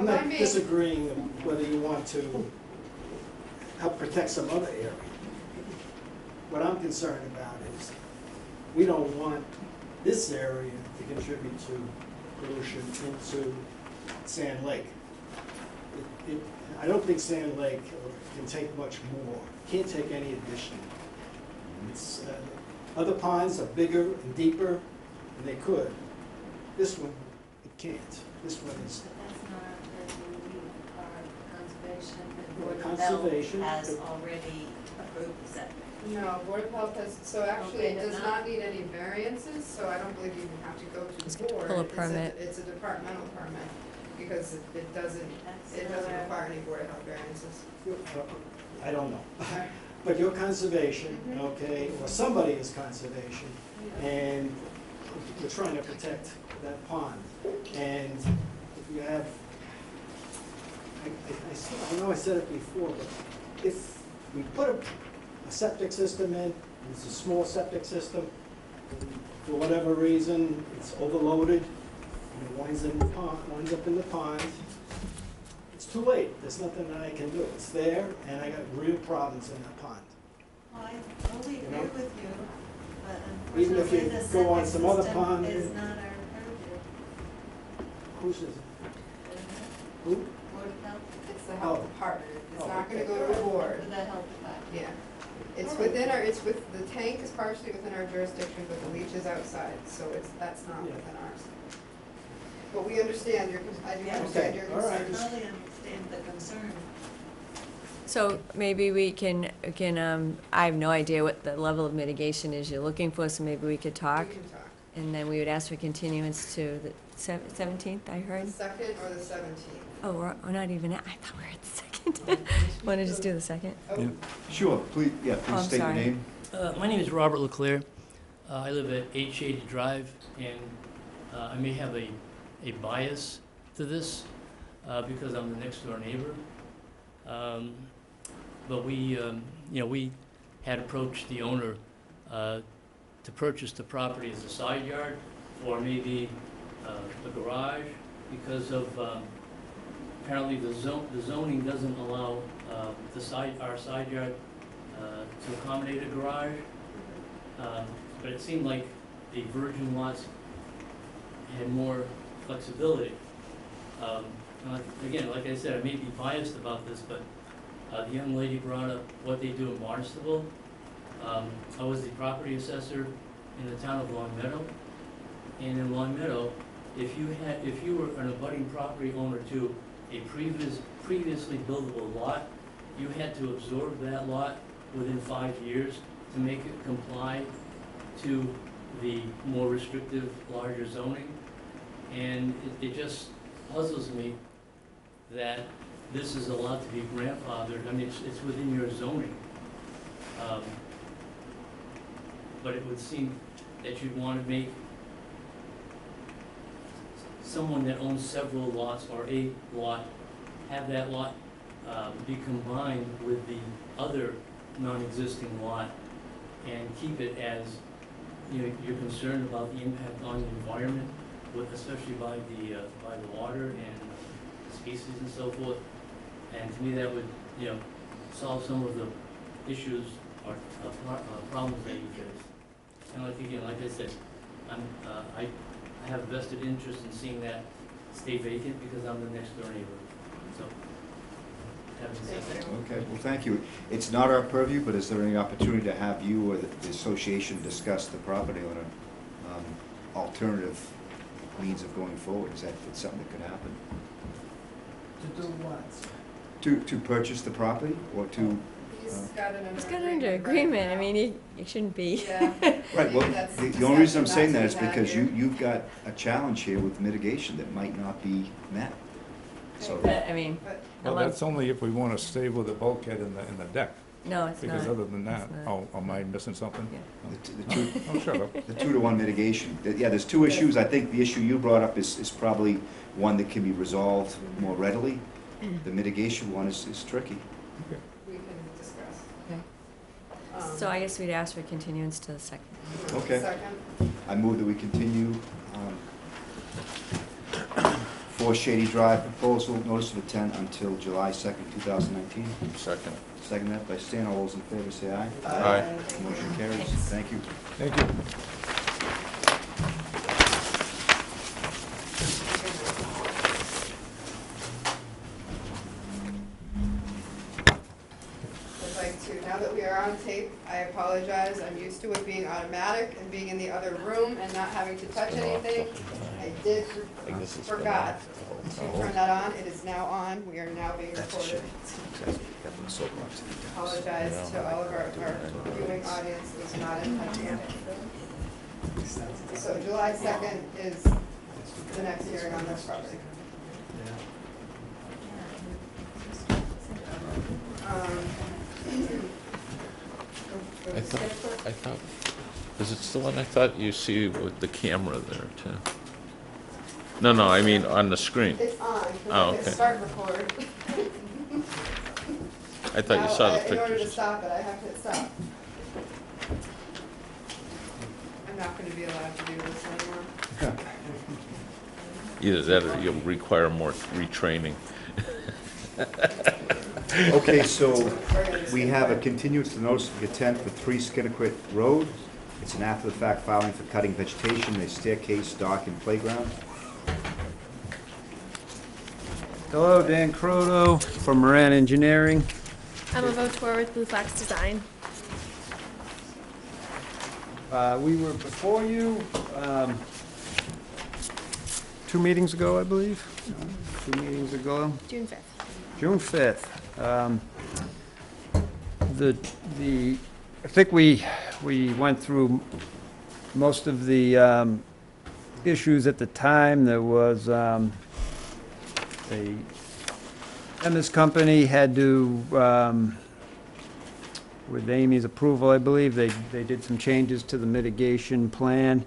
I'm not disagreeing whether you want to help protect some other area. What I'm concerned about is we don't want this area to contribute to pollution into Sand Lake. I don't think Sand Lake can take much more, can't take any addition. It's, other ponds are bigger and deeper, and they could. This one, it can't. This one is. But that's not our conservation. Well, The Board of conservation, Health has already approved the setback. No, Board of Health has, so actually Okay, it does then not need any variances, so I don't believe you even have to go to Just the board. pull a It's permit. It's a departmental permit, because it doesn't require any Board of Health variances. I don't know. But you're conservation, okay, or somebody is conservation, and we're trying to protect that pond. And if you have, I know I said it before, but if we put a septic system in, it's a small septic system, for whatever reason, it's overloaded, and it winds in the pond, winds up in the pond, it's too late. There's nothing that I can do. It's there, and I got real problems in that pond. Well, I totally agree with you, but Even if you unfortunately the go on septic some other system pond, is not our purview. Who's this? Who? Board of Health, It's the health department, it's Oh, not gonna okay. go to the board. the health department. Yeah. It's within our, the tank is partially within our jurisdiction, but the leach is outside, so that's not Yeah. within ours. But we understand your, I do Yeah. understand your Okay, all right. I concerns. totally understand the concern. So maybe we can, I have no idea what the level of mitigation is you're looking for, so maybe we could talk. We can talk. And then we would ask for continuance to the 17th, I heard? The 2nd or the 17th? Oh, we're not even at, I thought we were at the 2nd. Want to just do the 2nd? Oh, Yeah. Sure, please, Oh, please I'm state your sorry. name. My name is Robert Leclerc. I live at 8 Shady Drive, and I may have a bias to this because I'm the next door neighbor. But we had approached the owner to purchase the property as a side yard or maybe a garage because of apparently the zoning doesn't allow our side yard to accommodate a garage. But it seemed like the virgin lots had more flexibility. Again, like I said, I may be biased about this, but the young lady brought up what they do in Barnstable. I was the property assessor in the town of Long Meadow. And in Long Meadow, if you were an abutting property owner to a previously buildable lot, you had to absorb that lot within 5 years to make it comply to the more restrictive, larger zoning. And it just puzzles me that this is allowed to be grandfathered. I mean, it's within your zoning. But it would seem that you'd want to make someone that owns several lots or a lot, have that lot be combined with the other non-existing lot and keep it as, you're concerned about the impact on the environment, especially by the water and species and so forth. And to me, that would, solve some of the issues or problems that you face. And like I said, I have a vested interest in seeing that stay vacant because I'm the next door neighbor. So, having said that. Okay, well, thank you. It's not our purview, but is there any opportunity to have you or the association discuss the property on an alternative means of going forward? Is that something that could happen? To do what? To purchase the property or to? He's got it It's under got under right agreement, I now. mean, it shouldn't be. Yeah. Right, well, That's the only reason I'm discussion saying not that to is be had because here. you've got a challenge here with mitigation that might not be met. So, But, I mean, But Well, I'm that's only if we want to stay with the bulkhead in the deck, no, it's not. because other than that, It's not. oh, am I missing something? Yeah. the two, Oh, shut up. the 2-to-1 mitigation. Yeah, there's two issues. I think the issue you brought up is probably one that can be resolved more readily. The mitigation one is tricky. Okay. we can discuss. Okay. So I guess we'd ask for continuance to the 2nd. Okay. Second, I move that we continue for 4 Shady Drive proposal, notice of intent until July 2nd, 2019. Second. Second that by Stan, all those in favor say aye. Aye. Motion carries. Thanks. Thank you. Thank you. I'd like to, now that we are on tape, I apologize, I'm used to it being automatic and being in the other room and not having to touch anything. I did forgot to turn that on, it is now on, we are now being recorded. Apologize to all of our viewing audience, it was not intentional. So July 2nd is the next hearing on this property. I thought, is it still on? I thought you see with the camera there too. No, I mean on the screen. It's on, Oh, because I okay. can start record. I thought you saw the In order to pictures. stop it, I have to hit stop. I'm not gonna be allowed to do this anymore. Either that or you'll require more retraining. Okay, so we have a continuance to notice of intent for 3 Skinnaquit Road. It's an after-the-fact filing for cutting vegetation, a staircase, dock, and playground. Hello, Dan Croto from Moran Engineering. I'm a voteur with Blue Flags Design. We were before you 2 meetings ago, I believe. 2 meetings ago. June 5th. June 5th. I think we went through most of the issues at the time. There was a MS company had to, with Amy's approval, I believe, they did some changes to the mitigation plan.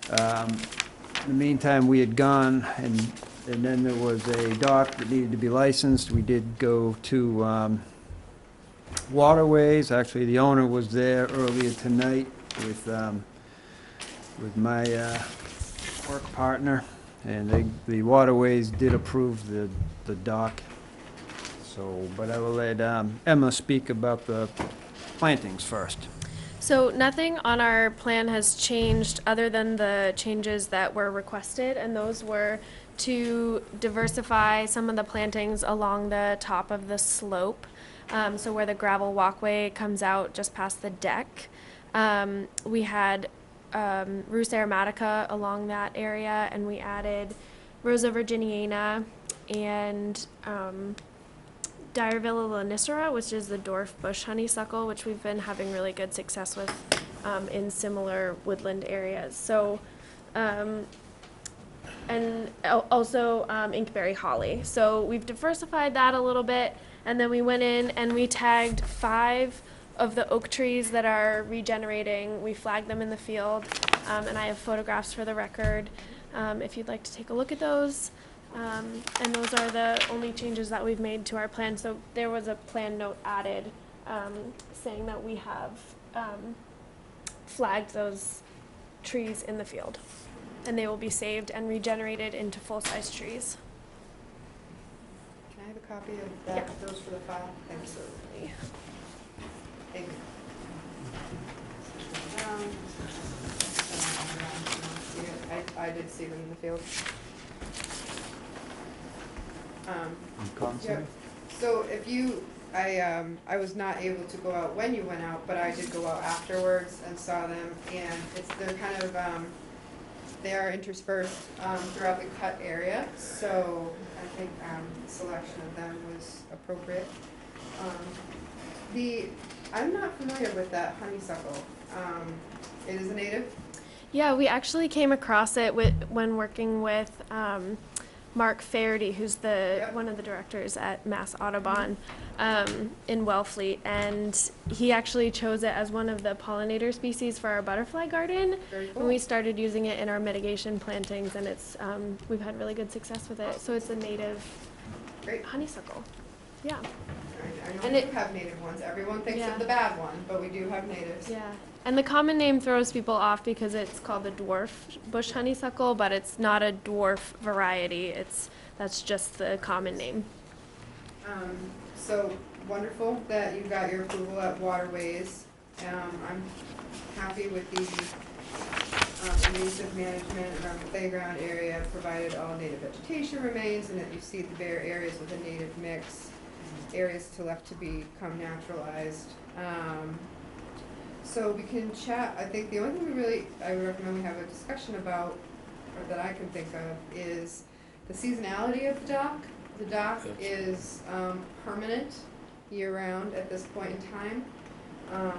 In the meantime, we had gone, and then there was a dock that needed to be licensed. We did go to Waterways. Actually, the owner was there earlier tonight with my work partner, and the Waterways did approve the dock. So, but I will let Emma speak about the plantings first. So nothing on our plan has changed other than the changes that were requested, and those were to diversify some of the plantings along the top of the slope. So where the gravel walkway comes out just past the deck. We had Rus aromatica along that area, and we added Rosa virginiana and Diervilla lanicera, which is the dwarf bush honeysuckle, which we've been having really good success with in similar woodland areas. So, and also inkberry holly. So we've diversified that a little bit, and then we went in and we tagged 5 of the oak trees that are regenerating. We flagged them in the field, and I have photographs for the record if you'd like to take a look at those. And those are the only changes that we've made to our plan. So there was a plan note added saying that we have flagged those trees in the field, and they will be saved and regenerated into full-size trees. Can I have a copy of that, Yeah. those for the file? Thanks. Thank you. I did see them in the field. Yeah. So if you, I was not able to go out when you went out, but I did go out afterwards and saw them, and they're kind of, they are interspersed throughout the cut area, so I think selection of them was appropriate. I'm not familiar with that honeysuckle. It is a native? Yeah, we actually came across it when working with Mark Faherty, who's one of the directors at Mass Audubon in Wellfleet, and he actually chose it as one of the pollinator species for our butterfly garden. Very cool. And we started using it in our mitigation plantings, and it's we've had really good success with it. So it's a native Great. honeysuckle. Yeah. I know And we it- do have native ones. Everyone thinks Yeah. of the bad one, but we do have natives. Yeah, and the common name throws people off because it's called the dwarf bush honeysuckle, but it's not a dwarf variety. That's just the common name. So wonderful that you got your approval at Waterways. I'm happy with the invasive management around the playground area, provided all native vegetation remains and that you see the bare areas with a native mix, areas to left to become naturalized. So we can chat. I think the only thing I would recommend we have a discussion about, or that I can think of, is the seasonality of the dock. The dock is permanent year-round at this point in time. Well,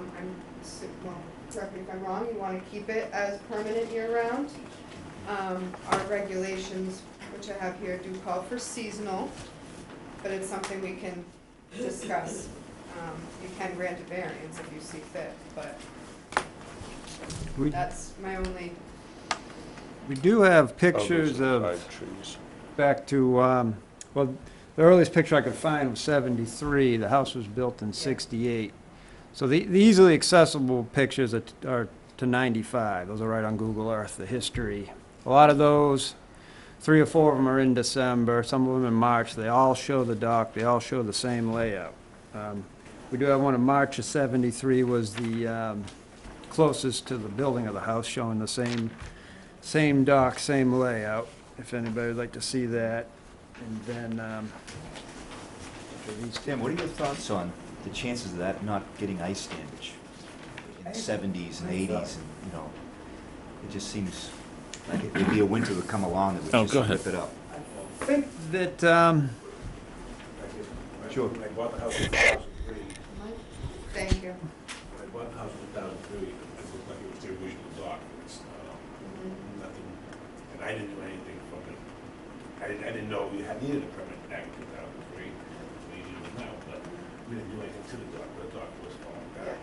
correct me if I'm wrong, you want to keep it as permanent year-round. Our regulations, which I have here, do call for seasonal, but it's something we can discuss. You can grant a variance if you see fit, but We, that's my only, we do have Oh, pictures those are of, five trees. back to, well, the earliest picture I could find was 73. The house was built in 68. So the easily accessible pictures are to 95. Those are right on Google Earth, the history. A lot of those, 3 or 4 of them are in December, some of them in March. They all show the dock, they all show the same layout. We do have one in March of 73 was the closest to the building of the house, showing the same dock, same layout, if anybody would like to see that. And then, Tim, what are your thoughts on the chances of that not getting ice damage in the 70s and 80s? And, you know, it just seems like it'd be a winter would come along that would Oh, just go ahead. rip it up. I think that, Sure. When I bought the house in 2003, thank you. when I bought the house in 2003, it looked like it was the original dock. It's nothing, and I didn't do anything from it. I didn't know we had needed a permit back in 2003, we do now, but we didn't do anything to the dock. The dock was falling down.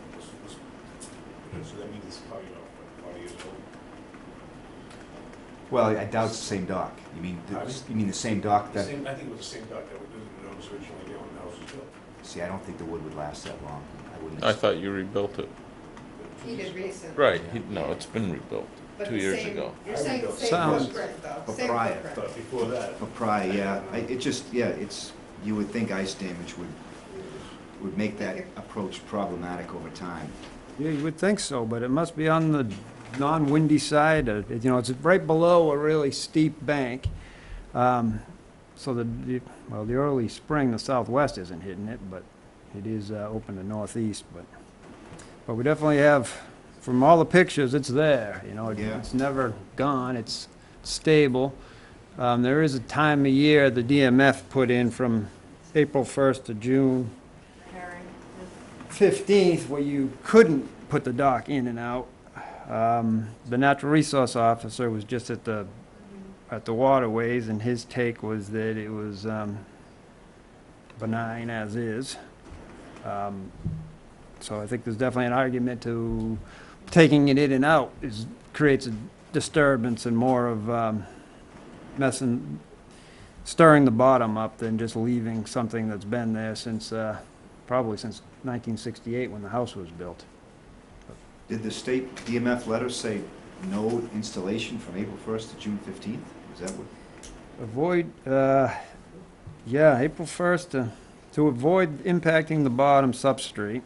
So that means it's probably about 40 years old. Well, I doubt it's the same dock. You mean the same dock that? I think it was the same dock that was originally there when the house was built. See, I don't think the wood would last that long. I wouldn't. I thought you rebuilt it. He did recently. Right, no, it's been rebuilt But 2 the years same- ago. You're saying the same Sounds- footprint though, But same prior. footprint. But before that, For pry, yeah. It just, yeah, it's, you would think ice damage would make that approach problematic over time. yeah, you would think so, but it must be on the non-windy side. You know, it's right below a really steep bank. So the early spring, the southwest isn't hitting it, but it is open to northeast. But we definitely have, from all the pictures, it's there. You know, Yeah. it's never gone. It's stable. There is a time of year the DMF put in from April 1st to June Herring. 15th where you couldn't put the dock in and out. The natural resource officer was just at the waterways, and his take was that it was benign as is. So I think there's definitely an argument to taking it in and out creates a disturbance and more of stirring the bottom up than just leaving something that's been there since probably since 1968 when the house was built. Did the state DMF letter say no installation from April 1st to June 15th? Is that what? Avoid, yeah, April 1st, to avoid impacting the bottom substrate.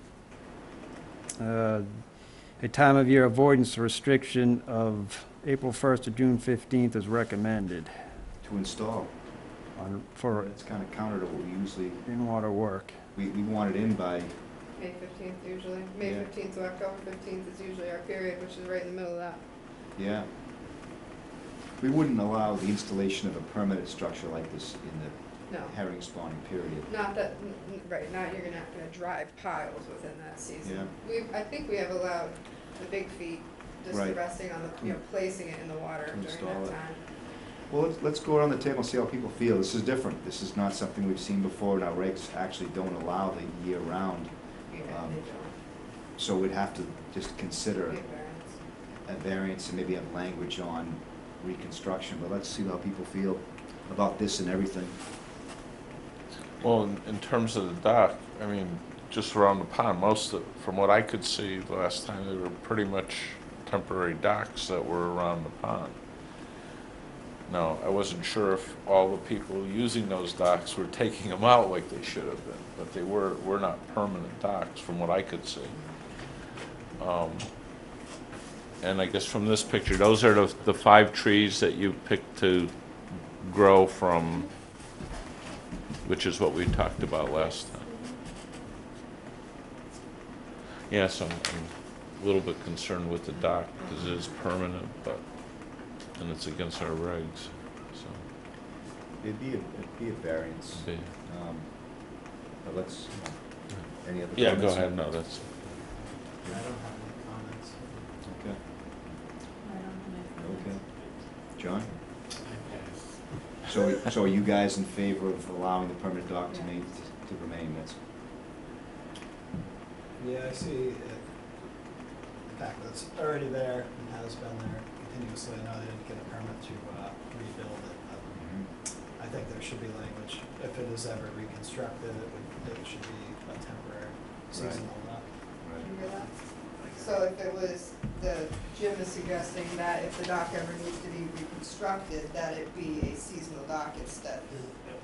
A time of year avoidance restriction of April 1st to June 15th is recommended To install? for It's kind of counter to what we usually, in-water work. we want it in by, May 15th usually. May Yeah. 15th to October 15th is usually our period, which is right in the middle of that. yeah. We wouldn't allow the installation of a permanent structure like this in No, the herring spawning period. not that, right, not you're not gonna drive piles within that season. Yeah. I think we have allowed the big feet, just Right. resting on the, placing it in the water To during install that it. time. Well, let's go around the table and see how people feel. This is different. This is not something we've seen before, and our regs actually don't allow the year-round. Yeah, Um, they don't. So we'd have to just consider Big variance. a variance and maybe have language on reconstruction, but let's see how people feel about this and everything. Well, in terms of the dock, I mean, just around the pond, from what I could see the last time, they were pretty much temporary docks that were around the pond. Now, I wasn't sure if all the people using those docks were taking them out like they should have been, but they were not permanent docks from what I could see. And I guess from this picture, those are the 5 trees that you picked to grow from, which is what we talked about last time. Yes, I'm a little bit concerned with the dock because it is permanent, and it's against our regs, so. It'd be a variance. Be- But let's, any other comments? Yeah, go ahead, no, that's, I don't have any comments. Okay, I don't know. okay. John? So are you guys in favor of allowing the permanent dock to remain? That's, Yeah, I see the fact that it's already there and has been there continuously. I know they didn't get a permit to rebuild it, but I think there should be language. If it is ever reconstructed, it should be a temporary seasonal dock. Did you hear that? So if it was, Jim is suggesting that if the dock ever needs to be reconstructed, that it be a seasonal dock instead.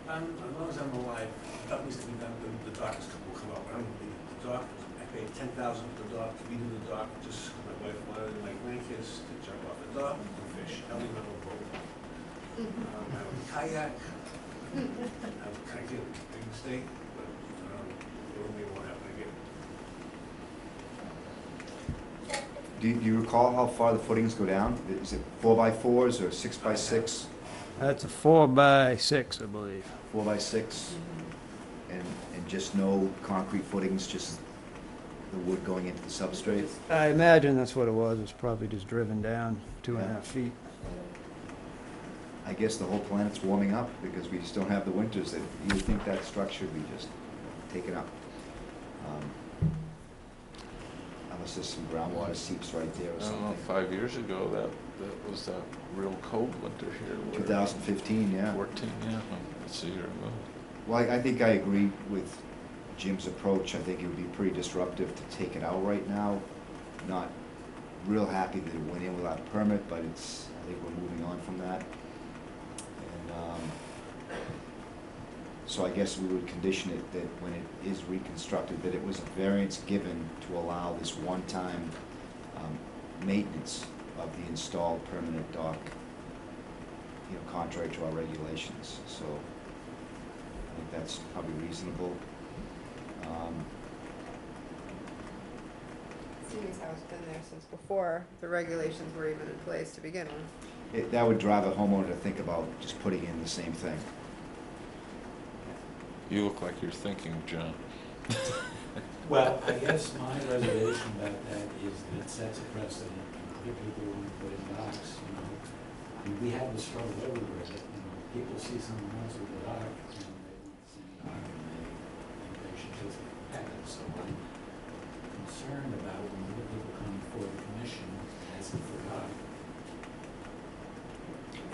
As long as I'm alive, that needs to be done, the dock is will come out. I don't believe it. The dock, I paid $10,000 for the dock, to redo the dock, just my wife wanted my grandkids to jump off the dock and fish. I don't even know a boat. I have a kayak. I have a kayak, big mistake, but it won't happen again. do you recall how far the footings go down? Is it 4x4s or 6x6? That's a 4x6, I believe. 4x6? And just no concrete footings, just the wood going into the substrate? I imagine that's what it was. It's probably just driven down 2.5 feet. I guess the whole planet's warming up because we just don't have the winters that you would think that structure would be just taken up. Unless there's some groundwater seeps right there or I don't know, something. 5 years ago, that was that real cold winter here. where- 2015, yeah. 14, yeah, that's a year ago. Well, I think I agree with Jim's approach. I think it would be pretty disruptive to take it out right now. Not real happy that it went in without a permit, but I think we're moving on from that. And so I guess we would condition it that when it is reconstructed, that it was a variance given to allow this one-time maintenance of the installed permanent dock, contrary to our regulations. So I think that's probably reasonable. Seeing as how it's been there since before the regulations were even in place to begin with. That would drive a homeowner to think about just putting in the same thing. You look like you're thinking, John. Well, I guess my reservation about that is that it sets a precedent, other people who put in docks, I mean, we have the struggle everywhere, that, people see someone else with a dock, and they want the same dock, and they think they should just have it. So I'm concerned about when other people come before the commission asking for a dock.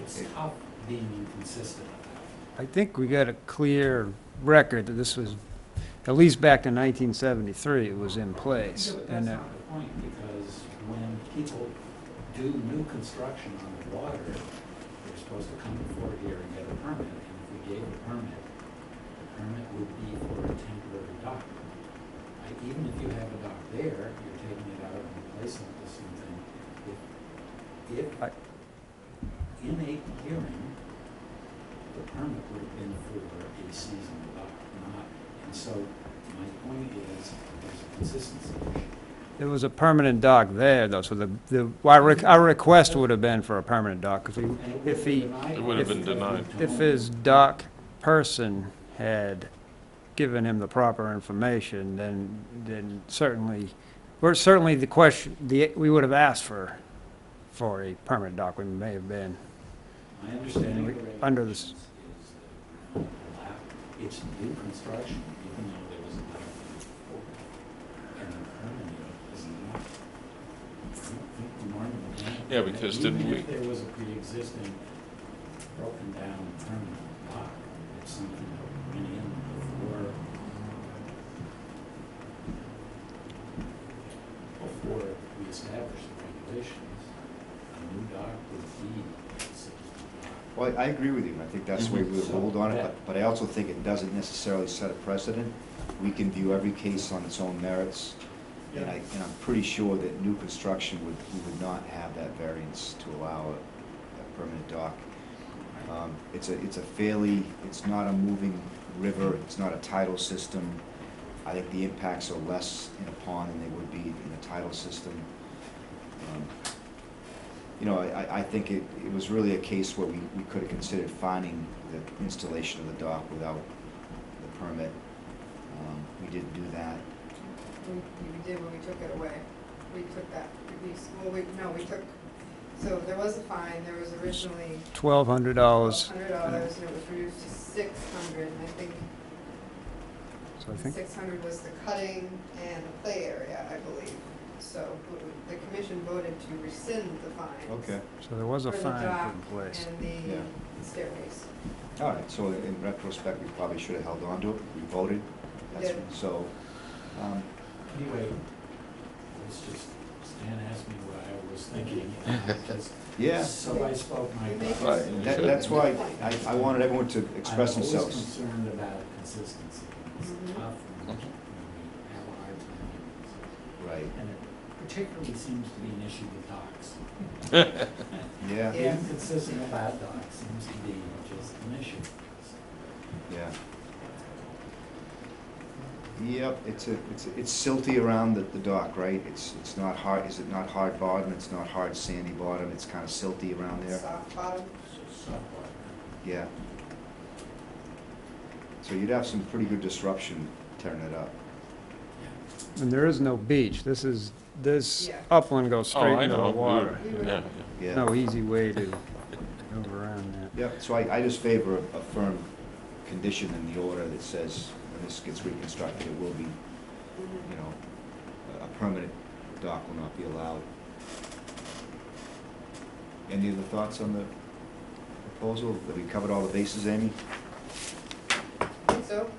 It's tough being inconsistent about it. I think we got a clear record that this was, at least back to 1973, it was in place. Yeah, but that's not the point, because when people do new construction on the water, they're supposed to come before here and get a permit, and if we gave a permit, the permit would be for a temporary dock. Even if you have a dock there, you're taking it out and replacing it with something. If in a hearing, the permit would have been for a seasonal dock, not, and so my point is, there's a consistency issue. There was a permanent dock there, though, so our request would have been for a permanent dock, because It would have been denied. if his dock person had given him the proper information, then certainly the question, we would have asked for a permanent dock. We may have been. My understanding of the Under regulations this- is that it's new construction, even though there was a dock before. And the permanent is not. I don't think the normal. Yeah, because didn't Even we- if there was a pre-existing broken down permanent dock, it's something that went in before Well, I agree with you, I think that's the way we would So hold on it, that- but I also think it doesn't necessarily set a precedent. We can view every case on its own merits, and I'm pretty sure that new construction we would not have that variance to allow a permanent dock. It's a fairly, it's not a moving river, it's not a tidal system. I think the impacts are less in a pond than they would be in a tidal system. You know, I think it was really a case where we could have considered finding the installation of the dock without the permit. We didn't do that. We did when we took it away. We took that, we took, so there was a fine, there was originally $1,200. $100, and it was reduced to 600, and I think So I think 600 was the cutting and the play area, I believe. So the commission voted to rescind the fines. Okay. so there was a For the fine dock put in place. and the Yeah. stairways. All right, so in retrospect, we probably should have held on to it. We voted. That's, Yeah. so, Anyway, it's just, Stan asked me what I was thinking, and I just, yeah, so I spoke my You make thoughts. it- that's why I wanted everyone to express I'm always themselves. concerned about consistency. It's Mhm. tough when we have a hard time. Right, And it particularly seems to be an issue with docks. yeah, Yeah. Being consistent about docks seems to be just an issue. yeah. Yep, it's silty around the dock, right? It's not hard, is it not hard bottom? It's not hard sandy bottom, it's kind of silty around there? Soft bottom. Yeah. So you'd have some pretty good disruption tearing it up. And there is no beach. This Yeah. upland goes Oh, straight I into the know. water. Yeah, Yeah. No easy way to go around that. Yeah, so I just favor a firm condition in the order that says when this gets reconstructed, it will be, you know, a permanent dock will not be allowed. Any other thoughts on the proposal? Have we covered all the bases, Amy? I think so.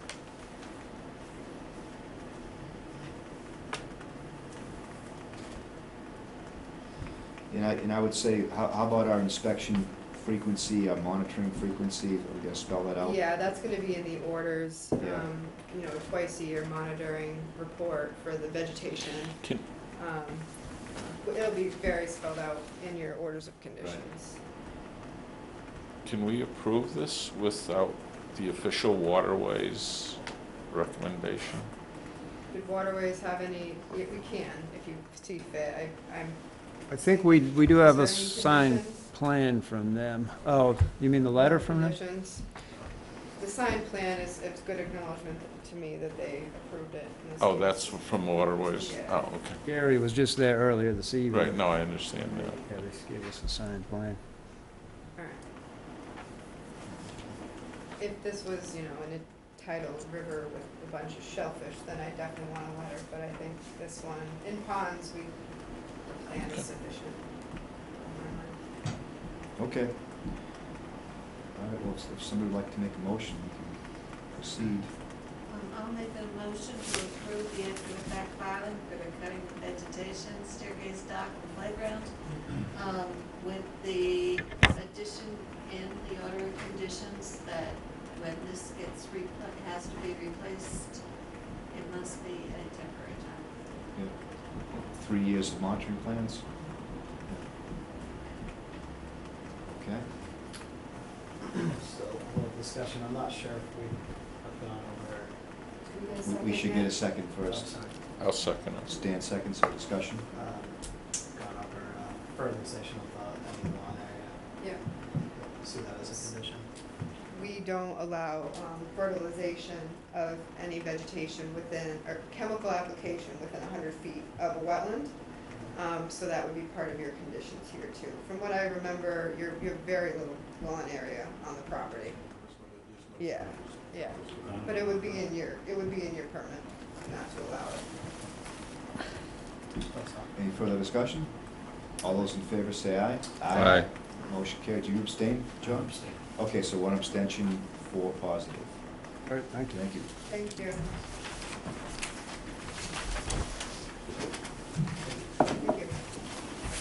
And I would say, how about our inspection frequency, our monitoring frequency? Are we gonna spell that out? Yeah, that's gonna be in the orders, Yeah. twice a year monitoring report for the vegetation. Can, It'll be very spelled out in your orders of conditions. can we approve this without the official waterways recommendation? Did Waterways have any, we can, if you see fit, I think we do have a Is there any signed conditions? plan from them. Oh, you mean the letter from them? conditions. The signed plan is, it's good acknowledgement to me that they approved it. in this Oh, case. that's from waterways? Yeah. Oh, okay. Gary was just there earlier this evening. Right, no, I understand that. Yeah, they gave us a signed plan. Alright. If this was, in a tidal river with a bunch of shellfish, then I definitely want a letter, but I think this one, in ponds, the plan Okay. is sufficient. Okay. All right, well, if somebody would like to make a motion, we can proceed. I'll make a motion to approve the after-the-fact filing for the cutting of vegetation, staircase, dock, and playground, with the addition in the order of conditions that when this has to be replaced, it must be a temporary time. Yeah. 3 years of monitoring plans? Okay. So, a little discussion, I'm not sure if we have gone over, We should get a second oh, first. sorry, I'll second it. Stan seconds, so discussion. gone over fertilization of any lawn area. Yeah. See that as a condition. We don't allow fertilization of any vegetation within, or chemical application within 100 feet of a wetland. So that would be part of your conditions here too. From what I remember, you have very little lawn area on the property. Yeah, yeah. But it would be in your permit not to allow it. That's all. Any further discussion? All those in favor say aye. Aye. Motion carried. Do you abstain, John? Okay, so 1 abstention, 4 positive. All right, thank you. Thank you. Thank you. Thank you.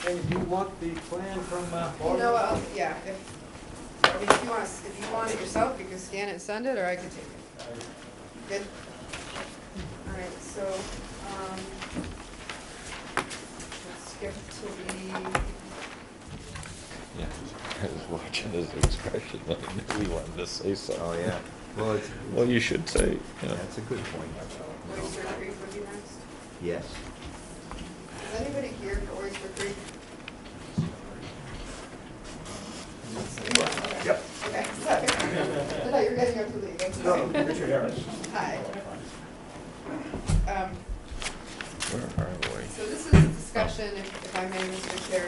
Hey, do you want the plan from, Yeah, if I mean, if you want it yourself, you can scan it and send it, or I can take it. Good? All right, so, let's skip to the, Yeah, I was watching his expression, I knew he wanted to say something. Oh, yeah. Well, it's, Well, you should say, you know. that's a good point. Oyster Creek would be next. Yes. Is anybody here for Oyster Creek? You are, okay. Yep. Okay, sorry. I thought you were getting up to leave. That's No, okay. Richard Harris. Hi. Where are we? So this is a discussion, if I may, Mr. Chair.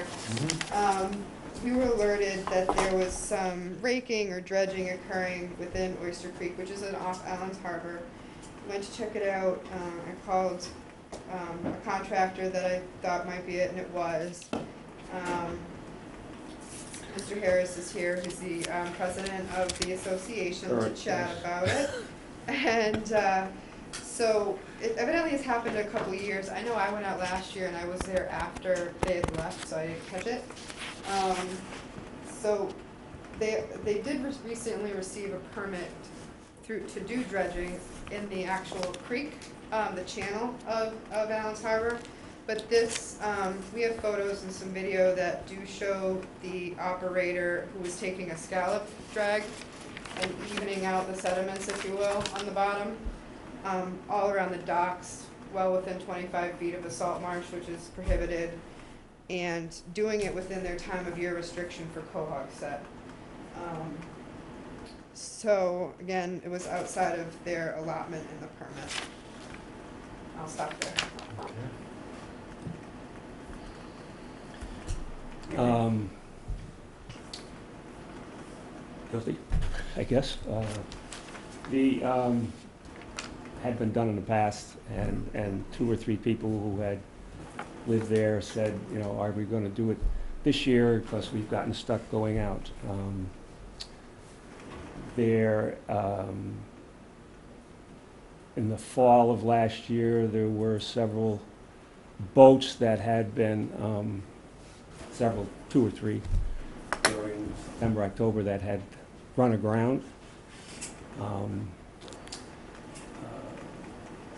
We were alerted that there was some raking or dredging occurring within Oyster Creek, which is off Allen's Harbor. Went to check it out. I called a contractor that I thought might be it, and it was. Mr. Harris is here, who's the president of the association, to chat about it. And so it evidently has happened a couple of years. I know I went out last year and I was there after they had left, so I didn't catch it. So they did recently receive a permit to do dredging in the actual creek, the channel of Allen's Harbor. But this, we have photos and some video that do show the operator who was taking a scallop drag and evening out the sediments, if you will, on the bottom, all around the docks, well within 25 feet of a salt marsh, which is prohibited, and doing it within their time of year restriction for quahog set. So again, it was outside of their allotment in the permit. I'll stop there. Guilty, I guess. The, had been done in the past, and 2 or 3 people who had lived there said, you know, are we gonna do it this year, because we've gotten stuck going out. In the fall of last year, there were several boats that had been, 2 or 3, during September, October, that had run aground.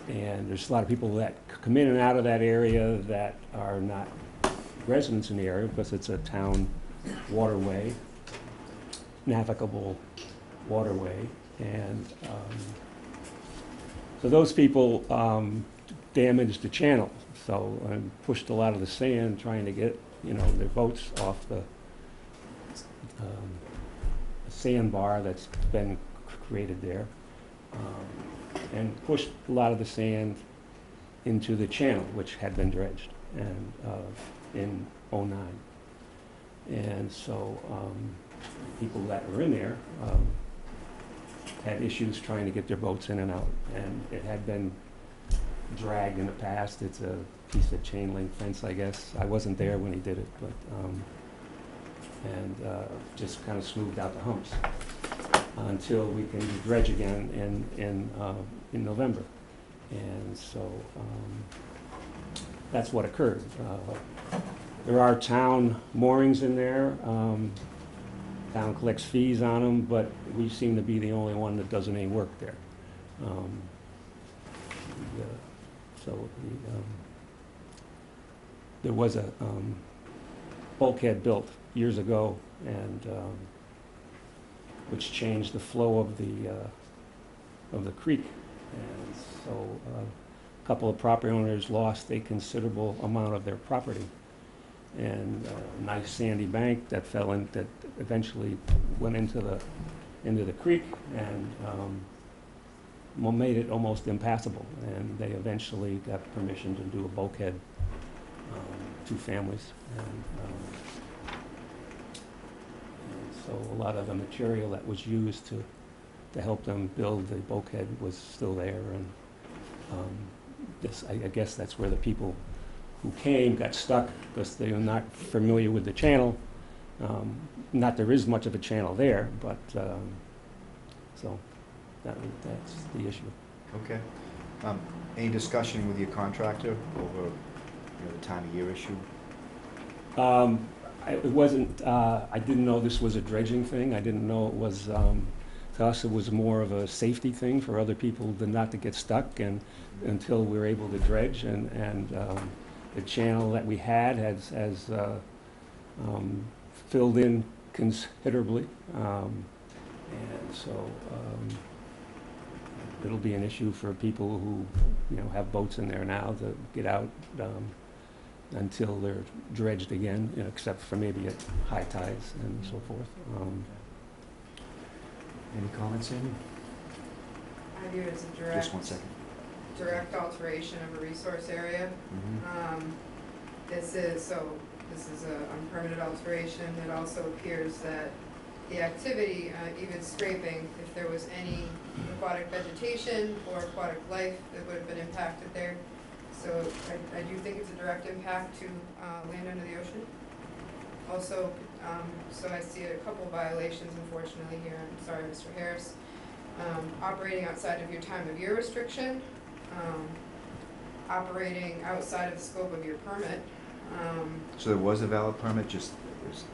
And there's a lot of people that come in and out of that area that are not residents in the area, because it's a town waterway, navigable waterway. And so those people damaged the channel, so and pushed a lot of the sand trying to get, you know, their boats off the sandbar that's been created there, and pushed a lot of the sand into the channel, which had been dredged and in '09. And so people that were in there had issues trying to get their boats in and out, and it had been dragged in the past. It's a piece of chain link fence, I guess. I wasn't there when he did it, but just kind of smoothed out the humps until we can dredge again in November. And so that's what occurred. There are town moorings in there. Town collects fees on them, but we seem to be the only one that does any work there. There was a bulkhead built years ago, and which changed the flow of the creek, and so a couple of property owners lost a considerable amount of their property, and a nice sandy bank that fell in, that eventually went into the creek, and made it almost impassable, and they eventually got permission to do a bulkhead, 2 families, and so a lot of the material that was used to help them build the bulkhead was still there, and I guess that's where the people who came got stuck because they were not familiar with the channel. Not there is much of a channel there, but so that's the issue. Okay. Any discussion with your contractor over, you know, the time of year issue? It wasn't, I didn't know this was a dredging thing. I didn't know it was, to us, it was more of a safety thing for other people than not to get stuck and until we were able to dredge. And the channel that we has filled in considerably. And so it'll be an issue for people who, have boats in there now to get out until they're dredged again, except for maybe at high tides and so forth. Any comments, Amy? I view it as a Just 1 second. direct alteration of a resource area. This is a unpermitted alteration. It also appears that the activity, even scraping, if there was any aquatic vegetation or aquatic life that would have been impacted there. So I do think it's a direct impact to land under the ocean. Also, so I see a couple of violations, unfortunately, here. I'm sorry, Mr. Harris. Operating outside of your time of year restriction, operating outside of the scope of your permit. So there was a valid permit, just it was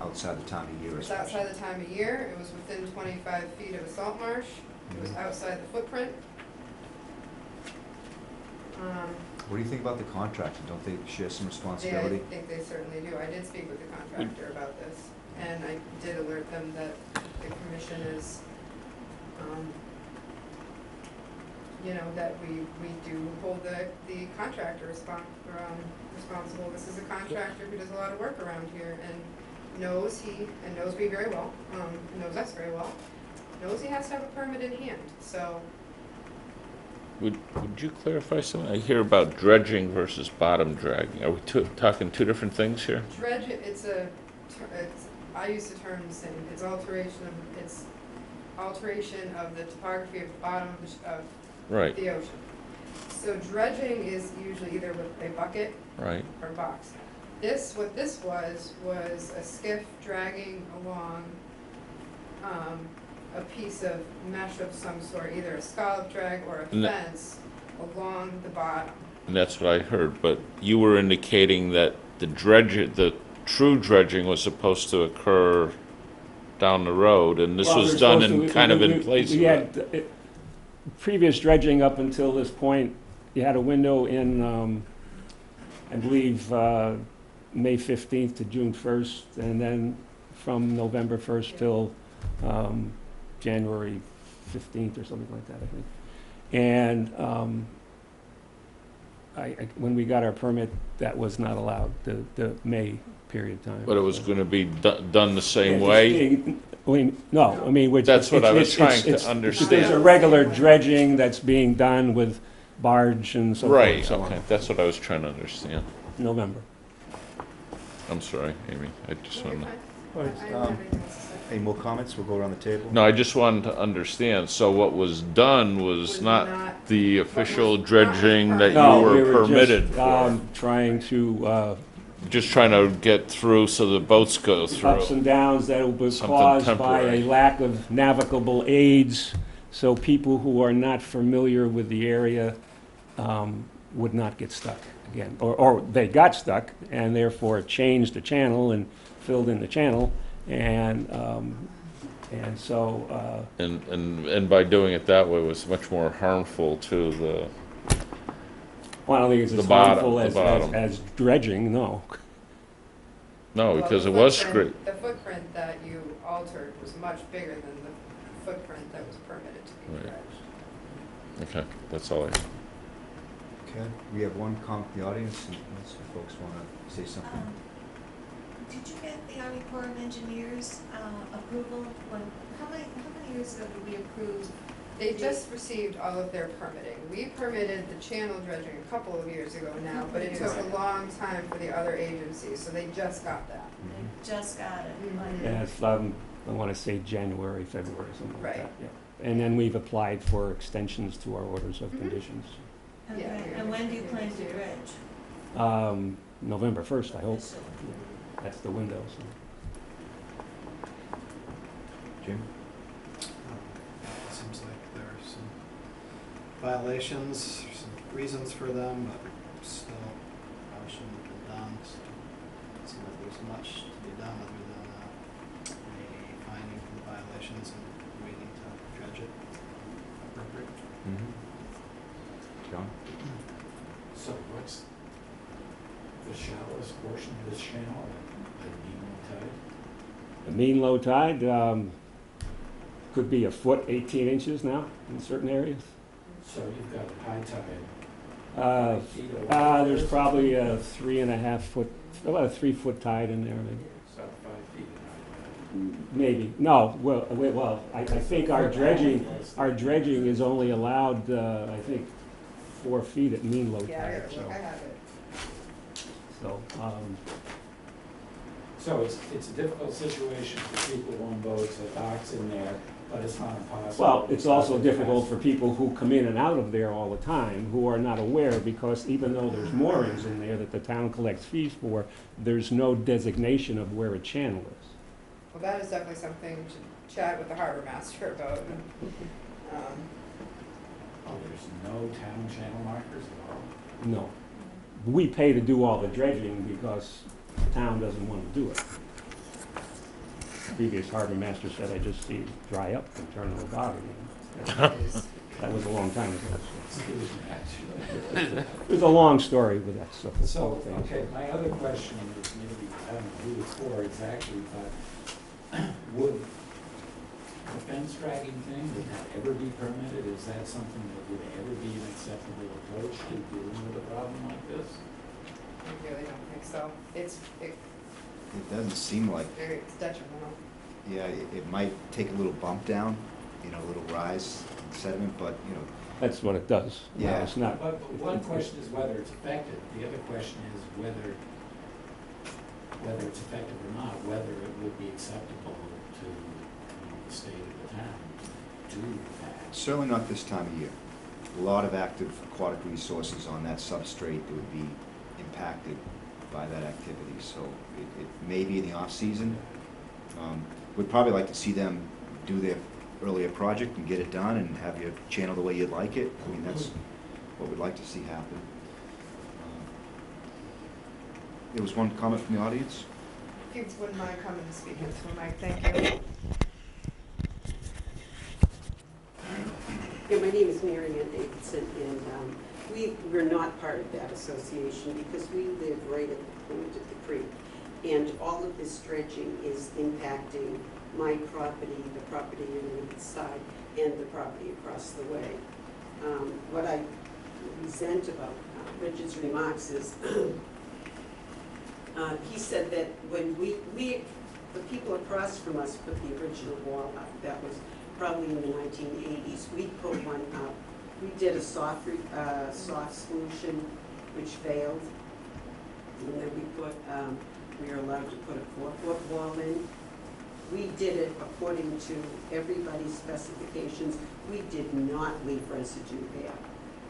outside the time of year? It was outside the time of year. It was within 25 feet of a salt marsh. It was outside the footprint. What do you think about the contractor? Don't they share some responsibility? I think they certainly do. I did speak with the contractor about this, and I did alert them that the commission is, that we do hold the contractor responsible. This is a contractor who does a lot of work around here and knows me very well, knows us very well, knows he has to have a permit in hand, so. Would you clarify something? I hear about dredging versus bottom dragging. Are we talking two different things here? Dredge, I use the term the same. It's alteration of the topography of the bottom of Right. the ocean. So dredging is usually either with a bucket Right. or box. What this was a skiff dragging along a piece of mesh of some sort, either a scallop drag or a fence along the bottom. And that's what I heard, but you were indicating that the true dredging was supposed to occur down the road, and this was done in kind of in place of that. Previous dredging up until this point, you had a window in, I believe, May 15th to June 1st, and then from November 1st till January 15th or something like that, I think. And when we got our permit, that was not allowed, the May period of time. But it was going to be done the same way? No, I mean, that's what I was trying to understand. There's a regular dredging that's being done with barge and so forth. Right, okay, that's what I was trying to understand. November. I'm sorry, Amy, I just want to... Any more comments? We'll go around the table. No, I just wanted to understand, so what was done was not the official dredging that you were permitted for? Trying to... Just trying to get through so the boats go through. Ups and downs that were Something caused by temporary. a lack of navigable aids, so people who are not familiar with the area would not get stuck again. Or they got stuck and therefore changed the channel and filled in the channel, and so... And by doing it that way was much more harmful to the... Well, I don't think it's as harmful as dredging, no. No, because it was great. The footprint that you altered was much bigger than the footprint that was permitted to be dredged. Okay, that's all I have. Okay, we have one comment from the audience, unless you folks want to say something. Did you get the Army Corps of Engineers approval? How many years ago did we approve? They just received all of their permitting. We permitted the channel dredging a couple of years ago now, but it took a long time for the other agencies, so they just got that. They just got it. Mhm. Yeah, it's, I want to say January, February, something like Right. that, yeah. And then we've applied for extensions to our orders of conditions. Okay, Yeah. and when do you plan to dredge? November 1st, I hope. Officially? That's the window, so. Jim? Seems like there are some violations, some reasons for them, but still, probably shouldn't have been done. So it seems like there's much what's the shallowest portion of this channel at mean low tide? The mean low tide could be a foot, 18 inches now in certain areas. So you've got high tide. feet of There's probably a 3.5 foot, about a 3 foot tide in there, maybe. It's about 5 feet in high tide. Maybe. No, well, I think our dredging is only allowed, I think, 4 feet at mean low Yeah, tide, I have it. so, So it's a difficult situation for people who own boats, have docks in there, but it's not impossible. well, it's also difficult for people who come in and out of there all the time, who are not aware, because even though there's moorings in there that the town collects fees for, there's no designation of where a channel is. Well, that is definitely something to chat with the harbor master about. Oh, there's no town channel markers at all? No. We pay to do all the dredging because the town doesn't want to do it. The previous harbor master said, I just see it dry up and turn to a bog again. That was a long time ago. Excuse me, actually. There's a long story with that stuff. So, okay, my other question is maybe, I don't know who it's for exactly, but would the fence dragging thing, would that ever be permitted? Is that something that would ever be an acceptable approach to dealing with a problem like this? I really don't think so. It's It doesn't seem like, very detrimental. yeah, it might take a little bump down, you know, a little rise in sediment, but, you know, That's what it does. No, Yeah. It's not. But one question is whether it's effective. The other question is whether it's effective or not, whether it would be acceptable to the state of the town to do that. certainly not this time of year. A lot of active aquatic resources on that substrate that would be impacted by that activity, so it may be in the off-season. We'd probably like to see them do their earlier project and get it done and have you channel the way you'd like it. I mean, that's what we'd like to see happen. There was one comment from the audience. If you wouldn't mind coming and speaking to the mic, thank you. Yeah, my name is Mary Ann Davidson, and we're not part of that association because we live right at the point of the creek. And all of this dredging is impacting my property, the property on the east side, and the property across the way. What I resent about Richard's remarks is he said that when the people across from us put the original wall up, that was probably in the 1980s, we put one up. We did a soft solution, which failed. And then we were allowed to put a 4-foot wall in. We did it according to everybody's specifications. We did not leave residue there.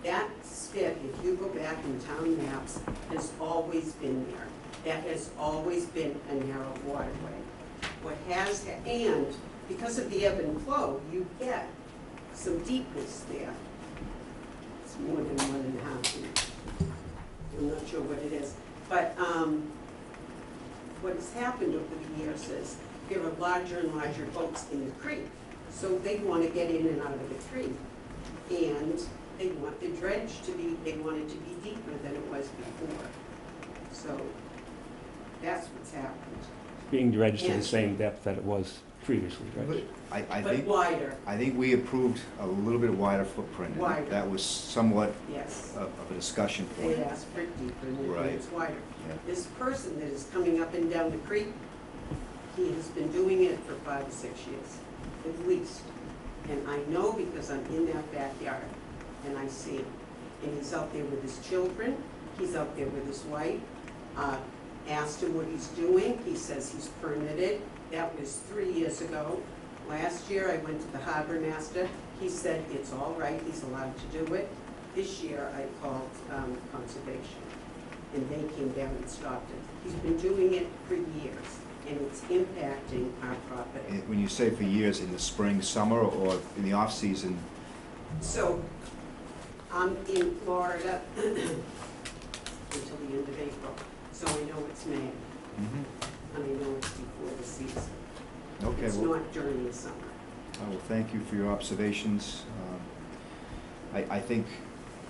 That spit, if you go back in town maps, has always been there. That has always been a narrow waterway. And because of the ebb and flow, you get some deepness there. It's more than 1.5 feet. I'm not sure what it is. But what has happened over the years is there are larger and larger boats in the creek. So they want to get in and out of the creek. And they want the dredge to be, they want it to be deeper than it was before. So that's what's happened. Being dredged to the And- same depth that it was previously dredged. I But think, wider, I think we approved a little bit wider footprint. and Wider. That was somewhat yes. of a discussion They point. asked for it deeper and Right. it's wider. Yeah. This person that is coming up and down the creek, he has been doing it for 5 or 6 years, at least. And I know because I'm in that backyard and I see him. And he's out there with his children, he's out there with his wife. Asked him what he's doing, he says he's permitted. That was 3 years ago. Last year, I went to the harbor master, he said it's all right, he's allowed to do it. This year, I called conservation, and they came down and stopped it. He's been doing it for years, and it's impacting our property. When you say for years, in the spring, summer, or in the off-season, So, I'm in Florida until the end of April, so I know it's May, and I know it's before the season. okay, It's well, not during the summer. I will thank you for your observations. I think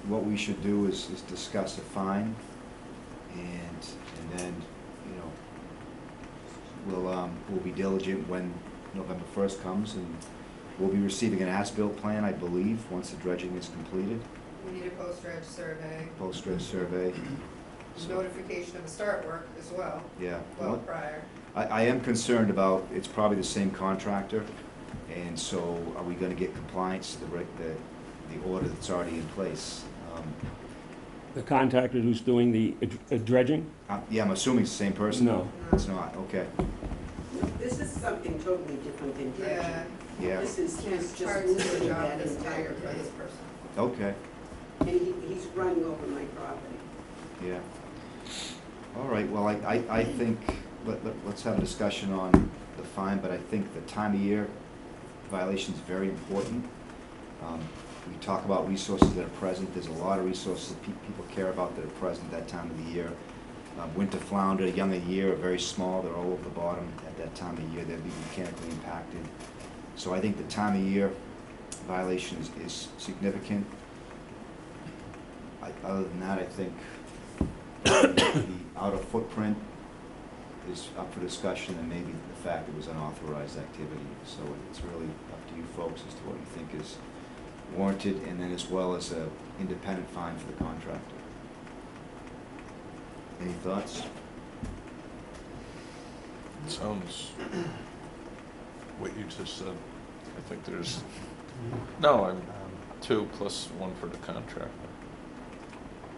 what we should do is discuss a fine, and then, you know, we'll be diligent when November 1st comes, and we'll be receiving an as-built plan, I believe, once the dredging is completed, We need a post-dredge survey, post-dredge survey. So, notification of the start work as well, yeah. well prior. I am concerned about, it's probably the same contractor, and so are we gonna get compliance to the order that's already in place? The contractor who's doing the dredging? Yeah, I'm assuming it's the same person? No. It's not, okay. This is something totally different than dredging. Yeah. Yeah, This is, he's just Parts of the losing job that is entire bigger for this thing. person. okay, And he's running over my property. yeah. All right, well, I think, let's have a discussion on the fine, but I think the time of year violation is very important. We talk about resources that are present. There's a lot of resources that people care about that are present that time of the year. Winter flounder, young a year, are very small. They're all over the bottom at that time of year. They'll be mechanically impacted. So I think the time of year violation is significant. Other than that, I think the outer footprint is up for discussion, and maybe the fact it was unauthorized activity. So it's really up to you folks as to what you think is warranted, and then as well as a independent fine for the contractor. Any thoughts? It sounds, what you just said, I think there's, no, I'm 2 plus 1 for the contractor.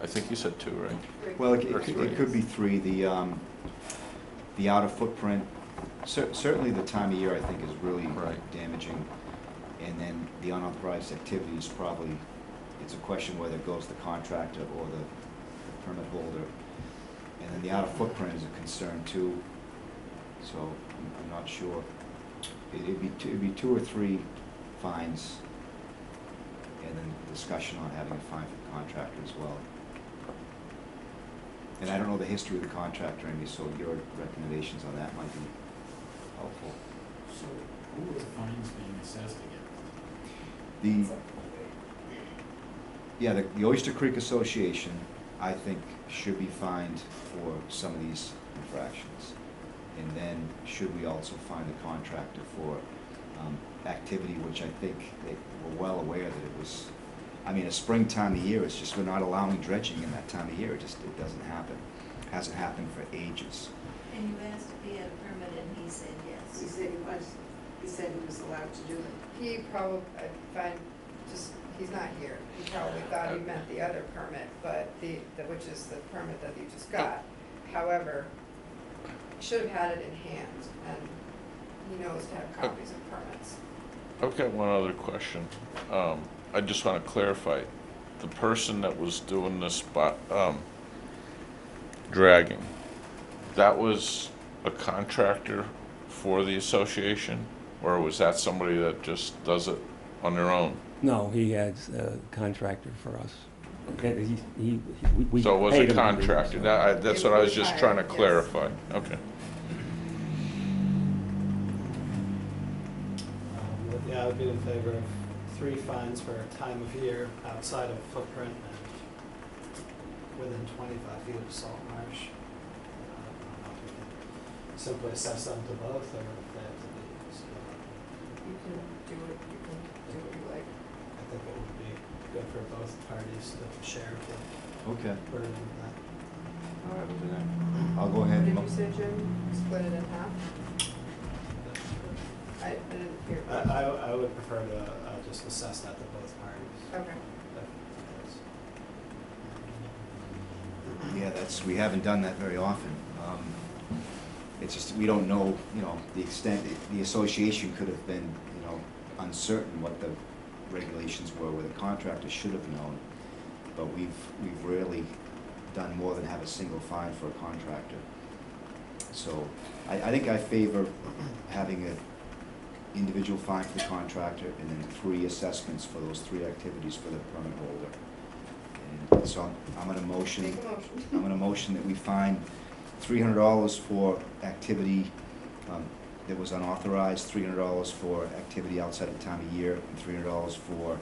I think you said 2, right? Well, Or three. it could be 3. The outer footprint, certainly the time of year, I think, is really Right. damaging. And then the unauthorized activity is probably, it's a question whether it goes to the contractor or the permit holder. And then the outer footprint is a concern too, so I'm not sure. It'd be 2 or 3 fines, and then discussion on having a fine for the contractor as well. And I don't know the history of the contractor, Amy, so your recommendations on that might be helpful. So who are the fines being assessed against? The Oyster Creek Association, I think, should be fined for some of these infractions. And then should we also fine the contractor for activity, which I think they were well aware that it was, I mean, a springtime of year, it's just we're not allowing dredging in that time of year. It doesn't happen. It hasn't happened for ages. And you asked if he had a permit, and he said yes. He said he was. He said he was allowed to do it. He probably, I find, just, he's not here. He probably thought he meant the other permit, but which is the permit that you just got. However, he should have had it in hand, and he knows to have copies of permits. I've got one other question. I just want to clarify. The person that was doing this dragging, that was a contractor for the association? Or was that somebody that just does it on their own? No, he has a contractor for us. We So it was paid a him to do contractor. this. That's what I was just trying to clarify. Okay. Yeah, I would be in favor of 3 fines for time of year outside of footprint and within 25 feet of salt marsh. I don't know if we can simply assess them to both, or if they have to be split up. You can do what you like. I think it would be good for both parties to share the Okay. burden of that. All right, we'll do that. I'll go ahead What and. did you say, Jim? Split it in half? I didn't hear. I would prefer to just assess that to both parties. Okay. Yeah, we haven't done that very often. It's just, we don't know, the extent, the association could have been, uncertain what the regulations were, where the contractor should have known. But we've rarely done more than have a single fine for a contractor. So I think I favor having an individual fine for the contractor and then 3 assessments for those 3 activities for the permit holder. And so I'm gonna motion. Make a motion. I'm gonna motion that we fine $300 for activity that was unauthorized, $300 for activity outside of the time of year, and $300 for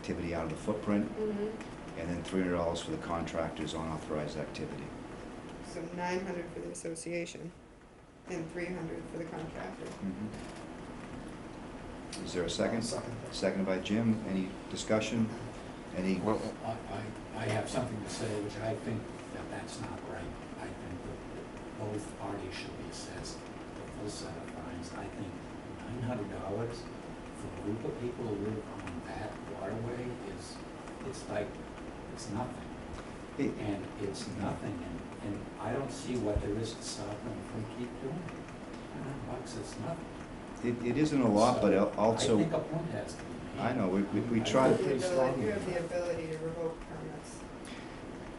activity out of the footprint, Mhm. and then $300 for the contractor's unauthorized activity. So 900 for the association and 300 for the contractor. Is there a second? I'll second that. Seconded by Jim. Any discussion? Any? Well, I have something to say, which I think that that's not right. I think that both parties should be assessed the full set of fines. I think $900 for a group of people who live on that waterway is, it's like, it's nothing. And it's nothing, and I don't see what there is to stop them if we keep doing it. $900, it's nothing. It isn't a lot, but also. I think a point has to be made. I know, we I try, think pretty strongly. You have the ability to revoke permits,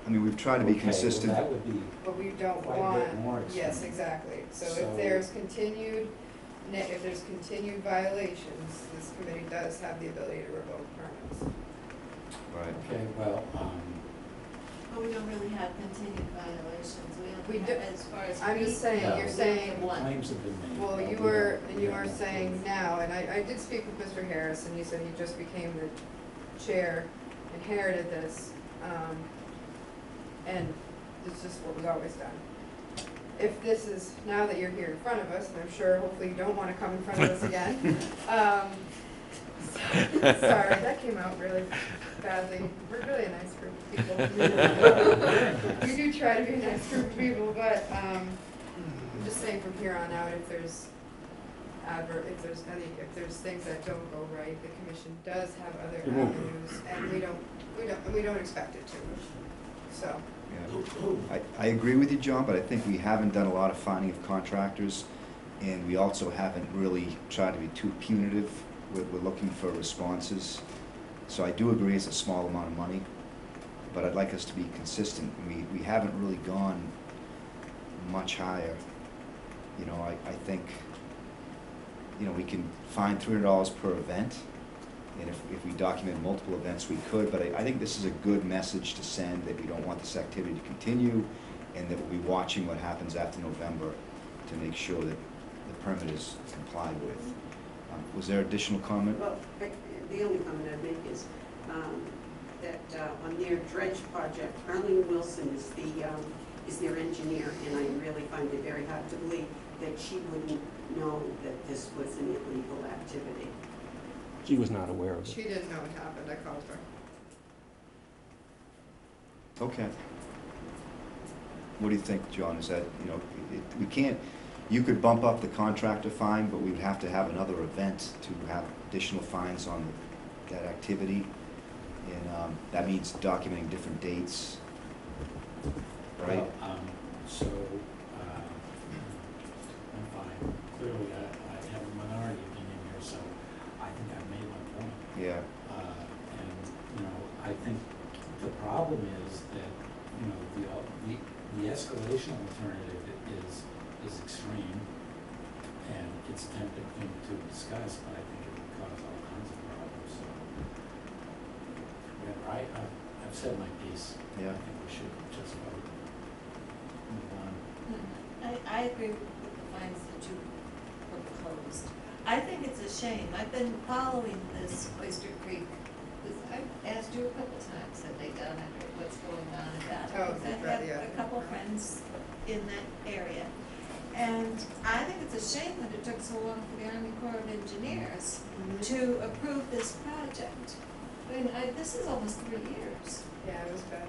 I mean, we've tried to be Okay, consistent. well, that would be, but we don't Quite a bit more want, yes, expensive. exactly. So So- if there's continued, if there's continued violations, this committee does have the ability to revoke permits. Right. okay, well, But we don't really have continued violations, We we don't, do- as far as. I'm just saying, No. you're saying, claims have been made. well, but you we were, don't- and we you don't are have saying proof. now, and I did speak with Mr. Harris, and he said he just became the chair, inherited this, and it's just what was always done. If this is, now that you're here in front of us, and I'm sure hopefully you don't wanna come in front of us again, sorry, that came out really badly. We're really a nice group of people. We do try to be a nice group of people, but, I'm just saying from here on out, if there's if there's things that don't go right, the commission does have other It won't. avenues, and we don't expect it to, so. Yeah. I agree with you, John, but I think we haven't done a lot of finding of contractors, and we also haven't really tried to be too punitive. We're looking for responses. So I do agree it's a small amount of money, but I'd like us to be consistent. We haven't really gone much higher. You know, I think, you know, we can find $300 per event, and if we document multiple events, we could, but I think this is a good message to send, that we don't want this activity to continue, and that we'll be watching what happens after November to make sure that the permit is complied with. Was there additional comment? Well, the only comment I'd make is that on their dredge project, Arlene Wilson is their engineer, and I really find it very hard to believe that she wouldn't know that this was an illegal activity. She was not aware of it. She didn't know what happened, I called her. Okay. What do you think, John? Is that, you know, we can't, you could bump up the contractor fine, but we'd have to have another event to have additional fines on that activity. And that means documenting different dates, right? Well, so, I'm fine. Clearly, I have a minority opinion here, so I think I've made my point. Yeah. And, you know, I think the problem is that, you know, the escalation alternative is extreme, and it's a tempting thing to discuss, but I think it would cause all kinds of problems, so. Yeah, I've said my piece. Yeah. I think we should just vote. Move on. I agree with the fines that you proposed. I think it's a shame. I've been following this Oyster Creek. I've asked you a couple times, have they done it, or what's going on about it? Oh, Because right, I yeah. have a couple of friends in that area. And I think it's a shame that it took so long for the Army Corps of Engineers to approve this project. I mean, this is almost 3 years. Yeah, it was bad.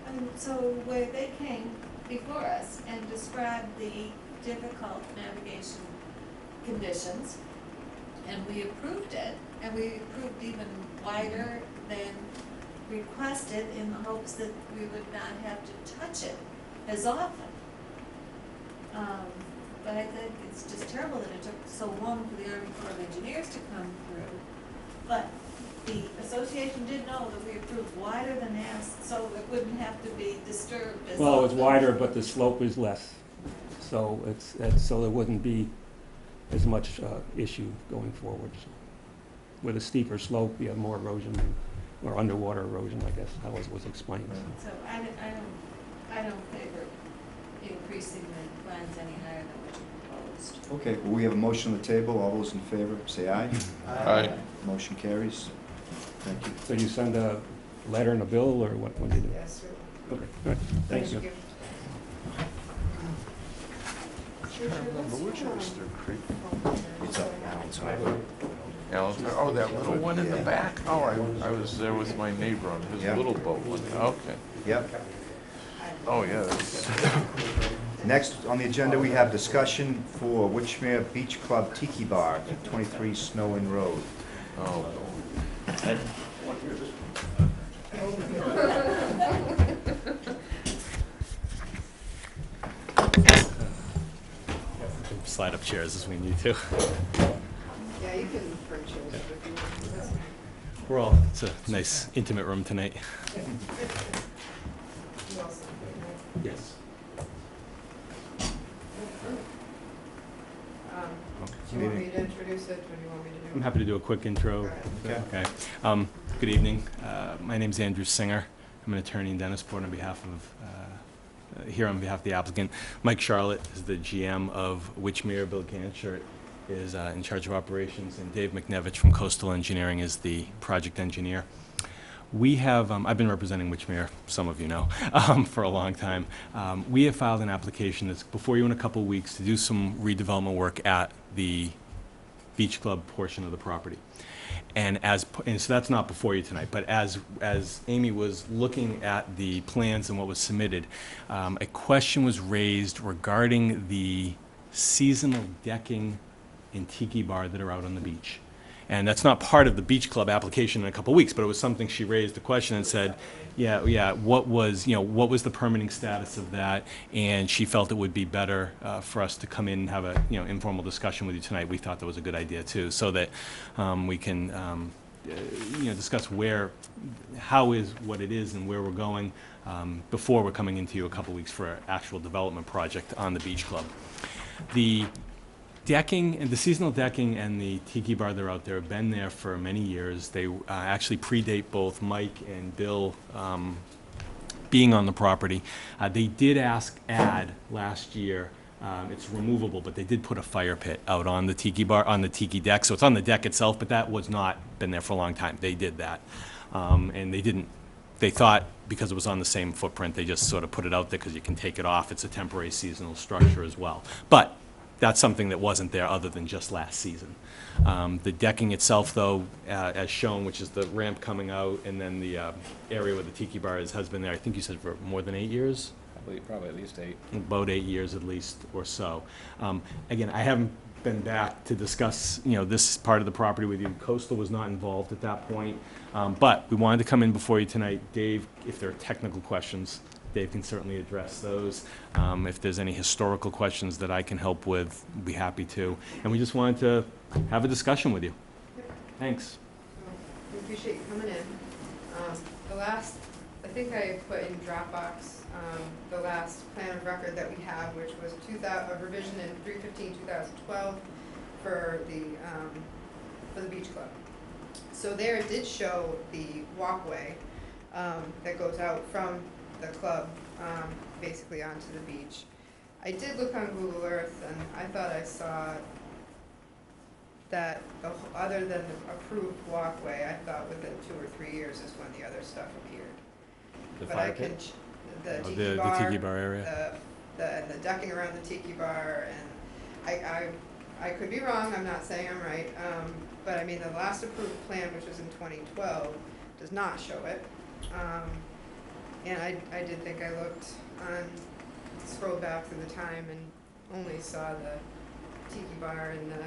And so where they came before us and described the difficult navigation conditions, and we approved it, and we approved even wider than requested in the hopes that we would not have to touch it as often. But I think it's just terrible that it took so long for the Army Corps of Engineers to come through. But the association did know that we approved wider than asked, so it wouldn't have to be disturbed as Well, it's often. wider, but the slope is less, so so there wouldn't be as much issue going forward. With a steeper slope, you have more erosion, or underwater erosion, I guess, how it was explained. So I don't favor increasing the fines any higher than what you proposed. Okay, well, we have a motion on the table. All those in favor, say aye. Aye. Motion carries. Thank you. So you send a letter and a bill, or what do you do? Yes, sir. Okay, all right, thank you. Which Oyster Creek? It's up Allen's Highway. Oh, that little one in the back? Oh, I was there with my neighbor on his Yeah. little boat one. Okay. Yep. Oh, yeah. that's- Next on the agenda, we have discussion for Witchmere Beach Club Tiki Bar, 23 Snow Inn Road. Oh, Slide up chairs as we need to. Yeah, you can bring chairs up if you want. That's fine. It's a nice intimate room tonight. You all set? Yes. Do you want me to introduce it, or do you want me to do it? I'm happy to do a quick intro. Go ahead. Okay. Good evening. My name's Andrew Singer. I'm an attorney in Dennisport on behalf of, here on behalf of the applicant. Mike Charlotte is the GM of Witchmere. Bill Ganchert is in charge of operations, and Dave McNevich from Coastal Engineering is the project engineer. We have, I've been representing Witchmere, some of you know, for a long time. We have filed an application that's before you in a couple weeks to do some redevelopment work at the beach club portion of the property. And so that's not before you tonight, but as Amy was looking at the plans and what was submitted, a question was raised regarding the seasonal decking and tiki bar that are out on the beach. And that's not part of the beach club application in a couple of weeks, but it was something she raised the question and said, what was the permitting status of that? And she felt it would be better for us to come in and have a, informal discussion with you tonight. We thought that was a good idea too, so that we can, discuss how is what it is and where we're going before we're coming into you a couple of weeks for an actual development project on the beach club. The decking, and the seasonal decking and the tiki bar that are out there have been there for many years. They actually predate both Mike and Bill being on the property. They did add last year, it's removable, but they did put a fire pit out on the tiki bar, on the tiki deck. So it's on the deck itself, but that was not been there for a long time. They did that. And they thought because it was on the same footprint, they just sort of put it out there because you can take it off. It's a temporary seasonal structure as well. But that's something that wasn't there other than just last season. The decking itself, though, as shown, which is the ramp coming out, and then the area where the tiki bar is, has been there, I think you said for more than 8 years? I believe probably at least 8. About 8 years at least, or so. Again, I haven't been back to discuss, this part of the property with you. Coastal was not involved at that point. But we wanted to come in before you tonight. Dave, if there are technical questions, Dave can certainly address those. If there's any historical questions that I can help with, I'd be happy to. And we just wanted to have a discussion with you. Thanks. We appreciate you coming in. I think I put in Dropbox, the last plan of record that we have, which was a revision in 3/15/2012 for the beach club. So there it did show the walkway that goes out from the club, basically onto the beach. I did look on Google Earth, and I thought I saw that other than the approved walkway, I thought within 2 or 3 years is when the other stuff appeared. The But fire I can, pit? the Oh, tiki the bar. tiki bar area? The decking around the tiki bar, and I could be wrong, I'm not saying I'm right, but I mean, the last approved plan, which was in 2012, does not show it. And I did think I looked scrolled back through the time and only saw the tiki bar and the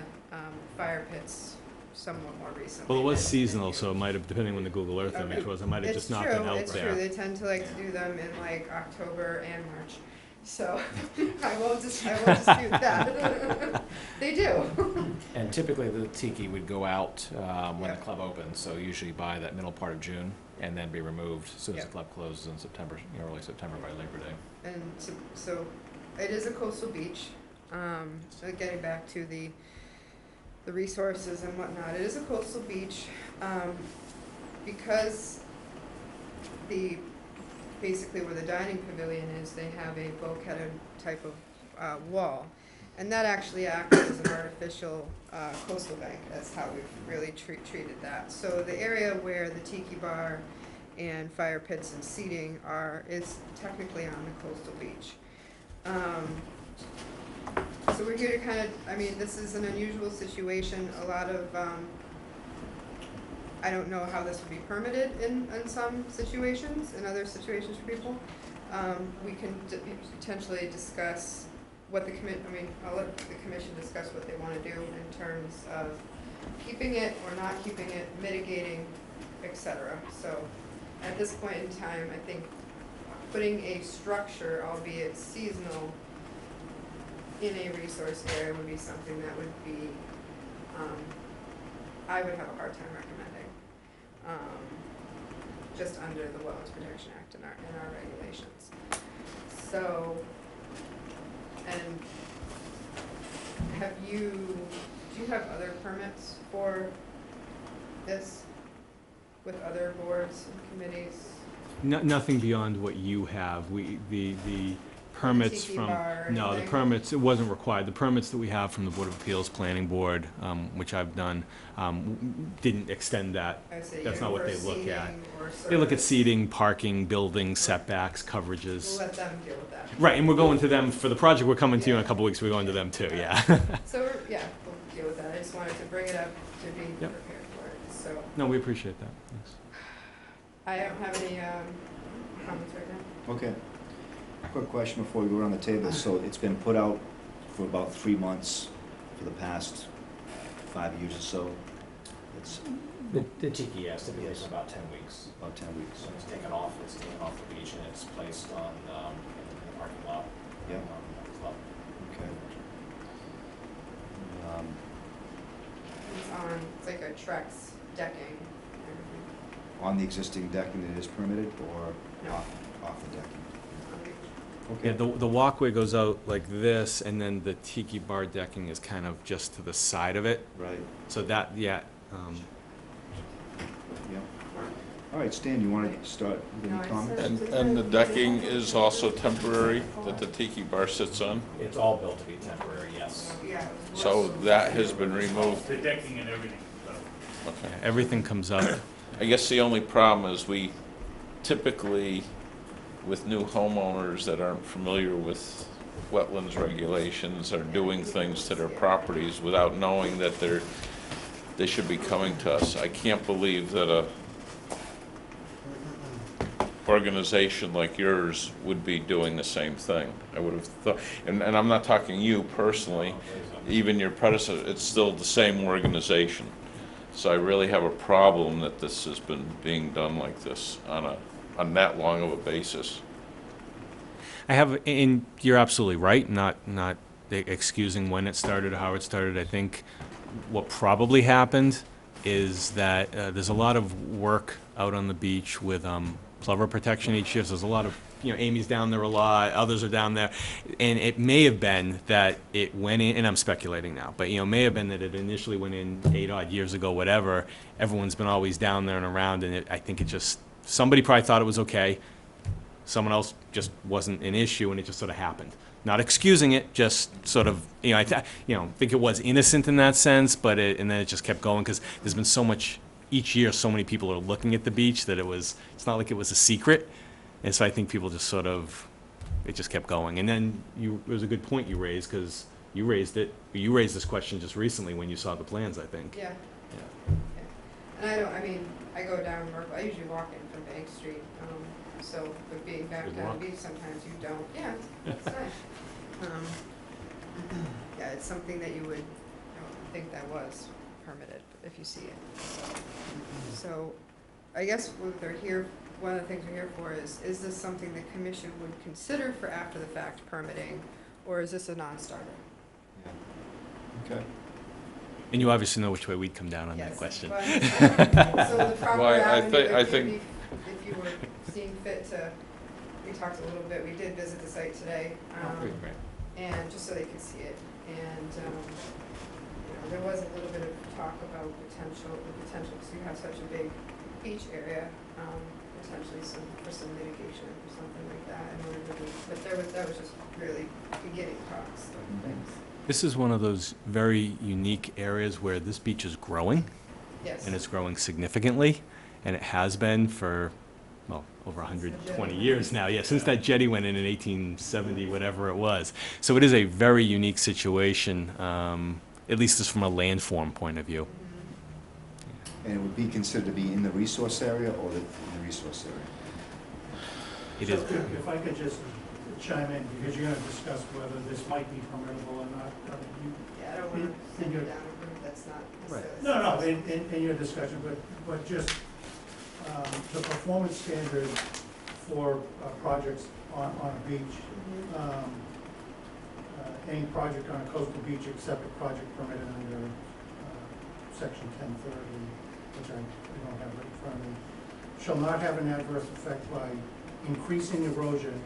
fire pits somewhat more recently. Well, it was than- seasonal, so it might have, depending on the Google Earth image was, it might have just not been out It's true, there. they tend to like to do them in like October and March, so I won't dispute that. They do. And typically the tiki would go out when the club opens, so usually by that middle part of June, and then be removed as soon as the club closes in September, early September by Labor Day. And so it is a coastal beach. So getting back to the resources and whatnot, it is a coastal beach, because basically where the dining pavilion is, they have a bulkheaded type of wall. And that actually acts as an artificial coastal bank. That's how we've really treated that. So the area where the tiki bar and fire pits and seating is technically on the coastal beach. So we're here to kind of, I mean, this is an unusual situation. A lot of, I don't know how this would be permitted in some situations, in other situations for people. We can potentially discuss what the I'll let the commission discuss what they want to do in terms of keeping it or not keeping it, mitigating, etc. So at this point in time, I think putting a structure, albeit seasonal, in a resource area would be something that would be, I would have a hard time recommending, just under the Wetlands Protection Act and our regulations. So, and do you have other permits for this with other boards and committees? Nothing beyond what you have. The permits tiki from, bar or no, the anything? permits, it wasn't required. The permits that we have from the Board of Appeals Planning Board, which I've done, didn't extend that. I see. That's not what they look at. Seating or They look at service. seating, parking, buildings, setbacks, coverages. We'll let them deal with that. Right, and we're going to them for the project. We're coming to you in a Yeah. couple weeks. We're going to them too, yeah. So, yeah, we'll deal with that. I just wanted to bring it up to be Yep. prepared for it, so. No, we appreciate that. Thanks. I don't have any, comments right now. Okay. Quick question before we go around the table. So it's been put out for about 3 months for the past 5 years or so. It's The tiki, yes, typically it's about 10 weeks. about 10 weeks. So it's taken off the beach and it's placed on, in the parking lot. Yeah. At the club. Okay. It's like a Trex decking. On the existing decking that is permitted or No. off the decking? Yeah, the walkway goes out like this, and then the tiki bar decking is kind of just to the side of it. Right. So that, yeah, Yeah. All right, Stan, you want to start with No, any I comments? said- And the decking is also temporary that the tiki bar sits on? It's all built to be temporary, yes. Yeah. So that has been removed? The decking and everything, so. Okay. everything comes up. I guess the only problem is we typically, with new homeowners that aren't familiar with wetlands regulations, are doing things to their properties without knowing that they should be coming to us. I can't believe that a organization like yours would be doing the same thing. I would have thought, and I'm not talking you personally, even your predecessor, it's still the same organization. So I really have a problem that this has been being done like this on that long of a basis. I have, and you're absolutely right, not excusing when it started or how it started. I think what probably happened is that there's a lot of work out on the beach with plover protection each year. So there's a lot of, Amy's down there a lot, others are down there. And it may have been that it went in, and I'm speculating now, but may have been that it initially went in 8 odd years ago, whatever. Everyone's been always down there and around, and I think it just, somebody probably thought it was okay. Someone else just wasn't an issue, and it just sort of happened. Not excusing it, just sort of, I think it was innocent in that sense, but and then it just kept going because there's been so much, each year so many people are looking at the beach that it's not like it was a secret. And so I think people just sort of, it just kept going. And then it was a good point you raised, because you raised this question just recently when you saw the plans, I think. Yeah. Yeah. And I go down, I usually walk in from Bank Street, so, but being back Good down walk. the beach, sometimes you don't, yeah, it's nice. Yeah, it's something that you would, think that was permitted, if you see it. So, I guess what they're here, one of the things we're here for is this something the commission would consider for after-the-fact permitting, or is this a non-starter? Okay. And you obviously know which way we'd come down on that Yes, question. but- So the proper Well, I avenue think- I would think- be, if you were seeing fit to, we talked a little bit, we did visit the site today, Great. and just so they could see it. And, there was a little bit of talk about the potential, because you have such a big beach area, potentially for some mitigation or something like that in order to, but that was just really beginning talks of things. This is one of those very unique areas where this beach is growing, Yes. and it's growing significantly, and it has been for, well, over 120 years now. Yeah, since that jetty went in 1870, whatever it was. So it is a very unique situation, at least just from a landform point of view. And it would be considered to be in the resource area or in the resource area? It So is. if I could just chime in, because you're gonna discuss whether this might be permittable or not. Yeah, I don't want to send you down a route that's not necessarily. No, in your discussion, but just the performance standard for projects on a beach. Any project on a coastal beach except a project permitted under section 1030, which I don't have right in front of me, shall not have an adverse effect by increasing erosion,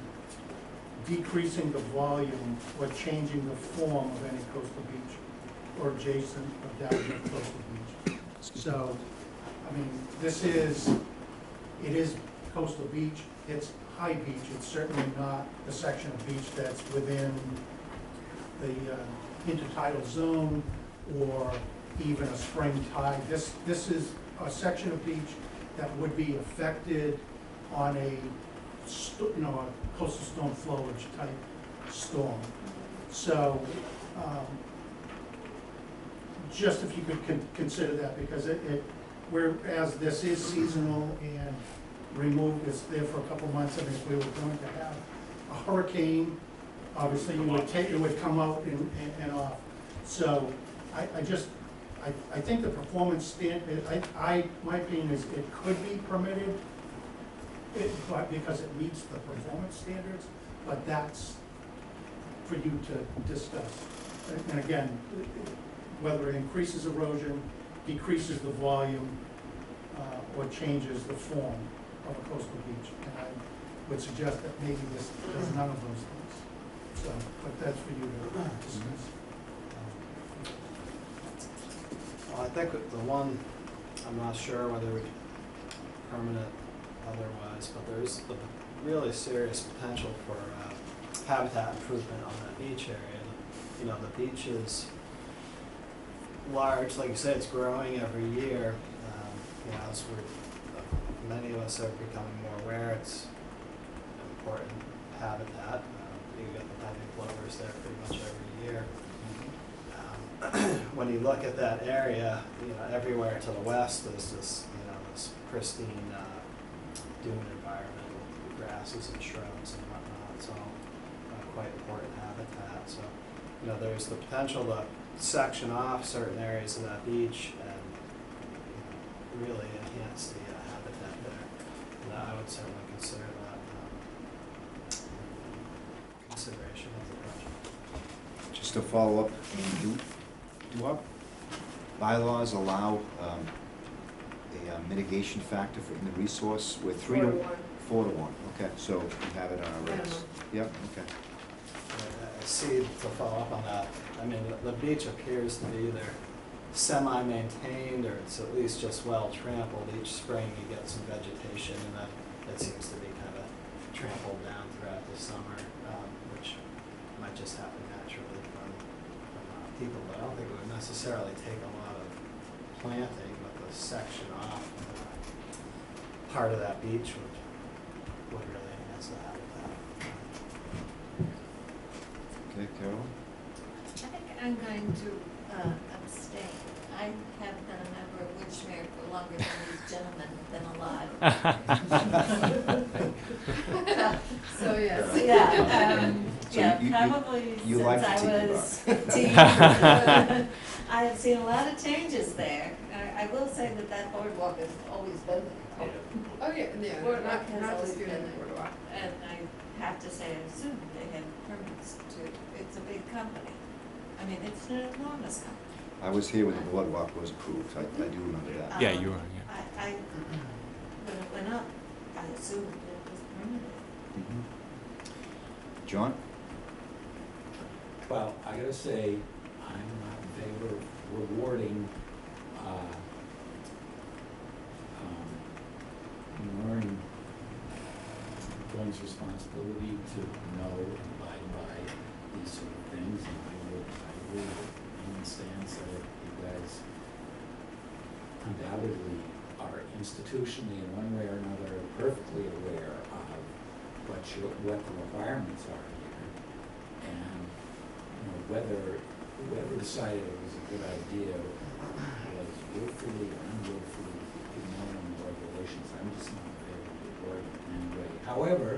decreasing the volume, or changing the form of any coastal beach or adjacent or downwind coastal beach. So, I mean, it is coastal beach, it's high beach, it's certainly not the section of beach that's within the intertidal zone or even a spring tide. This is a section of beach that would be affected on a a coastal storm flowage type storm. So, just if you could consider that, because whereas this is seasonal and removed, it's there for a couple months, and if we were going to have a hurricane, obviously it would come out and off. So, I think the performance standard, my opinion is it could be permitted, but because it meets the performance standards, but that's for you to discuss. And again, whether it increases erosion, decreases the volume, or changes the form of a coastal beach. And I would suggest that maybe this does none of those things. So, but that's for you to discuss. Well, I think the one, I'm not sure whether we permanent otherwise, but there's the really serious potential for habitat improvement on that beach area. You know, the beach is large, like you said, it's growing every year. You know, as many of us are becoming more aware, it's an important habitat. You get the piping plovers there pretty much every year. When you look at that area, you know, everywhere to the west, there's this, you know, this pristine dune environment with grasses and shrubs and whatnot. It's all quite important habitat. So, you know, there's the potential to section off certain areas of that beach and, you know, really enhance the habitat there. And I would certainly consider that consideration of the project. Just to follow up, do our bylaws allow a mitigation factor in the resource? We're 3 to 1. 4 to 1, okay, so we have it on our regs. Yep, okay. I see, to follow up on that, I mean, the beach appears to be either semi-maintained or it's at least just well trampled. Each spring you get some vegetation and then it seems to be kind of trampled down throughout the summer, which might just happen naturally from people, but I don't think it would necessarily take a lot of planting, but the section off part of that beach would really enhance the habitat. Okay, Carol? I think I'm going to abstain. I have been a member of Witchmere for longer than these gentlemen have been alive. So, yes. So Yeah, probably you since like the I tiki was bar. 15. I have seen a lot of changes there. I will say that boardwalk has always been there. Oh, yeah, Boardwalk has not always disputing been the there. boardwalk. And I have to say, I assume they have permits to, it's a big company. I mean, it's an enormous company. I was here when the boardwalk was approved, I do remember that. Yeah, you were, yeah. When it went up, I assumed it was permitted. Mhm. John? Well, I gotta say, I'm not in favor of rewarding, ignoring one's responsibility to know and abide by these sort of things, and I would understands that you guys undoubtedly are institutionally in one way or another perfectly aware of what the requirements are here. And, you know, whoever decided it was a good idea was willfully or unwillfully ignoring the regulations. I'm just not in favor of the board in any way. However,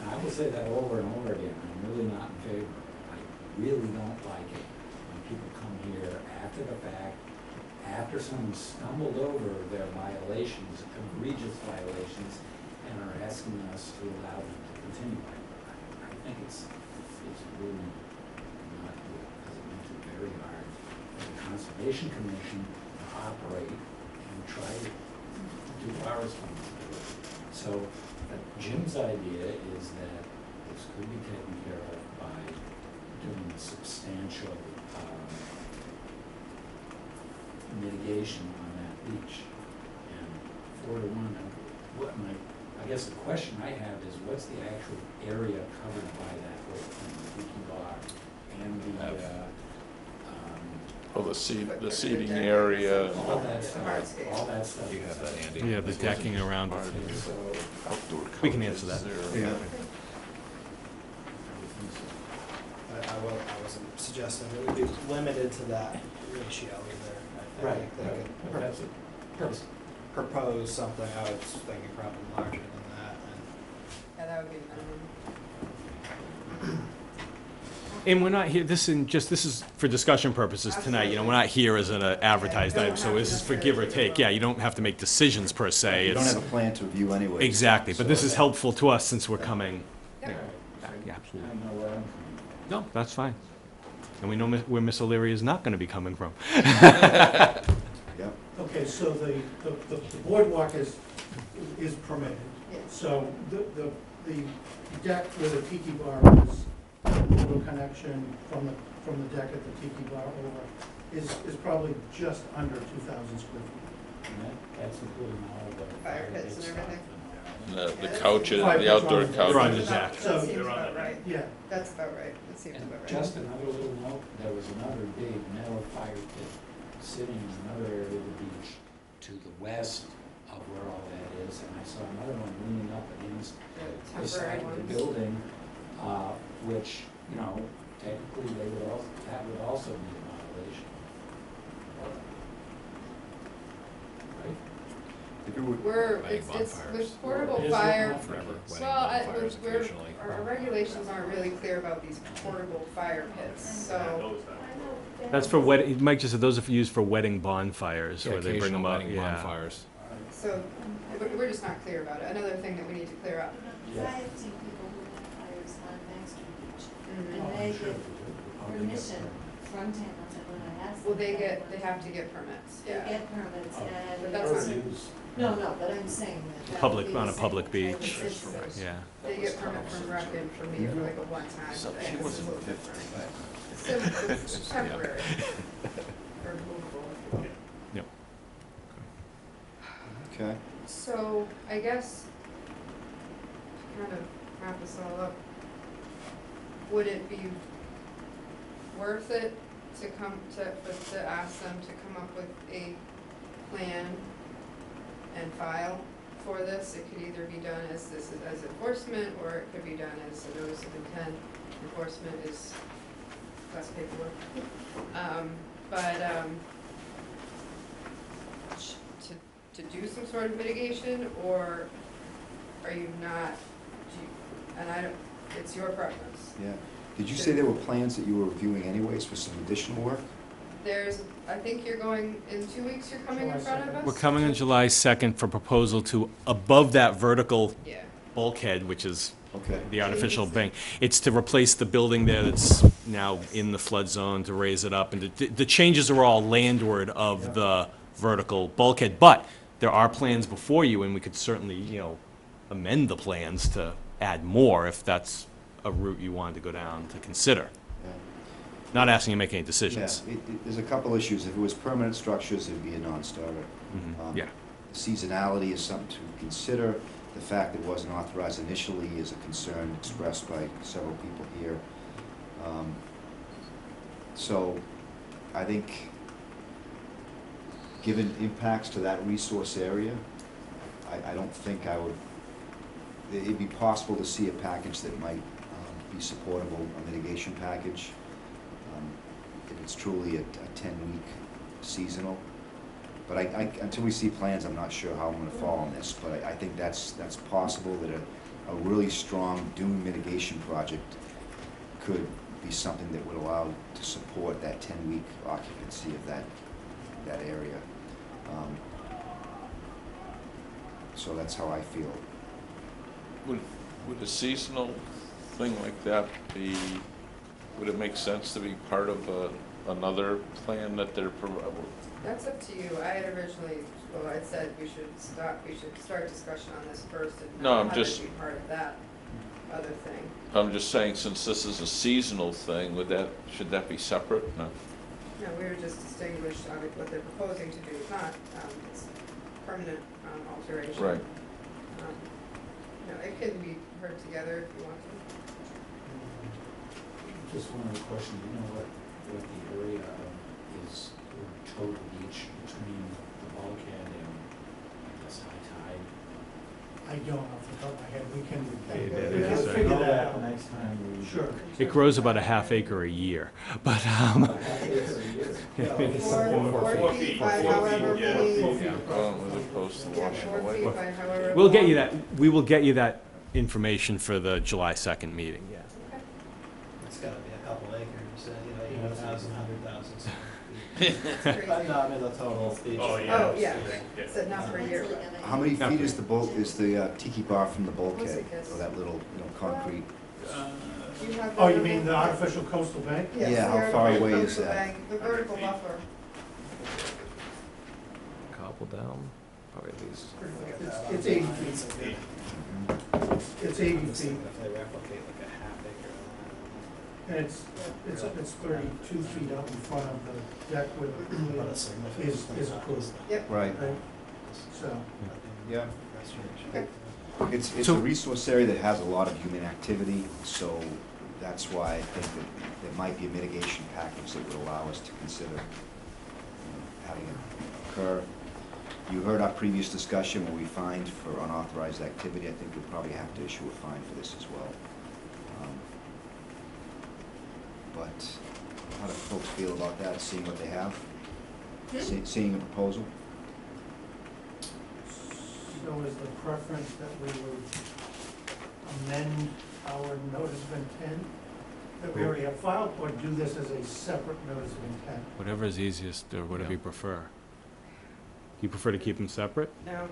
and I will say that over and over again, I'm really not in favor. I really don't like it when people come here after the fact, after someone stumbled over their violations, egregious violations, and are asking us to allow them to continue. I think it's really not good, because it makes it very hard for the Conservation Commission to operate and try to do our responsibility. So Jim's idea is that this could be taken care of by doing substantial mitigation on that beach. And 4 to 1, I guess the question I have is, what's the actual area covered by that whole thing, the tiki bar and the seating area. all that stuff. You have that, Andy. Yeah, the decking around it. So, We can answer that. Yeah. I wasn't suggesting it would be limited to that ratio either. I Right, think they right. could That's it. Purpose. propose something, I was thinking probably larger than that. Yeah, that would be minimum. And we're not here, this is for discussion purposes tonight, you know, we're not here as an advertised item, so this is for give or take. Yeah, you don't have to make decisions per se. You don't It's- have a plan to review anyway. Exactly, but this is helpful to us since we're coming. Yep. Yeah, I absolutely. don't know where I'm coming from. No, that's fine. And we know where Miss O'Leary is not gonna be coming from. Yep. Okay, so the boardwalk is permitted. Yes. So the deck where the tiki bar is, the little connection from the deck at the tiki bar over, is probably just under 2,000 square feet. And that's including all the Fire pits and stuff everything. The couches, the outdoor They're on the couches. deck. So- That seems about right. Yeah, That's about right. That seems And about right. just another little note, there was another big metal fire pit sitting in another area of the beach to the west of where all that is, and I saw another one leaning up against The the side temporary of the ones. building, which, you know, technically that would also be a violation. Right? If it were- It's with portable Is it fire. not forever? Our regulations aren't really clear about these portable fire pits, so. That's for Mike just said those are used for wedding bonfires, where they bring them up, yeah. bonfires. So, we're just not clear about it. Another thing that we need to clear up. I have seen people who have fires on Baxter Beach, Mhm. and they get permission from towns, and when I ask them. Well, they have to get permits, They yeah. get permits, and. But that's not- No, but I'm saying that. that Public- would be on the a same public type of beach. system. Yeah. They get permit from Rockin for me for like a one-time thing. She This is wasn't a little 50, different, but it's temporary. Or movable. Yep. Okay. So, I guess, to kind of wrap this all up, would it be worth it to to ask them to come up with a plan and file for this? It could either be done as enforcement, or it could be done as a notice of intent. Enforcement is less paperwork. To do some sort of mitigation, or are you not, and I don't, it's your preference. Yeah. Did you say there were plans that you were reviewing anyways for some additional work? I think you're going, in 2 weeks, you're coming in front of us? We're coming on July 2nd for proposal to, above that vertical Yeah. bulkhead, which is Okay. the artificial bank. It's to replace the building there that's now in the flood zone, to raise it up, and the changes are all landward of the vertical bulkhead. But there are plans before you, and we could certainly, you know, amend the plans to add more if that's a route you wanted to go down to consider. Yeah. Not asking you to make any Yeah, decisions. there's a couple issues. If it was permanent structures, it'd be a non-starter. Mhm. Yeah. Seasonality is something to consider. The fact that it wasn't authorized initially is a concern expressed by several people here. So I think, given impacts to that resource area, I don't think I would, it'd be possible to see a package that might be supportable, a mitigation package, if it's truly a 10-week seasonal. But until we see plans, I'm not sure how I'm gonna fall on this, but I think that's possible, that a really strong dune mitigation project could be something that would allow to support that 10-week occupancy of that area. So that's how I feel. Would a seasonal thing like that be, would it make sense to be part of another plan that they're providing? That's up to you. I had originally, well, I said we should start discussion on this first and No, I'm have just- it be part of that other thing. I'm just saying, since this is a seasonal thing, should that be separate? No? No, we were just distinguished, what they're proposing to do is not, it's permanent alteration. Right. No, it can be heard together if you want to. Just one other question, do you know what the area is for total beach between the bulkhead and, I guess, high tide? I don't off the top of my head, we can, Yeah, we can so- figure Know that out. Next time we. Sure. It grows about a half acre a year, but, Four feet by however yeah, many. 4 feet. As opposed to Yeah, washing 4 away? feet by however. we'll get you long. that, we will get you that information for the July 2nd meeting, yeah. It's gotta be a couple acres, 80,000, 100,000 square feet. That's crazy. But no, I mean the total beach. Oh, yeah. Oh, yeah, said not per year. How many feet is the tiki bar from the bulkhead, What's it, guess? or that little, concrete? You have Oh, that you on mean there? the artificial coastal bank? Yes, Yeah, how the far artificial away is coastal that? bank, the vertical buffer. Cobble down, probably at least. It's 80 feet. It's 80 feet, If they replicate like a half acre and it's 32 feet up in front of the deck where the land, pool but a is significant. approved. Yep. Right, Right. So, yeah. Okay. It's a So- resource area that has a lot of human activity, so that's why I think that there might be a mitigation package that would allow us to consider having it occur. You heard our previous discussion where we fined for unauthorized activity. I think we'll probably have to issue a fine for this as well. But how do folks feel about that, seeing what they have? Seeing a proposal? so is the preference that we would amend our notice of intent that we already have filed, or do this as a separate notice of intent? Whatever is easiest, or whatever you prefer. You prefer to keep them separate? No.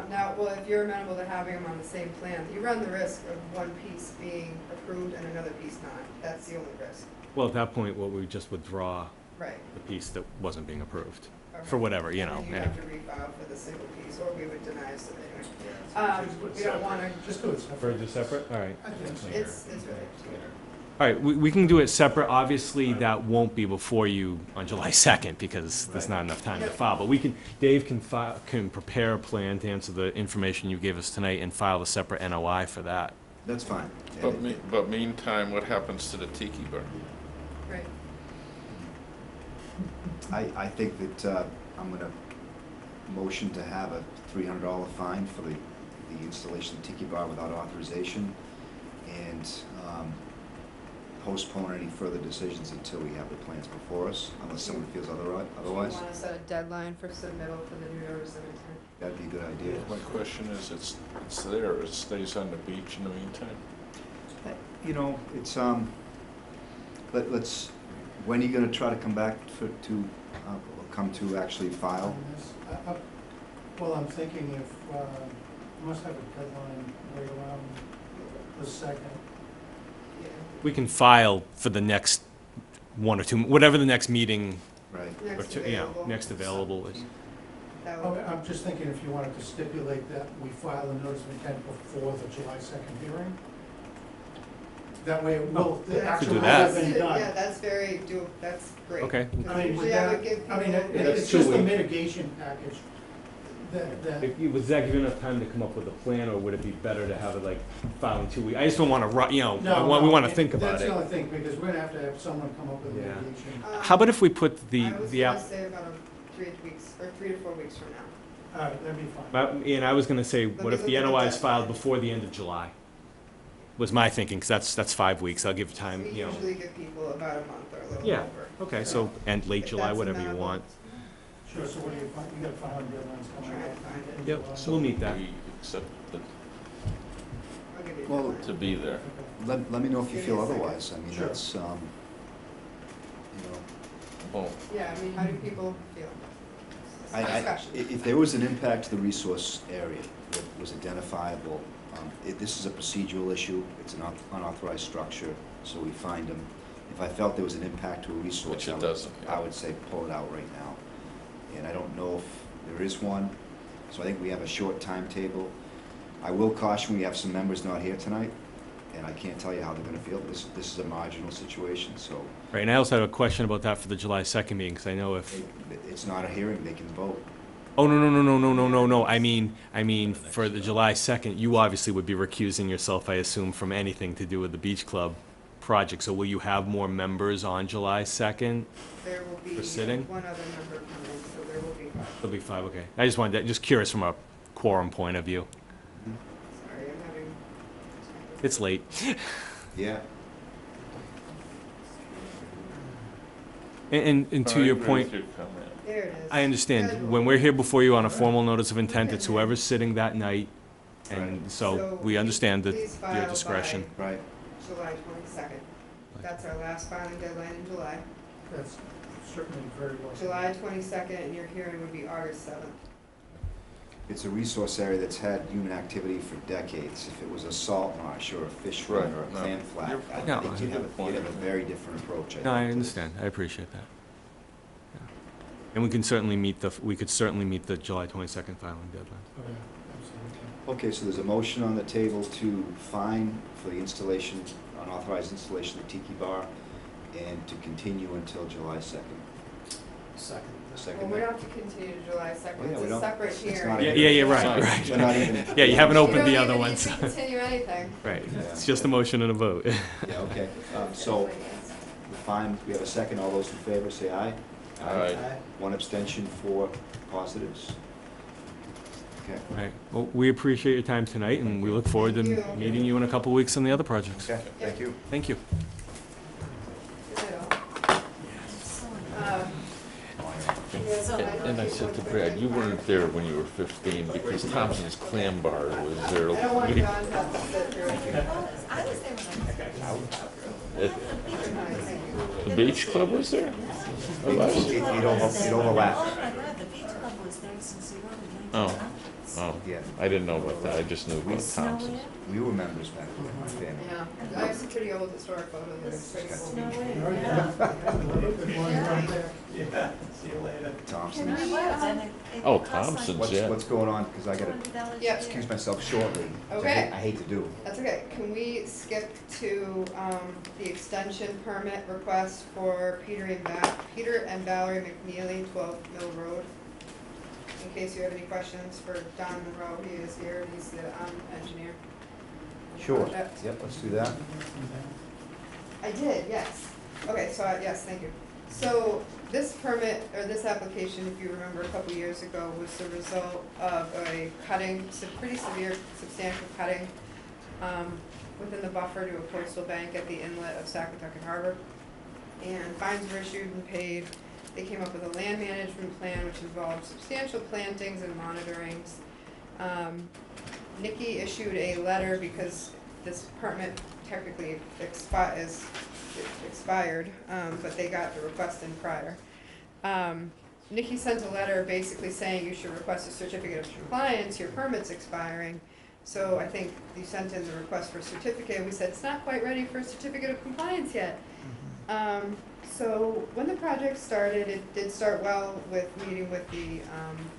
Now, well, if you're amenable to having them on the same plan, you run the risk of one piece being approved and another piece not. That's the only risk. Well, at that point, we would just withdraw Right. the piece that wasn't being approved, Okay. for whatever, you And know. then you and- have to refile for the single piece, or we would deny it anyway. We don't wanna, Just do it separate. For just separate? All right. I think so. it's really. All right, we can do it separate. Obviously, that won't be before you on July 2nd, because there's not enough time to Yep. file. But Dave can prepare a plan to answer the information you gave us tonight and file a separate NOI for that. That's fine. But meantime, what happens to the tiki bar? Right. I think that I'm gonna motion to have a $300 fine for the installation of tiki bar without authorization, and postpone any further decisions until we have the plans before us, unless someone feels otherwise. Do you wanna set a deadline for submittal for the new notice of intent? That'd be a good idea. My question is, it's there, it stays on the beach in the meantime? It's, let's, when are you gonna try to come back come to actually file? On this. Well, I'm thinking if, you must have a deadline right around the 2nd. Yeah. We can file for the next one or two, whatever the next meeting, Right. or Next two, available. next available is. That Oh, would, I'm just thinking if you wanted to stipulate that we file a notice of intent before the July 2nd hearing. That way, it will, the Could action do will that. have been done. yeah, that's very that's great. Okay. I mean, with Usually I would that, give I mean, people- it's That's just 2 a weeks. mitigation package. Was that giving enough time to come up with a plan, or would it be better to have it like filed in 2 weeks? I just don't wanna we wanna think about That's the it. only thing, because we're gonna have someone come up with a Yeah. mitigation. How about if we put the I was app? gonna say about 3 weeks, or 3 to 4 weeks from now. All right, that'd be fine. And I was gonna say, Let what me if the look at NOI the is filed deadline. before the end of July? Was my thinking, because that's 5 weeks, I'll give time, We usually give people about a month or a little Yeah, over. okay, so, and late If July, that's whatever you amenable. want. Sure, so what do you find, you got 500 deadlines coming Try up? and find it. Yep, so we'll meet that. We accept the, I'll give you a Well, deadline. to be there. Let me know if you Give me feel a second. otherwise. I mean, Sure. that's, you know, Well, Yeah, I mean, how do people feel? I, Discussion. if there was an impact to the resource area that was identifiable, this is a procedural issue, it's an unauthorized structure, so we find them. If I felt there was an impact to a resource, Which it I would- doesn't, yeah. I would say pull it out right now. And I don't know if there is one, so I think we have a short timetable. I will caution, we have some members not here tonight, and I can't tell you how they're gonna feel. This is a marginal situation, so Right, and I also have a question about that for the July 2nd meeting, because I know if, it's not a hearing, they can vote. oh, no, I mean, for the July 2nd, you obviously would be recusing yourself, I assume, from anything to do with the Beach Club project, so will you have more members on July 2nd? There will be For sitting? one other member coming, so there will be 5. There'll be 5, okay. I just wanted, just curious from a quorum point of view. Sorry, I'm having. It's late. Yeah. And to I your agree point, with your comment. There it is. I understand, Schedule. when we're here before you on a formal notice of intent, it's whoever's sitting that night, and so we understand that Please your file discretion. Right. July 22nd. That's our last filing deadline in July. That's certainly very well. July 22nd, and your hearing would be August 7th. It's a resource area that's had human activity for decades. If it was a salt marsh or a fish run or a Right, no. clam flat, You're- I No, think you'd have a very different approach. No, I think, to understand, I appreciate that. Yeah. And we can certainly meet we could certainly meet the July 22nd filing deadline. Oh, yeah, absolutely. this. Okay, so there's a motion on the table to fine for the installation, unauthorized installation of Tiki Bar, and to continue until July 2nd. Second. Well, we don't have to continue to July 2nd. Well, yeah, It's we a don't- separate it's hearing. not a Yeah, hearing. right. We're not even. Yeah, you haven't opened the You other don't ones. even need to continue anything. Right, Yeah. it's just a motion and a vote. Yeah, okay. So, we're fine, we have a second. All those in favor, say aye. Aye. One abstention, 4 positives. Okay. Right, well, we appreciate your time tonight, and we look forward to Thank you. meeting you in a couple weeks on the other projects. Okay, thank you. Thank you. Is that all? And I said to Brad, you weren't there when you were 15 because Thompson's Clam Bar was there. I don't want John to have to sit here with you. I was there when The Beach Club was there? It was? It overlaps. Oh, my God, the beach club was there since the early Oh. 1900s. Oh, Yeah. I didn't know about that. I just knew about Snow Thompson's. in? We were members back then, my family. Yeah, I have some pretty old historic photos that are pretty cool. Snow in, All right, yeah. good one, Yeah. right there. Yeah, see you later. Thompson. It was, and it Oh, cost like Thompson's, yeah. What's going on? Because I gotta $200 a Yeah. year. excuse myself shortly. which Okay. I hate to do. That's okay. Can we skip to the extension permit request for Peter and Valerie McNeely, 12 Mill Road? In case you have any questions for Don Monroe, he is here, he's the engineer. Sure. Project. Yep, let's do that. I did, yes. Okay, so, yes, thank you. So this permit, or this application, if you remember a couple years ago, was the result of a cutting, pretty severe, substantial cutting within the buffer to a coastal bank at the inlet of Saquatucket Harbor. And fines were issued and paid. They came up with a land management plan which involved substantial plantings and monitorings. Nikki issued a letter because this permit technically expired, but they got the request in prior. Nikki sent a letter basically saying you should request a certificate of compliance, your permit's expiring. So I think you sent in the request for a certificate, we said it's not quite ready for a certificate of compliance yet. So when the project started, it did start well with meeting with the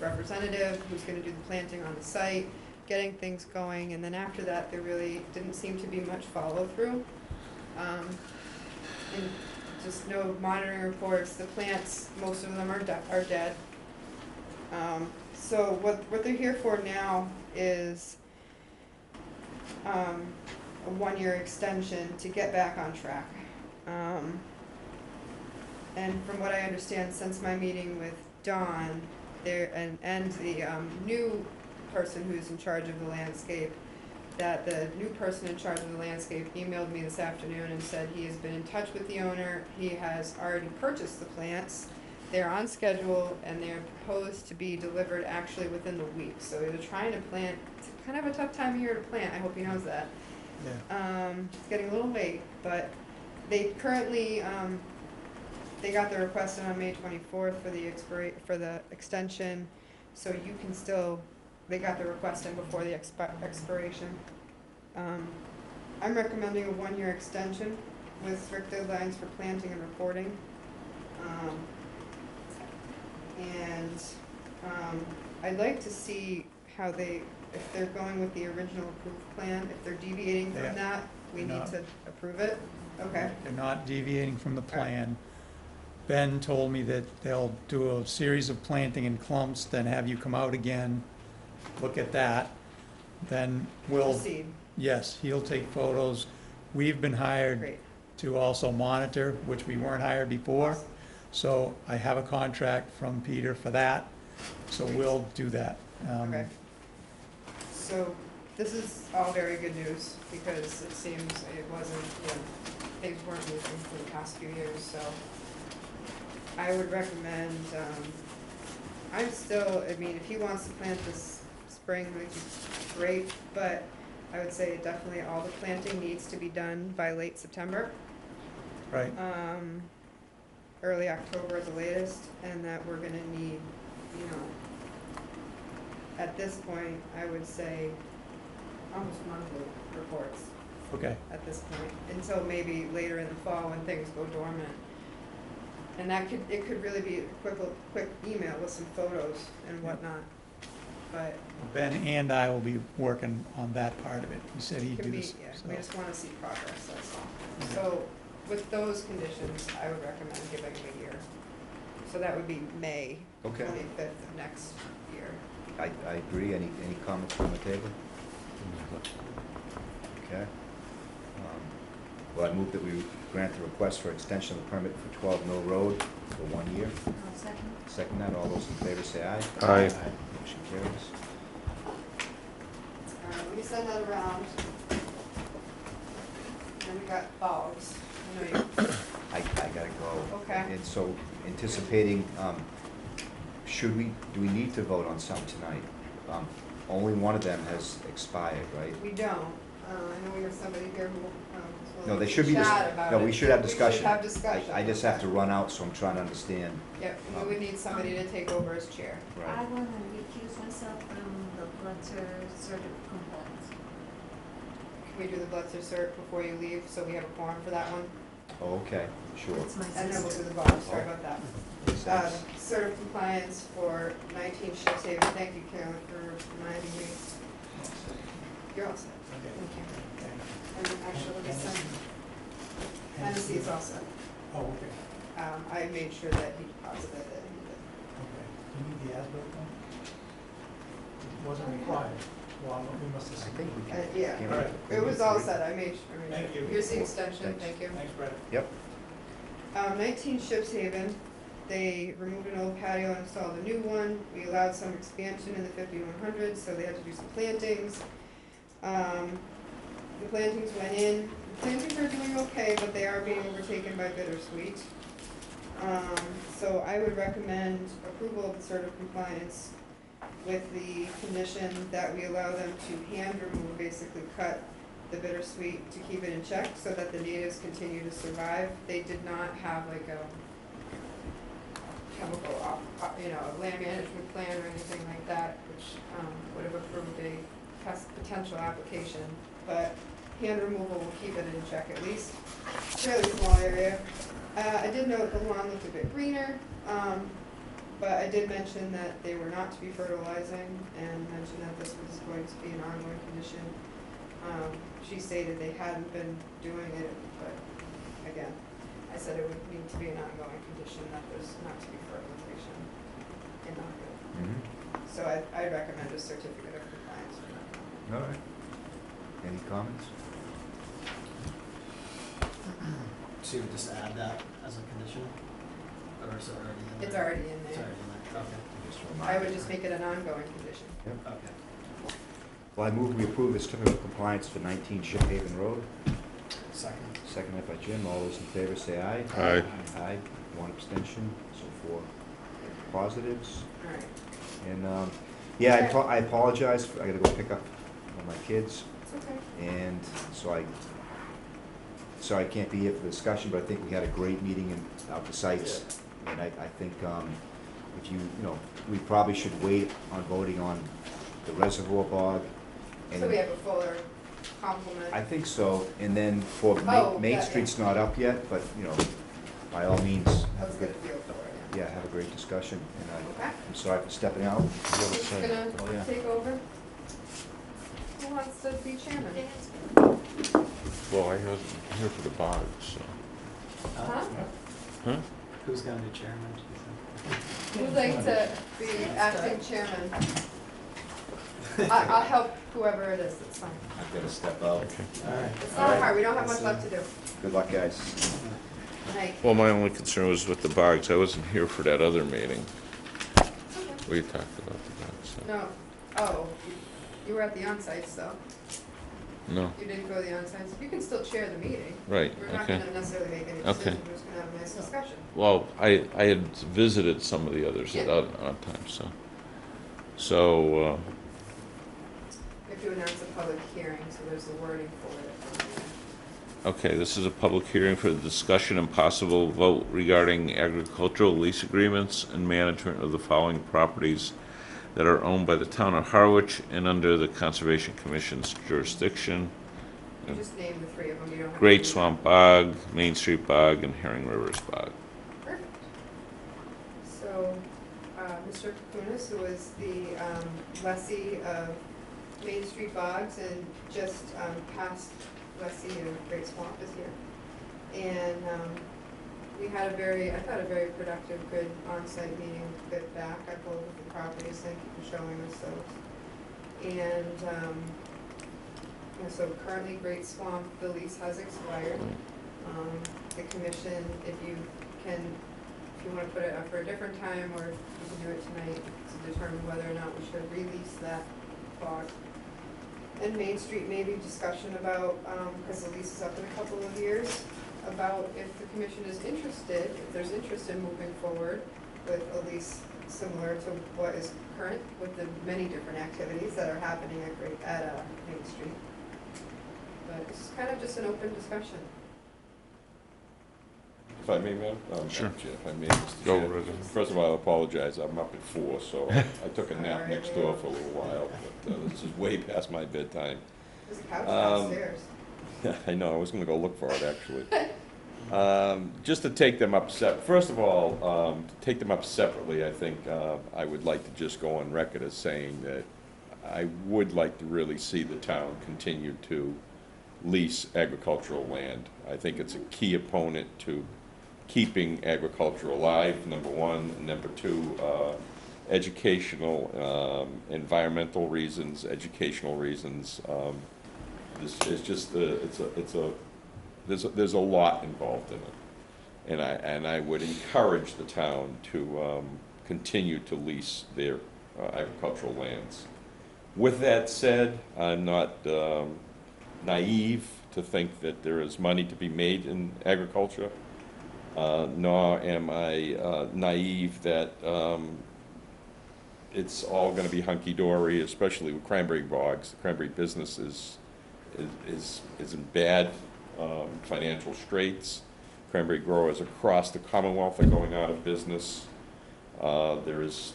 representative who's gonna do the planting on the site, getting things going, and then after that, there really didn't seem to be much follow-through. And just no monitoring reports, the plants, most of them are dead. So what they're here for now is a 1-year extension to get back on track. And from what I understand, since my meeting with Dawn, there, and the new person who's in charge of the landscape, that the new person in charge of the landscape emailed me this afternoon and said he has been in touch with the owner, he has already purchased the plants, they're on schedule, and they're proposed to be delivered actually within the week. So they're trying to plant, it's kind of a tough time of year to plant, I hope he knows that. Yeah. It's getting a little late, but they currently, they got the request in on May 24th for the extension, so you can still, they got the request in before the expiration. I'm recommending a 1-year extension with strict deadlines for planting and reporting. I'd like to see how they, if they're going with the original approved plan, if they're deviating from that, we need to approve it. Okay. They're not deviating from the plan. Ben told me that they'll do a series of planting in clumps, then have you come out again, look at that, then we'll. Proceed. Yes, he'll take photos. We've been hired Great. to also monitor, which we weren't hired before. Awesome. So I have a contract from Peter for that, so we'll do that. Okay. So this is all very good news, because it seems it wasn't, you know, things weren't moving for the past few years, so I would recommend, I'm still, I mean, if he wants to plant this spring, like, great, but I would say definitely all the planting needs to be done by late September. Right. Early October at the latest, and that we're gonna need, you know, at this point, I would say almost monthly reports Okay. at this point, until maybe later in the fall when things go dormant. And that could, it could really be a quick email with some photos and whatnot, but Ben and I will be working on that part of it. He said it he'd can do be, this. yeah, so. we just wanna see progress, that's all. So, with those conditions, I would recommend giving them a year. So that would be May Okay. 25th of next year. I agree. Any comments from the table? Okay. Well, I move that we grant the request for extension of the permit for 12 Mill Road for 1 year. I'll second. Second that. All those in favor say aye. Aye. Motion carries. Let me send that around. Then we got Bob's. I know you, I gotta go. Okay. And so anticipating, do we need to vote on some tonight? Only one of them has expired, right? we don't. I know we have somebody here who, is No, willing they to should be, chat about no, it. we should have discussion. We should have discussion. I just have to run out, so I'm trying to understand. Yep, and we would need somebody to take over as chair. I Right. want to recuse myself from the Blitzer sort of complaints. Can we do the Blitzer cert before you leave, so we have a quorum for that one? Oh, okay, sure. It's my And then we'll sister. do the Bob, sorry about that. Makes sense. Cert of compliance for 19 Ships Haven, thank you, Carolyn, for reminding me. You're all set. Okay. Thank you. Okay. And actually, let me send, Hennessy's all set. Oh, okay. I made sure that he deposited it, and he did. Okay. Do you need the as-built one? It wasn't required. Well, we must have. I think we can. Yeah, can All right. we- it was all set, I made sure. Thank you. Here's the extension, Thanks. thank you. Thanks, Brett. Yep. 19 Ships Haven, they removed an old patio and installed a new one. We allowed some expansion in the 5100s, so they had to do some plantings. The plantings went in. The plantings are doing okay, but they are being overtaken by bittersweet. So I would recommend approval of the cert of compliance with the condition that we allow them to hand remove, basically cut the bittersweet to keep it in check so that the natives continue to survive. They did not have like a chemical, a land management plan or anything like that, which would have approved a potential application. But hand removal will keep it in check at least. Fairly small area. I did note the lawn looked a bit greener, but I did mention that they were not to be fertilizing and mentioned that this was going to be an ongoing condition. She stated they hadn't been doing it, but again, I said it would need to be an ongoing condition, that there's not to be fertilization in August. Mhm. So I'd recommend a certificate of compliance for that. All right. Any comments? So you would just add that as a condition? Or is it already in there? It's already in It's there. already in there, okay. Just a reminder. I would just make it an ongoing condition. Yep. Okay. Well, I move we approve the certificate of compliance for 19 Shiphaven Road. Second. Seconded by Jim. All those in favor say aye. Aye. Aye. One abstention, so 4 positives. All right. And, yeah, I apologize, I gotta go pick up one of my kids, It's okay. and so I can't be here for the discussion, but I think we had a great meeting out the sites. And I think, if you know, we probably should wait on voting on the reservoir bog. And So we have a fuller complement. I think so, and then for Oh, Main yeah, Street's yeah. not up yet, but, you know, by all means, I have was a gonna good, feel for it, yeah, have a great discussion, and Okay. I'm sorry for stepping out. Who's gonna Oh, yeah. take over? Who wants to be chairman? Well, I wasn't here for the bog, so. Huh? Huh? Who's gonna be chairman, do you think? Who'd like to be acting chairman? I'll help whoever it is, that's fine. I've gotta step out. All right. It's not hard, we don't have much left to do. Good luck, guys. Night. Well, my only concern was with the bogs. I wasn't here for that other meeting. We talked about the bogs, so. No, oh, you were at the on-sites though. No, You didn't go to the on-sites. You can still chair the meeting. right, We're not okay. gonna necessarily make any Okay. decisions, we're just gonna have a nice discussion. Well, I had visited some of the others at Yeah. odd times, so, We have to announce a public hearing, so there's the wording for it. okay, this is a public hearing for the discussion and possible vote regarding agricultural lease agreements and management of the following properties that are owned by the town of Harwich and under the Conservation Commission's jurisdiction. You just name the 3 of them, you don't have to. Great do Swamp Bog, Main Street Bog, and Herring Rivers Bog. that. Perfect. So, Mr. Kunis, who was the lessee of Main Street Bogs and just past lessee of Great Swamp is here. And we had I thought a very productive, good on-site meeting, good back. I pulled with the properties, thank you for showing us those. And, so currently Great Swamp, the lease has expired. The commission, if you want to put it up for a different time, or you can do it tonight to determine whether or not we should release that bog. And Main Street, maybe discussion about, because the lease is up in a couple of years, about if the commission is interested, if there's interest in moving forward with a lease similar to what is current, with the many different activities that are happening at Main Street. But it's kind of just an open discussion. If I may, ma'am? Sure. Chair, if I may, Mr. Go Chair. right ahead. First of all, I apologize, I'm up at 4, so I took a nap Alright, next yeah. door for a little while, but this is way past my bedtime. There's a couch Um, downstairs. I know, I was gonna go look for it, actually. Just to take them up first of all, to take them up separately, I think I would like to just go on record as saying that I would like to really see the town continue to lease agricultural land. I think it's a key opponent to keeping agriculture alive, number one. And number two, educational, environmental reasons, educational reasons. This is just there's a lot involved in it, and I would encourage the town to continue to lease their agricultural lands. With that said, I'm not naive to think that there is money to be made in agriculture, nor am I naive that it's all going to be hunky-dory, especially with cranberry bogs. The cranberry business is in bad financial straits. Cranberry growers across the Commonwealth are going out of business. There's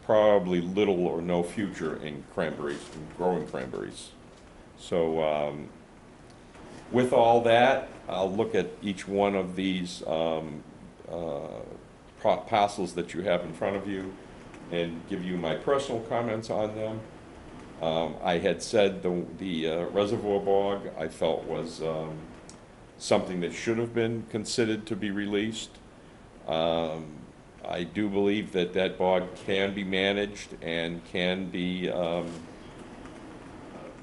probably little or no future in cranberries, in growing cranberries. So with all that, I'll look at each one of these parcels that you have in front of you and give you my personal comments on them. I had said the reservoir bog I felt was something that should have been considered to be released. I do believe that that bog can be managed and can be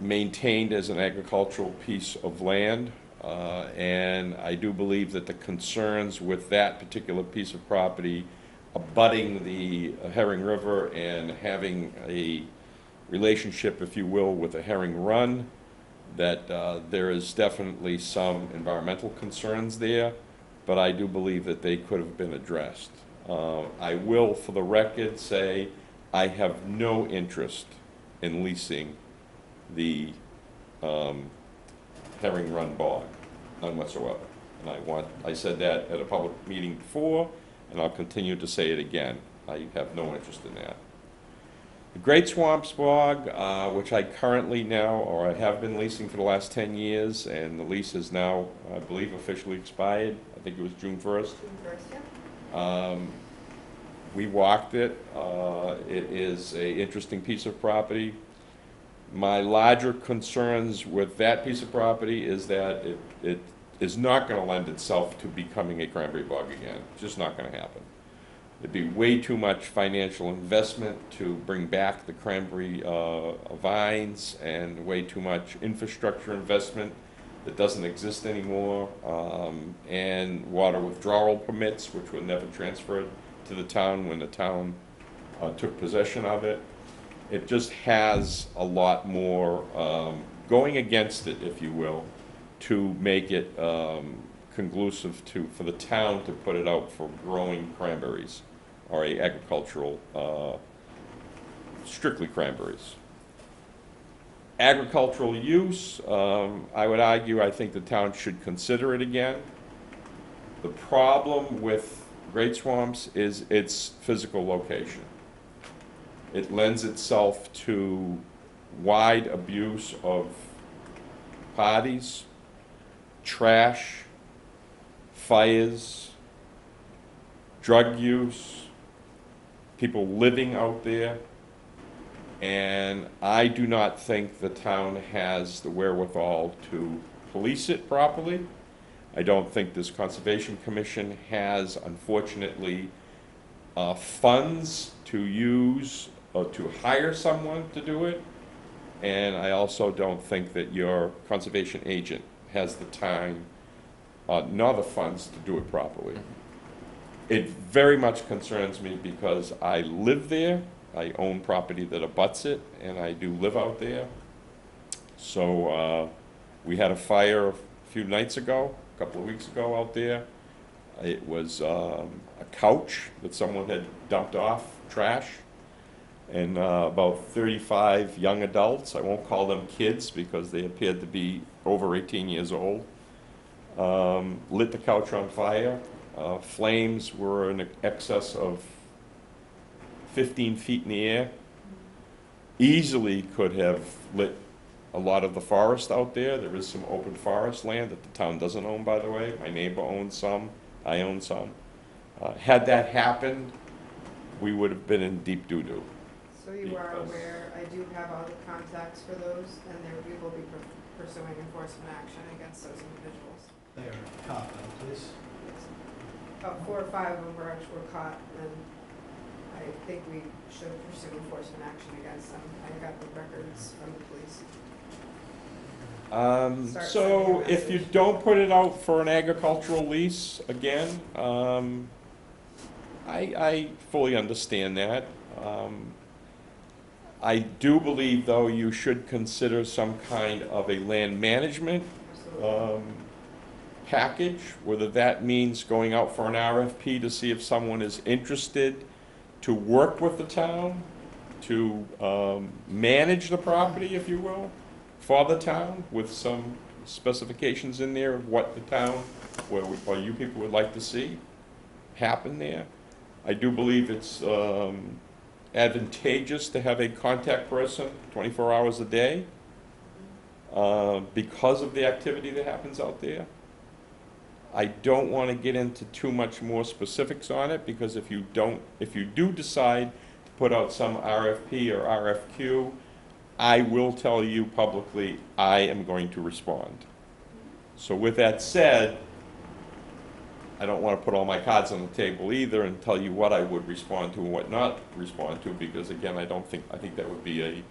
maintained as an agricultural piece of land. And I do believe that the concerns with that particular piece of property abutting the Herring River and having a relationship, if you will, with the Herring Run, that there is definitely some environmental concerns there, but I do believe that they could have been addressed. I will, for the record, say I have no interest in leasing the Herring Run bog, none whatsoever. And I said that at a public meeting before, and I'll continue to say it again. I have no interest in that. The Great Swamps bog, which I currently now, or I have been leasing for the last 10 years, and the lease is now, I believe, officially expired. I think it was June 1st. June 1st, yeah. We walked it. It is an interesting piece of property. My larger concerns with that piece of property is that it is not going to lend itself to becoming a cranberry bog again. It's just not going to happen. It'd be way too much financial investment to bring back the cranberry vines, and way too much infrastructure investment that doesn't exist anymore, and water withdrawal permits, which were never transferred to the town when the town took possession of it. It just has a lot more going against it, if you will, to make it conclusive for the town to put it out for growing cranberries, or a agricultural, strictly cranberries. Agricultural use, I would argue, I think the town should consider it again. The problem with Great Swamps is its physical location. It lends itself to wide abuse of parties, trash, fires, drug use, people living out there, and I do not think the town has the wherewithal to police it properly. I don't think this Conservation Commission has, unfortunately, funds to use or to hire someone to do it, and I also don't think that your conservation agent has the time nor the funds to do it properly. It very much concerns me because I live there, I own property that abuts it, and I do live out there. So we had a fire a few nights ago, a couple of weeks ago out there. It was a couch that someone had dumped off trash, and about 35 young adults, I won't call them kids because they appeared to be over 18 years old, lit the couch on fire. Flames were in excess of 15 feet in the air. Easily could have lit a lot of the forest out there. There is some open forest land that the town doesn't own, by the way. My neighbor owns some, I own some. Had that happened, we would have been in deep doo-doo. So you are aware, I do have all the contacts for those, and we will be pursuing enforcement action against those individuals. They are caught by the police. About 4 or 5 of them were caught, and I think we should pursue enforcement action against them. I got the records from the police. So if you don't put it out for an agricultural lease again, I fully understand that. I do believe, though, you should consider some kind of a land management package, whether that means going out for an RFP to see if someone is interested to work with the town, to manage the property, if you will, for the town, with some specifications in there of what the town, or you people would like to see happen there. I do believe it's advantageous to have a contact person 24 hours a day because of the activity that happens out there. I don't want to get into too much more specifics on it, because if you do decide to put out some RFP or RFQ, I will tell you publicly I am going to respond. So with that said, I don't want to put all my cards on the table either and tell you what I would respond to and what not respond to, because again, I think that would be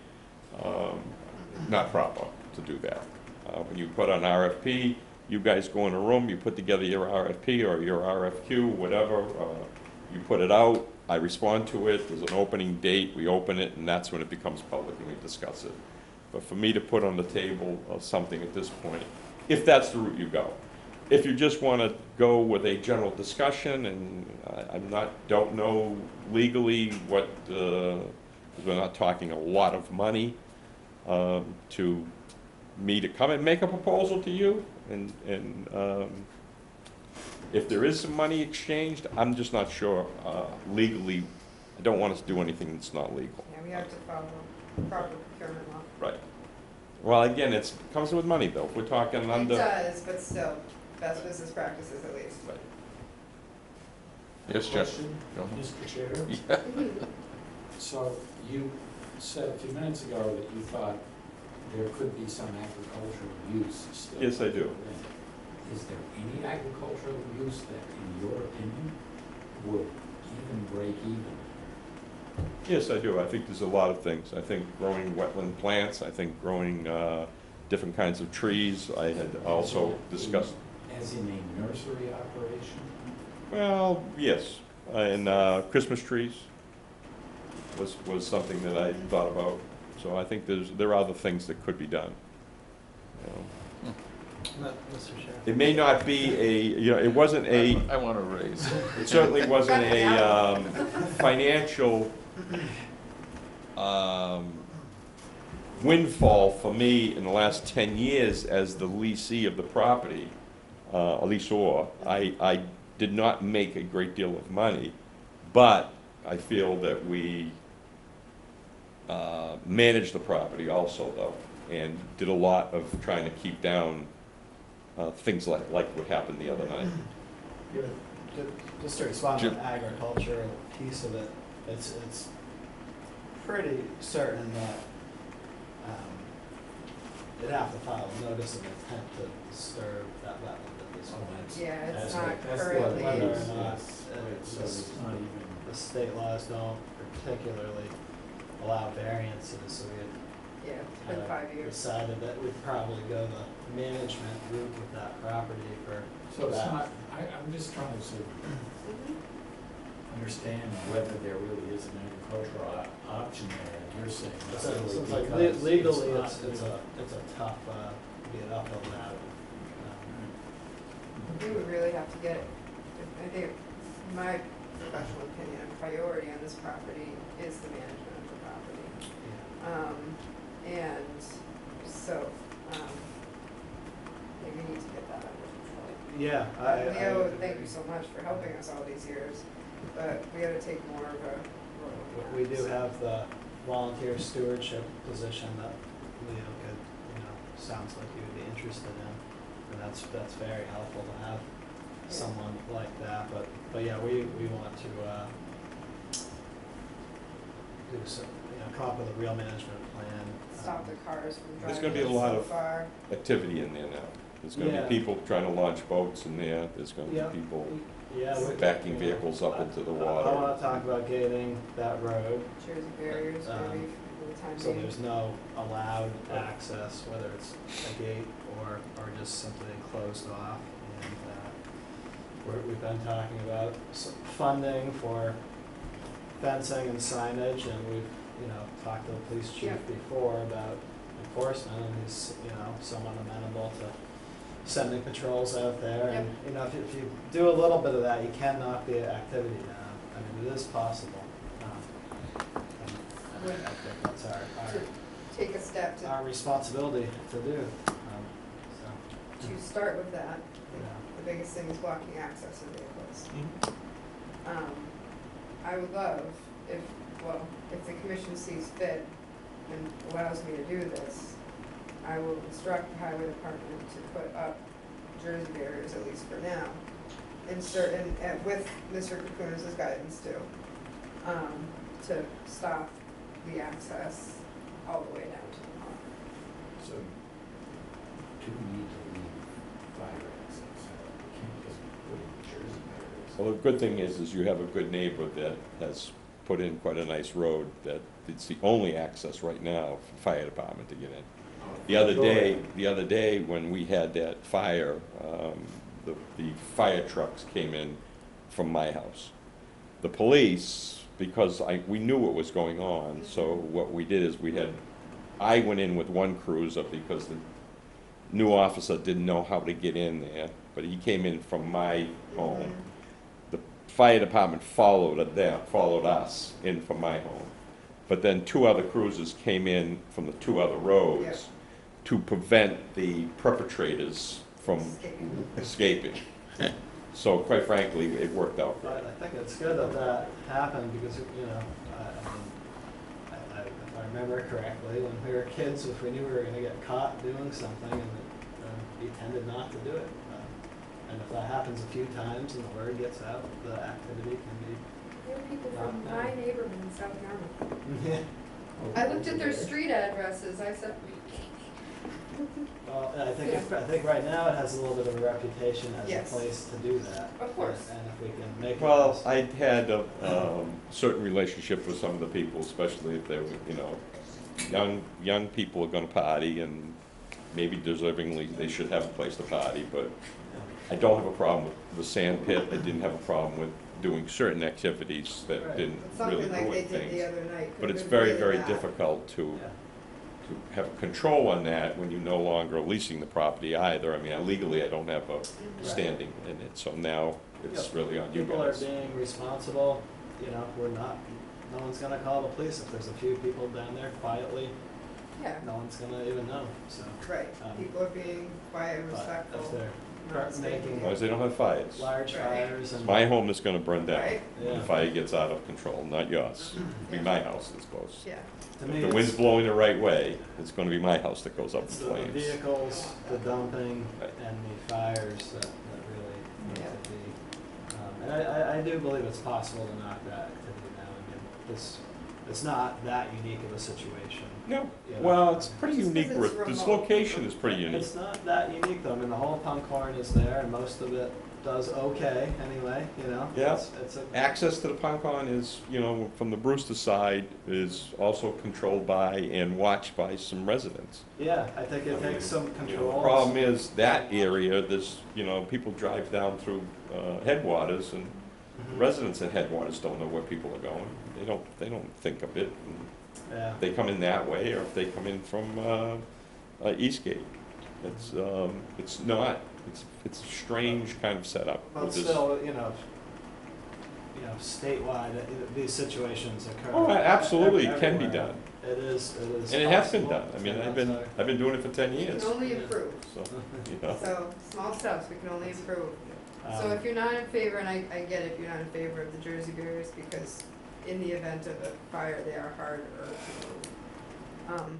not proper to do that. When you put an RFP, you guys go in a room, you put together your RFP or your RFQ, whatever, you put it out, I respond to it, there's an opening date, we open it, and that's when it becomes public and we discuss it. But for me to put on the table something at this point, if that's the route you go. If you just want to go with a general discussion, and don't know legally what, because we're not talking a lot of money, to me to come and make a proposal to you, and if there is some money exchanged, I'm just not sure legally. I don't want us to do anything that's not legal. Yeah, we have to follow proper procurement law. Right. Well, again, it comes with money, though. If we're talking under. It does, but still, best business practices at least. Right. Yes, Jeff. Mr. Chair? Yeah. So you said a few minutes ago that you thought there could be some agricultural use still. Yes, I do. Is there any agricultural use that, in your opinion, would even break even? Yes, I do. I think there's a lot of things. I think growing wetland plants, I think growing different kinds of trees. I had also discussed. As in a nursery operation? Well, yes. And Christmas trees was something that I thought about. So I think there are other things that could be done. You know. Mr. Chair. It may not be it wasn't a. I want to raise. It certainly wasn't a financial windfall for me in the last 10 years as the leasee of the property, a leaseor. I did not make a great deal of money, but I feel that we managed the property also, though, and did a lot of trying to keep down things like what happened the other night. Yeah, just to respond to the agricultural piece of it, it's pretty certain that they'd have to file a notice of intent to disturb that wetland at this point. Yeah, it's That's not right. That's currently. Whether or not Right, so it's not even. the state laws don't particularly allow variances, so we had Yeah, it's been 5 years. decided that we'd probably go the management route with that property for So it's that. not, I'm just trying to sort of understand whether there really is an agricultural option there, and you're saying that's So really it's like because legally, not it's a tough, be an uphill battle. We would really have to get, I think, in my professional opinion, a priority on this property is the management of the property. And so, we need to get that under control. Yeah, Leo, thank you so much for helping us all these years, but we gotta take more of a role in we that, do so. have the volunteer stewardship position that Leo could, sounds like he would be interested in. And that's very helpful to have someone like that, but yeah, we want to, do some, come up with a real management plan. Stop the cars from There's driving going to be a so lot of far. activity in there now. There's going to Yeah. be people trying to launch boats in there. There's going to Yeah. be people Yeah, backing vehicles up into the I water. wanna talk about gating that road. Jersey barriers, maybe, for the time So being. there's no allowed access, whether it's a gate or just simply closed off. And we've been talking about some funding for fencing and signage, and we've, talked to the police chief Yeah. before about enforcement, and he's, somewhat amenable to sending patrols out there. And, if you do a little bit of that, you can knock the activity down. I mean, it is possible. And I think that's Take a step to our responsibility to do. to start with that, the biggest thing is blocking access to vehicles. I would love if the commission sees fit and allows me to do this, I will instruct the highway department to put up Jersey barriers, at least for now, with Mr. Kukunas' guidance too, to stop the access all the way down to the pond. So, do we need to leave fire access? We can't just put in Jersey Well, the good thing is you have a good neighbor that has put in quite a nice road that it's the only access right now for fire department to get in. The other day when we had that fire, the fire trucks came in from my house. The police, because we knew what was going on, so what we did is I went in with one cruiser because the new officer didn't know how to get in there, but he came in from my home. The fire department followed us in from my home. But then 2 other cruisers came in from the 2 other roads to prevent the perpetrators from escaping. So quite frankly, it worked out great. I think it's good that that happened because, you know, if I remember correctly, when we were kids, if we knew we were going to get caught doing something, and we tended not to do it. And if that happens a few times and the word gets out, the activity can be. There are people from my neighborhood in South Yarmouth. Yeah. I looked at their street addresses, I said, Well, I think right now it has a little bit of a reputation as Yes. a place to do that. Of course. And if we can make it. Well, I had a certain relationship with some of the people, especially if they were, you know, young people are gonna party, and maybe deservingly, they should have a place to party, but I don't have a problem with the sand pit. I didn't have a problem with doing certain activities that Right. didn't something really like ruin they did things. the other night. But it's could've very, been very really bad. difficult to Yeah. have control on that when you're no longer leasing the property either. I mean, legally, I don't have a standing in it, so now it's Yep. really on you People guys. are being responsible, you know, no one's gonna call the police if there's a few people down there quietly, Yeah, no one's gonna even know, so. right, people are being quiet and But respectful. if they're making As long as they don't have fires. large Right. fires and. My home is gonna burn down. Right. If the fire gets out of control, not yours. It'll be Yeah. my house that's goes. Yeah, To If me, the it's- wind's blowing the right way, it's gonna be my house that goes up in It's the flames. vehicles, the dumping, Right. and the fires that really need Yeah. to be. And I do believe it's possible to knock that activity down. I mean, it's not that unique of a situation. No, you know. well, it's pretty Just 'cause unique. it's This remote. location is pretty unique. It's not that unique though. I mean, the whole Punkhorn is there, and most of it does okay anyway, you know? Yeah. It's a. Access to the Poncon is, you know, from the Brewster side, is also controlled by and watched by some residents. Yeah, I think it takes some You know, control. the problem is that area, there's, you know, people drive down through Headwaters, and Mhm. residents at Headwaters don't know where people are going. They don't think of it. Yeah. They come in that way, or if they come in from Eastgate. It's not, it's a strange kind of setup. But with this- still, you know, statewide, these situations occur. Oh, absolutely, it can be everywhere. done. It is. And it has been possible. done. I mean, Yeah, I've been doing it for 10 we years. can only improve, So, you know. so, small steps, we can only improve. So Um, if you're not in favor, and I get it, if you're not in favor of the Jersey barriers, because in the event of a fire, they are harder to move.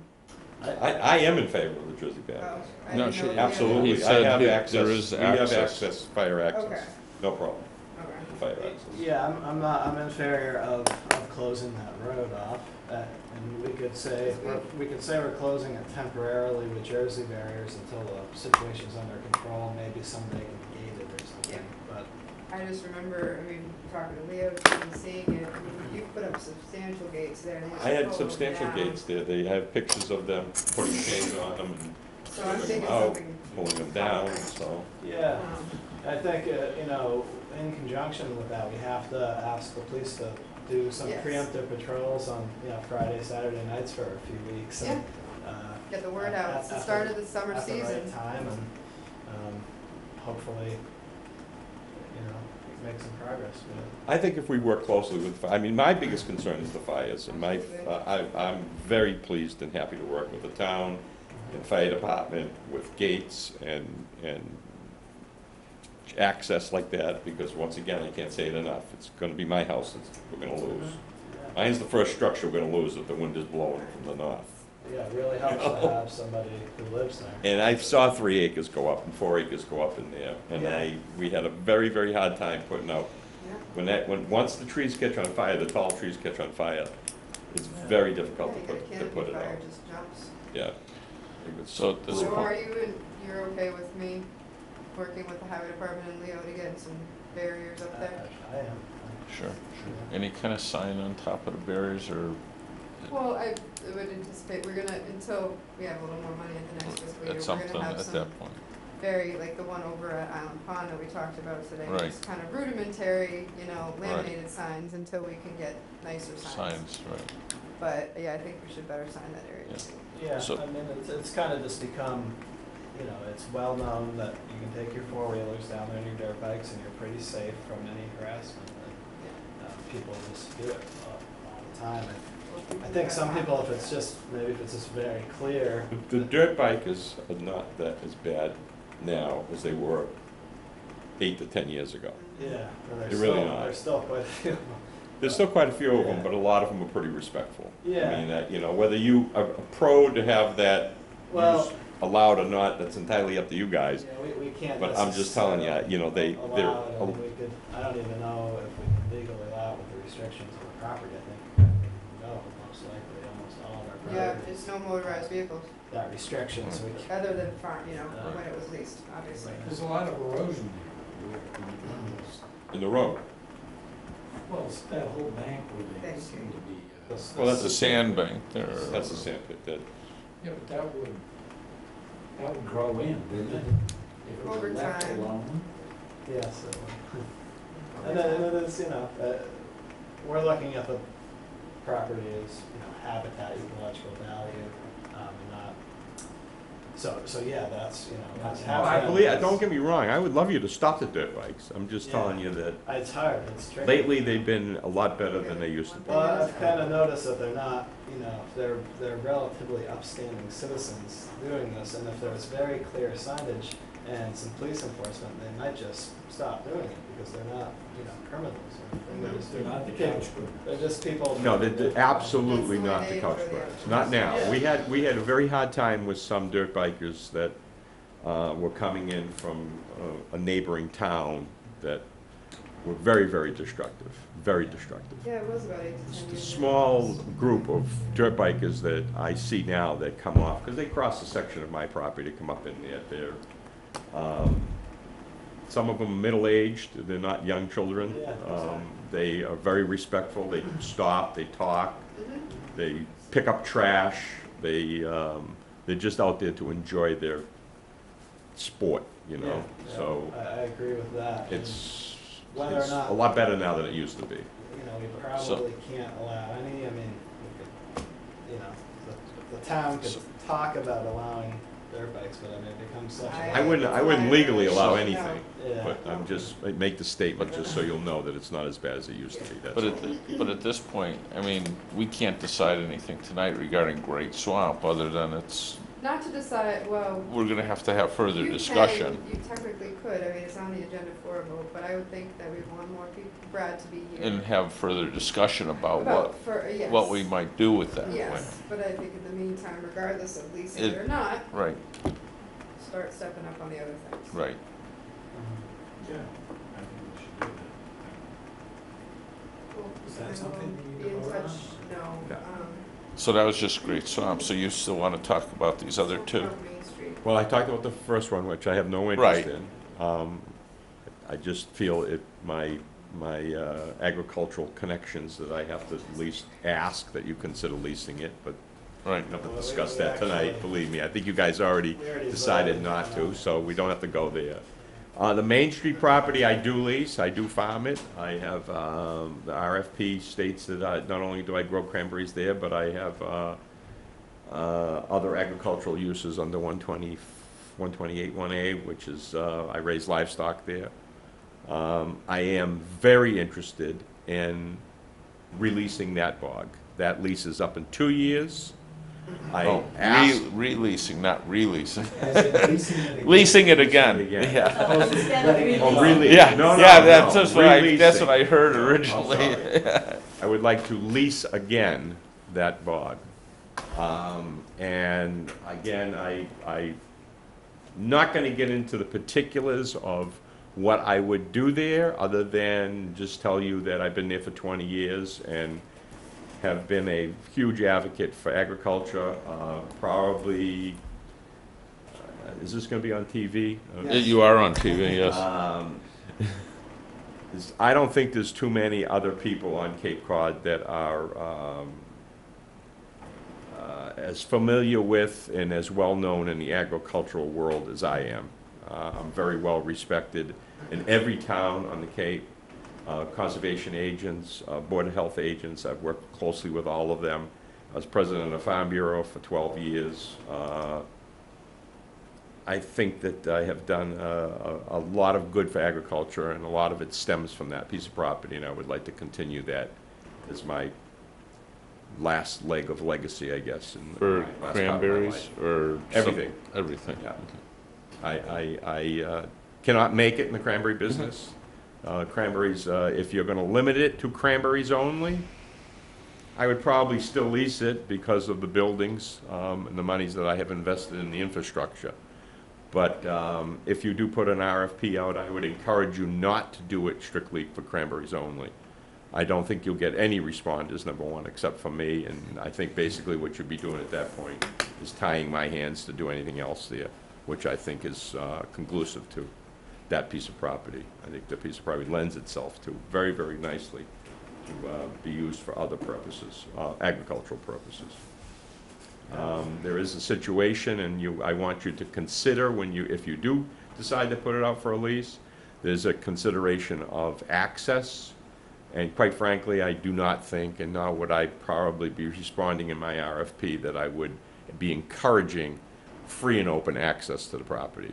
I am in favor of the Jersey Oh, barriers. I No, didn't she- know if you had- Absolutely. He I said have there access. is We have access. access, fire access. Okay. No problem. Okay. Fire access. Yeah, I'm in favor of closing that road off, and we could say, we're closing it temporarily with Jersey barriers until the situation's under control, maybe someday can gate it or something, but. I just remember, I mean, talking to Leo, and seeing it, I mean, you put up substantial gates there. and they I had just pull them substantial down. gates there. They have pictures of them putting chains on them and So I'm pulling them thinking out, something. pulling them down, so. Yeah, Um, I think, you know, in conjunction with that, we have to ask the police to do some Yes. preemptive patrolls on, you know, Friday, Saturday nights for a few weeks. And, Get the word out, it's the at start of the summer at the right season. time, and hopefully, you know, make some progress with it. I think if we work closely with, I mean, my biggest concern is the fires, and I'm very pleased and happy to work with the town and fire department with gates and access like that, because once again, I can't say it enough, it's gonna be my house that we're gonna lose. Mine's the first structure we're gonna lose if the wind is blowing from the north. Yeah, it really helps to have somebody who lives there. And I saw 3 acres go up and 4 acres go up in there, and we had a very, very hard time putting out. Once the trees catch on fire, the tall trees catch on fire, it's very difficult Yeah, you to get a put canopy it fire, out. just jumps. Yeah. It was- So at this So point, are you, you're okay with me working with the highway department and Leo to get some barriers up there? I am. Sure. Any kind of sign on top of the barriers or Well, I would anticipate, we're gonna, until we have a little more money at the next fiscal year, at we're something gonna have at some that point? very, like the one over at Island Pond that we talked about today, Right. just kind of rudimentary, you know, Right. laminated signs until we can get nicer signs. Signs, right. But, yeah, I think we should better sign that area Yeah. too. Yeah, So- I mean, it's kind of just become, you know, it's well known that you can take your four-wheelers down there and your dirt bikes and you're pretty safe from any harassment. And people just do it all the time. And I think some people, if it's just, maybe if it's just very clear. The dirt bikers are not that as bad now as they were 8 to 10 years ago. Yeah, but They're really not. there's still quite a few of them. There's still quite a few of them, Yeah. but a lot of them are pretty respectful. Yeah. I mean, that, you know, whether you are a pro to have that Well- use allowed or not, that's entirely up to you guys. Yeah, we can't. But I'm just telling you, you know, they're, allow it. I mean, we could, I don't even know if we can legally allow it with the restrictions on the property. I think, no, most likely, almost all of our Yeah, property. it's no motorized vehicles, That restriction, so we can't. other than farm, you know, when it was leased, obviously. There's a lot of erosion there. in the road. Well, it's that whole bank where they Thank seem to be, Well, that's The sandbank there. That's the sand pit, that, yeah, but that would grow in, wouldn't it? If it Over was left time. alone. Yes. And then it is, you know, we're looking at the property as, you know, habitat, ecological value, and not, so yeah, that's, you know, that's Oh, I believe, don't get me wrong, I would love you to stop the dirt bikes. I'm just Yeah. telling you that It's hard, it's tricky. lately they've been a lot better than they used to be. Well, I've kind of noticed that they're not, you know, they're relatively upstanding citizens doing this, and if there's very clear signage and some police enforcement, they might just stop doing it because they're not, you know, criminals or anything. They're just They're not the people- couch grabbers. They're just people. No, they're absolutely That's the way not the they- couch yeah. grabbers, not now. Yeah. We had a very hard time with some dirt bikers that were coming in from a neighboring town that were very, very destructive, very destructive. Yeah, it was about 8 to 10 Just a years. small group of dirt bikers that I see now that come off, because they cross a section of my property to come up in there. They're, some of them middle-aged, they're not young children. Yeah, exactly. They are very respectful, they stop, they talk, Mhm. they pick up trash, they're just out there to enjoy their sport, you know, Yeah, so I agree with that. it's Whether or not- a lot better now than it used to be. You know, we probably can't allow any, I mean, we could, you know, the town could talk about allowing dirt bikes, but I mean, it becomes such a. I wouldn't legally allow anything, Yeah. but I'm just, I make the statement just so you'll know that it's not as bad as it used to be, that's But all. but at this point, I mean, we can't decide anything tonight regarding Great Swamp, other than it's, Not to decide, well. we're gonna have to have further you can- discussion. You technically could, I mean, it's on the agenda for a vote, but I would think that we'd want more people, Brad to be here. And have further discussion about Yes. what we might do with that land. Yes, but I think in the meantime, regardless of leasing it It- or not, Right, start stepping up on the other things. right. Yeah, I think we should do that. Cool. Is that And something we'll we be in need to vote touch. on? No, So that was just Great Swamp, so you still wanna talk about these other two? From Main Street. Well, I talked about the first one, which I have no Right. interest in. I just feel my agricultural connections that I have to at least ask that you consider leasing it, but Right. we don't have to Well, discuss we that tonight, actually- believe me. I think you guys already We already decided voted. not to, so we don't have to go there. The Main Street property, I do lease, I do farm it. I have, the RFP states that not only do I grow cranberries there, but I have other agricultural uses under 128 1A, which is, I raise livestock there. I am very interested in releasing that bog. That lease is up in 2 years. I Oh, asked. releasing, not releasing. As in leasing it again. Leasing it again, Again. yeah. Instead of Letting it Oh, go. really? Yeah, No, no, yeah, no. that's what Releasing. I heard I'm originally. sorry. I would like to lease again that bog. And again, I'm not gonna get into the particulars of what I would do there, other than just tell you that I've been there for 20 years and have been a huge advocate for agriculture, probably, is this gonna be on TV? You are on TV, yes. I don't think there's too many other people on Cape Cod that are as familiar with and as well-known in the agricultural world as I am. I'm very well respected in every town on the Cape. Conservation agents, Board of Health agents, I've worked closely with all of them. I was president of the Farm Bureau for 12 years. I think that I have done a lot of good for agriculture, and a lot of it stems from that piece of property, and I would like to continue that as my last leg of legacy, I guess. For cranberries or everything? Everything. Yeah. I cannot make it in the cranberry business. Cranberries, if you're going to limit it to cranberries only, I would probably still lease it because of the buildings and the monies that I have invested in the infrastructure. But if you do put an RFP out, I would encourage you not to do it strictly for cranberries only. I don't think you'll get any responders, number one, except for me, and I think basically what you'd be doing at that point is tying my hands to do anything else there, which I think is conclusive to that piece of property. I think that piece of property lends itself to very, very nicely to be used for other purposes, agricultural purposes. There is a situation, and I want you to consider if you do decide to put it out for a lease, there's a consideration of access. And quite frankly, I do not think, and nor would I probably be responding in my RFP, that I would be encouraging free and open access to the property.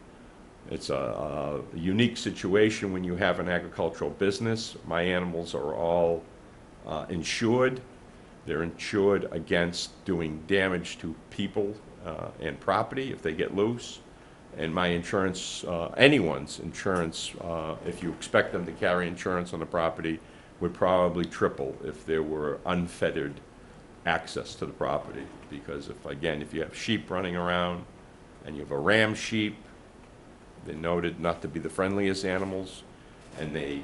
It's a unique situation when you have an agricultural business. My animals are all insured. They're insured against doing damage to people and property if they get loose. And my insurance, anyone's insurance, if you expect them to carry insurance on the property, would probably triple if there were unfettered access to the property. Because if you have sheep running around and you have a ram sheep, they're noted not to be the friendliest animals, and they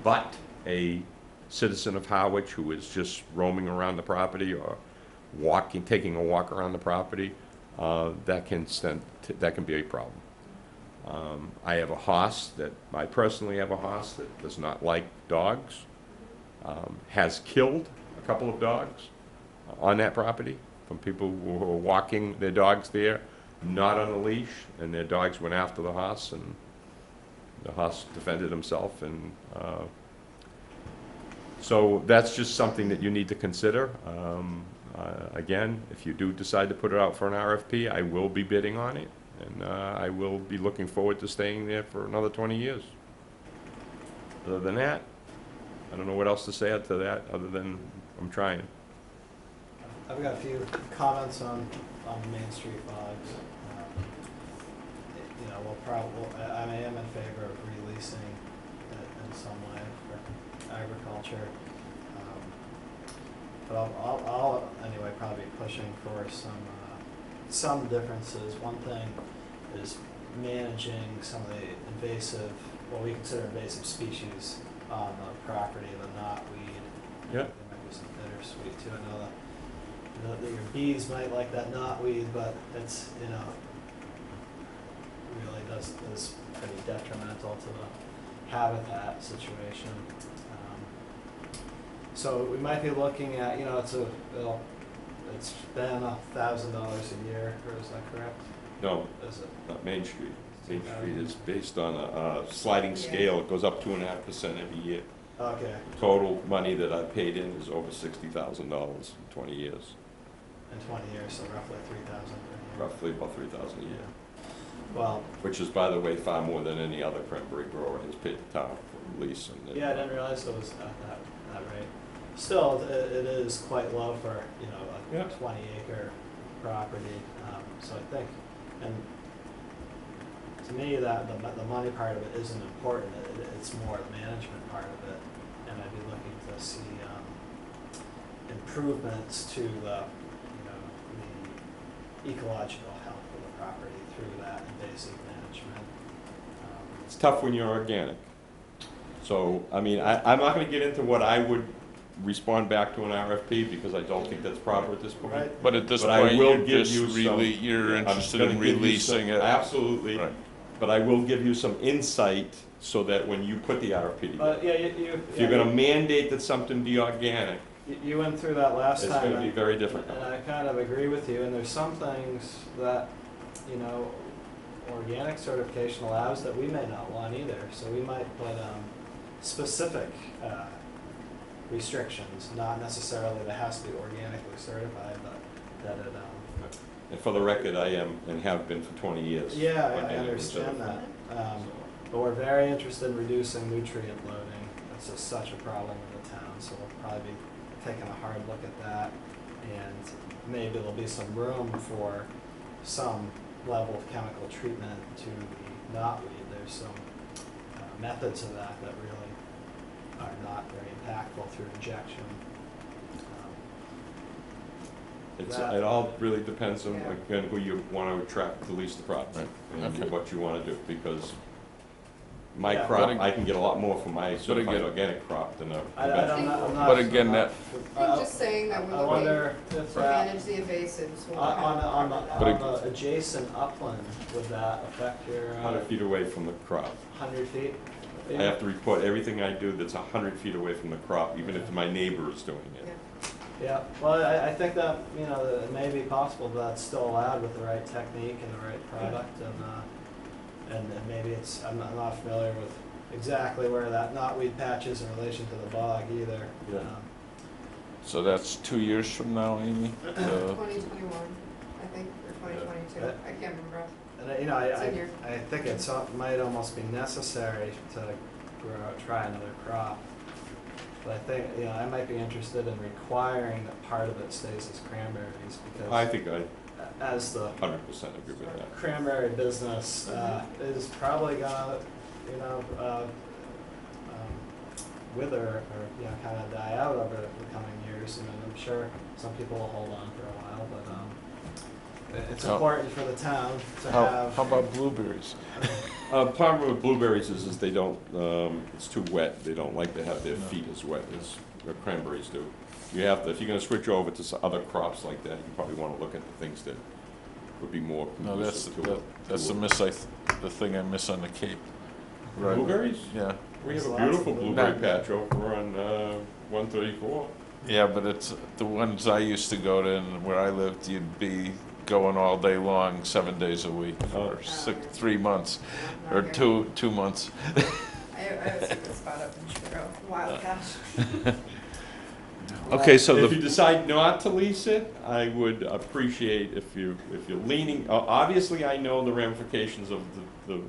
butt a citizen of Harwich who is just roaming around the property or taking a walk around the property, that can be a problem. I have a hoss I personally have a hoss that does not like dogs, has killed a couple of dogs on that property from people who were walking their dogs there, not on a leash, and their dogs went after the hoss, and the hoss defended himself, and so that's just something that you need to consider. Again, if you do decide to put it out for an RFP, I will be bidding on it, and I will be looking forward to staying there for another 20 years. Other than that, I don't know what else to say to that, other than I'm trying. I've got a few comments on Main Street bogs. I am in favor of releasing it in some way for agriculture. But I'll anyway probably be pushing for some differences. One thing is managing some of the invasive, what we consider invasive species on the property, the knotweed. Yep. There might be some bittersweet too. I know that your bees might like that knotweed, but it's, really is pretty detrimental to the habitat situation. So we might be looking at, it's been $1,000 a year, or is that correct? No, Is it? not Main Street. Main Street is based on a sliding scale. It goes up 2.5% every year. Okay. Total money that I've paid in is over $60,000 in 20 years. In 20 years, so roughly 3,000 per year. Roughly about 3,000 a year. Well, which is, by the way, far more than any other cranberry grower has paid the town for lease. yeah, I didn't realize it was at that rate. Still, it is quite low for, a 20-acre property. So I think, and to me, that the money part of it isn't important. It's more the management part of it, and I'd be looking to see improvements to the ecological health of the property through that invasive management. It's tough when you're organic. So, I mean, I'm not going to get into what I would respond back to an RFP because I don't think that's proper at this point. Right. But at this But point, I will you're give just you really, some, you're I'm interested gonna in give you releasing some, it. Absolutely. Right. But I will give you some insight so that when you put the RFP But together, yeah, if you're gonna mandate that something be organic, you went through that last it's time. gonna be very difficult. And I kind of agree with you, and there's some things that, you know, organic certification allows that we may not want either. So we might put specific restrictions, not necessarily that it has to be organically certified, but that it. And for the record, I am and have been for 20 years. Yeah, I organically understand certified. that. But we're very interested in reducing nutrient loading. That's just such a problem in the town, so we'll probably be taking a hard look at that. And maybe there'll be some room for some level of chemical treatment to the knotweed. There's some methods of that that really are not very impactful through injection. It all really depends on, again, who you want to attract to lease the crop, and Okay. what you want to do, because my Yeah, crop, but I can get a lot more from my certified again- organic crop than a I don't know, I'm not. But again, that- I'm just saying that I we're wonder looking if to manage the invasives. We'll look at on that. the adjacent upland, would that affect your 100 feet away from the crop. 100 feet? I have to report everything I do that's 100 feet away from the crop, even if my neighbor is doing it. Yeah, well, I think that, you know, that it may be possible, but that's still allowed with the right technique and the right product, and maybe it's, I'm not familiar with exactly where that knotweed patch is in relation to the bog either. Yeah. So that's 2 years from now, Amy? 2021, I think, or 2022. Yeah. I can't remember. And, you know, It's in here. I think it might almost be necessary to try another crop. But I think, you know, I might be interested in requiring that part of it stays as cranberries, because I think I as the 100% agree with that. cranberry business is probably gonna, you know, wither or, you know, kind of die out over the coming years. And I'm sure some people will hold on for a while, but it's important for the town to have. How about blueberries? Problem with blueberries is they don't, it's too wet. They don't like to have their feet as wet as the cranberries do. You have to, if you're gonna switch over to some other crops like that, you probably wanna look at the things that would be more No, that's, conducive to that's to the thing I miss on the Cape. Right. Blueberries? Yeah. We have There's a lots of beautiful blueberry blueberries. patch over on 134. Yeah, but it's, the ones I used to go to and where I lived, you'd be going all day long, 7 days a week for 3 months, or Not 2 months. I have a secret spot up in Truro, Wild Cash. Okay, so If you the, decide not to lease it, I would appreciate if you're leaning, obviously I know the ramifications of the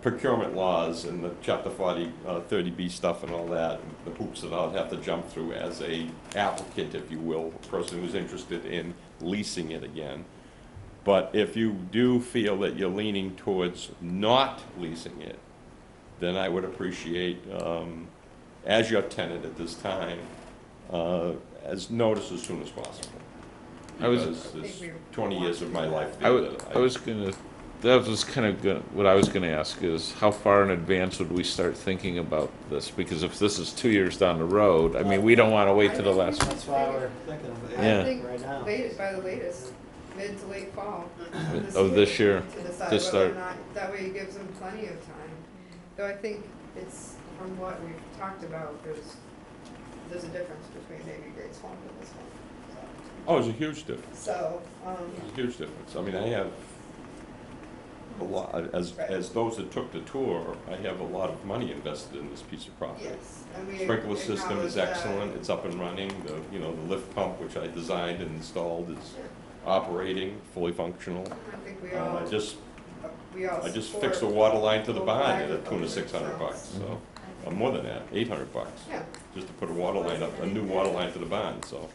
procurement laws and the chapter 40, 30B stuff and all that, and the hoops that I'll have to jump through as a applicant, if you will, a person who's interested in leasing it again. But if you do feel that you're leaning towards not leasing it, then I would appreciate, as your tenant at this time, as notice as soon as possible. I was- Because it's 20 years of my life I there was, that I was gonna, that was kind of what I was gonna ask is, how far in advance would we start thinking about this? Because if this is 2 years down the road, I mean, we don't wanna wait to the last. That's why we're thinking of it Yeah. I think right now. by the latest, mid to late fall. Of this year, To decide to whether start. or not, that way it gives them plenty of time. Though I think it's, from what we've talked about, there's a difference between maybe Great Swamp and this one. Oh, it's a huge difference. So, It's a huge difference. I mean, I have a lot, as those that took the tour, I have a lot of money invested in this piece of property. yes, and we Sprinkler system acknowledge is that. excellent, it's up and running, the lift pump, which I designed and installed, is operating, fully functional. I think we all, I just we fixed support the water line to the local barn at a tune agriculture, of 600 bucks, so, or more than that, 800 bucks. Yeah. Just to put a water line up, a new water line to the barn, so.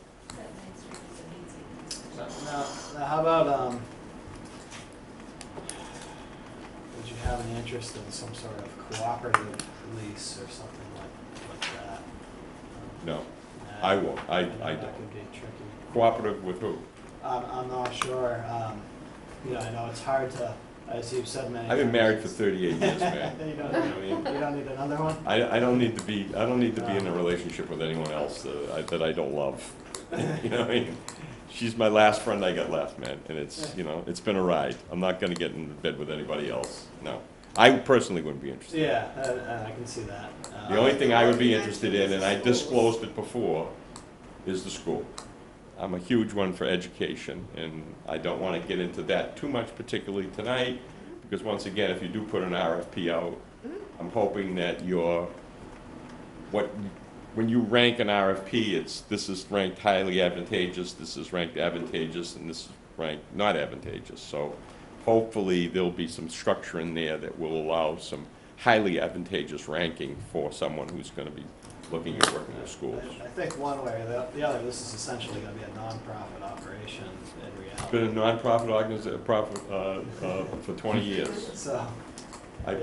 Now, how about, would you have any interest in some sort of cooperative lease or something like that? No, I won't, I That don't. could be tricky. Cooperative with who? I'm not sure, you know, I know it's hard to, as you've said many times. I've been married for 38 years, man. You You don't, know what I mean? you don't need another one? I don't need to be in a relationship with anyone else that I don't love. You know what I mean? She's my last friend I got left, man, and it's, you know, it's been a ride. I'm not gonna get in bed with anybody else, no. I personally wouldn't be interested. Yeah, I can see that. The only thing I would be interested in, and I disclosed it before, is the school. I'm a huge one for education, and I don't want to get into that too much, particularly tonight, because once again, if you do put an RFP out, I'm hoping that when you rank an RFP, this is ranked highly advantageous, this is ranked advantageous, and this is ranked not advantageous. So hopefully there'll be some structure in there that will allow some highly advantageous ranking for someone who's going to be looking at working with schools. I think one way or the other, this is essentially going to be a nonprofit operation in reality. It's been a nonprofit organization for 20 years. So, I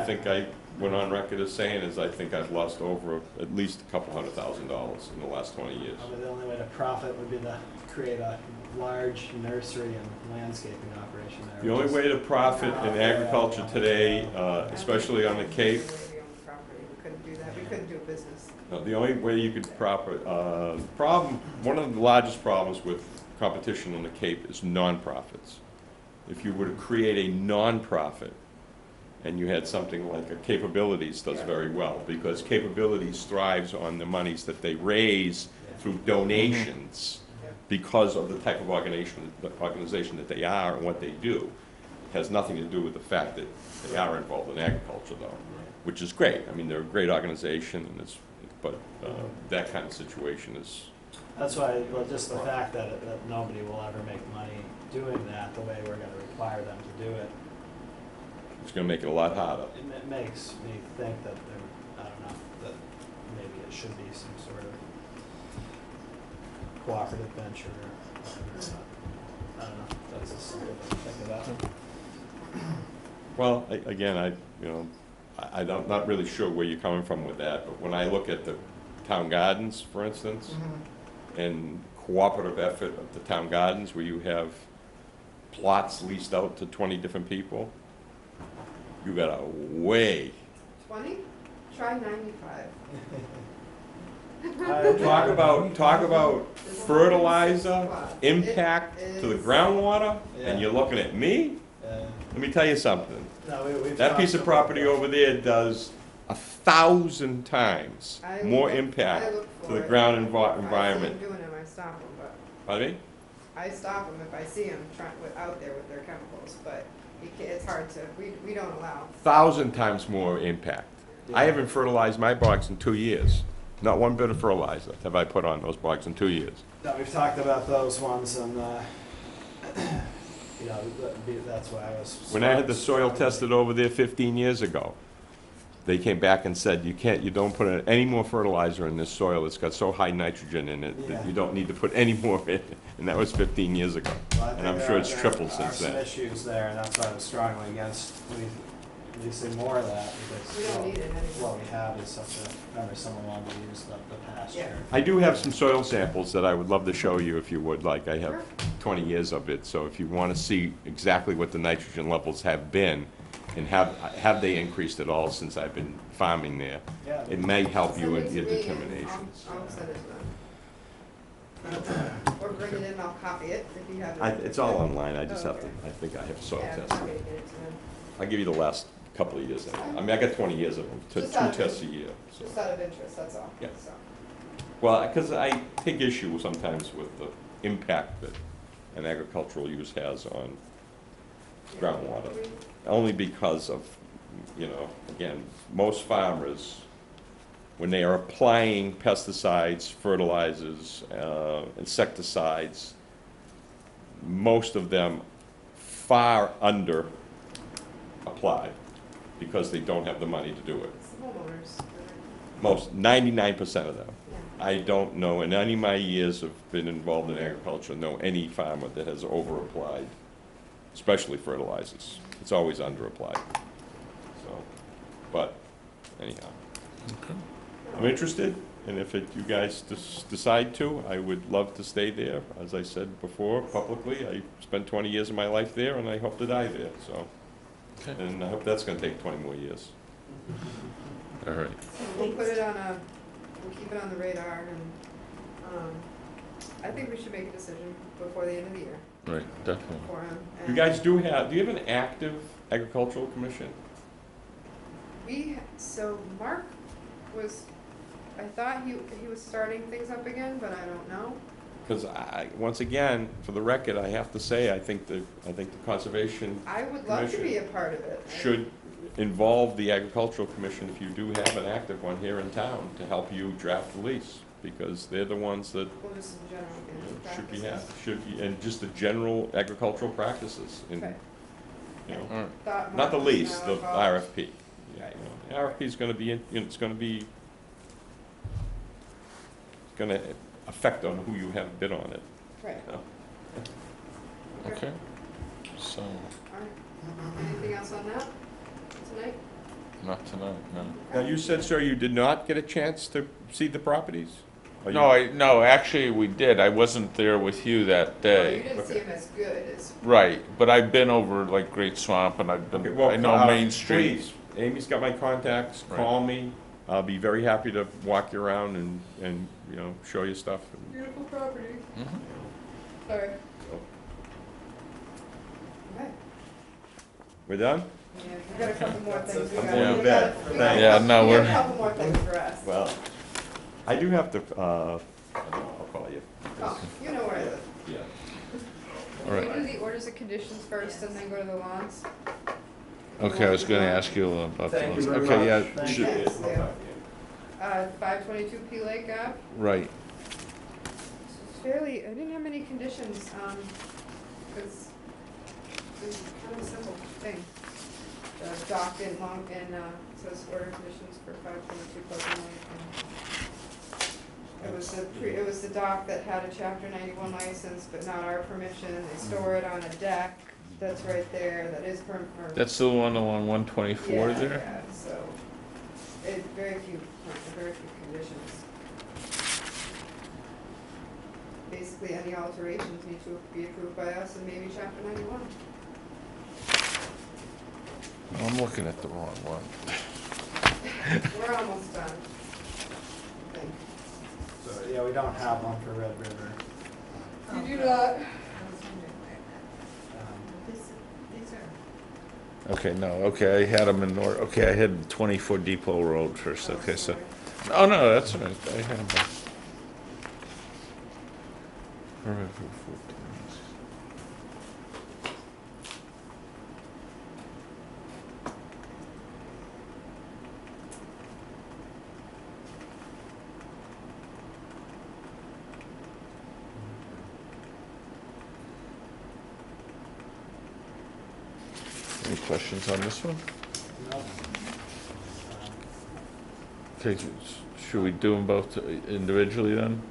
think I went on record as saying I think I've lost over at least a couple $100,000 in the last 20 years. Probably the only way to profit would be to create a large nursery and landscaping operation there. The only way to profit in agriculture today, especially on the Cape, We couldn't do that, we couldn't do business. no, the only way you could profit, one of the largest problems with competition on the Cape is nonprofits. If you were to create a nonprofit, and you had something like a Capabilities does very well, because Capabilities thrives on the monies that they raise through donations because of the type of organization that they are and what they do. It has nothing to do with the fact that they are involved in agriculture, though, which is great. I mean, they're a great organization, and but that kind of situation is. That's why, well, just the fact that nobody will ever make money doing that the way we're going to require them to do it. It's going to make it a lot harder. It makes me think that I don't know, that maybe it should be some sort of cooperative venture or whatever. I don't know, that's just something to think about. Well, again, I'm not really sure where you're coming from with that, but when I look at the town gardens, for instance, and cooperative effort of the town gardens, where you have plots leased out to 20 different people, you got a way. 20? Try 95. Talk about fertilizer impact to the groundwater, and you're looking at me? Let me tell you something. That piece of property over there does 1,000 times more impact to the ground environment. If I see them doing them, I stop them, but. Pardon me? I stop them if I see them out there with their chemicals, but it's hard to, we don't allow. 1,000 times more impact. I haven't fertilized my bogs in 2 years. Not one bit of fertilizer have I put on those bogs in 2 years. No, we've talked about those ones, and that's why I was. When I had the soil tested over there 15 years ago, they came back and said, you don't put any more fertilizer in this soil. It's got so high nitrogen in it that you don't need to put any more in it. And that was 15 years ago. Well, and I'm sure it's tripled since there are then. some issues there, and that's why I was strongly against releasing more of that, because We don't need it anymore. what we have is such a, remember, someone wanted to use the pasture. I do have some soil samples that I would love to show you if you would like. I have 20 years of it, so if you want to see exactly what the nitrogen levels have been, and have they increased at all since I've been farming there, it may help you in your determinations. I'll send it to them. Or bring it in, I'll copy it if you have it. It's all online. I just have to, I think I have soil tests. I'm happy to get it to them. I'll give you the last couple of years. I mean, I got 20 years of them, two tests a year. So. Just out of interest, that's all. Yeah. So. Well, because I take issue sometimes with the impact that an agricultural use has on groundwater. Only because of, again, most farmers, when they are applying pesticides, fertilizers, insecticides, most of them far under apply because they don't have the money to do it. It's the homeowners. Most, 99% of them. I don't know, in any of my years of being involved in agriculture, know any farmer that has over-applied, especially fertilizers. It's always under-applied. So, but anyhow. Okay. I'm interested, and if you guys decide to, I would love to stay there. As I said before, publicly, I spent 20 years of my life there, and I hope to die there, so. Okay. And I hope that's gonna take 20 more years. All right. We'll put it on we'll keep it on the radar, and I think we should make a decision before the end of the year. Right, definitely. You guys do you have an active agricultural commission? So Mark was, I thought he was starting things up again, but I don't know. Because once again, for the record, I have to say, I think the Conservation I would love to be a part of it. should involve the Agricultural Commission, if you do have an active one here in town, to help you draft the lease, because they're the ones that Well, just in general, should be, and just the general agricultural practices in, Okay. you know, Thought not the Mark was lease, now the involved. RFP. Yeah, you know, the RFP is gonna be, it's gonna affect on who you have bid on it. Right. you know. Okay, so, Alright. Anything else on that tonight? not tonight, no. Now, you said, sir, you did not get a chance to see the properties? Or you- No, actually, we did. I wasn't there with you that Well, you day. didn't see him as good as. Right, but I've been over like Great Swamp and I've Okay, been, well, I know Main Street. please, Amy's got my contacts, Right. call me. I'll be very happy to walk you around and, you know, show you stuff. Beautiful property. Mhm. Sorry. Okay. We're done? Yeah, we got a couple more things. we I'm gotta- going we to bed. gotta- we Thanks. gotta- Yeah, no, we got we're- a couple more things for us. Well, I do have to, I'll call you. Oh, you know where I live. Yeah. All right. Can we do the orders of conditions first and then go to the lawns? Okay, I was gonna ask you about Thank those. you very Okay, much. yeah, Thank should- you. Thanks, Leo. 522 P Lake Ave. right. It's fairly, I didn't have many conditions, because it's kind of a simple thing. The dock in says order conditions for 522 Pleasant Lake. It was the dock that had a chapter 91 license, but not our permission. They store it on a deck that's right there, that is permitted. That's the one along 124 there? Yeah, so, very few conditions. Basically, any alterations need to be approved by us and maybe chapter 91. I'm looking at the wrong one. We're almost done, I think. So, yeah, we don't have one for Red River. You do not. I was wondering where that, these are. Okay, no, okay, I had them in order. Okay, I had 24 Depot Road first, okay, so. Oh, no, that's all right, I had them. Any questions on this one? No. Okay, should we do them both individually then?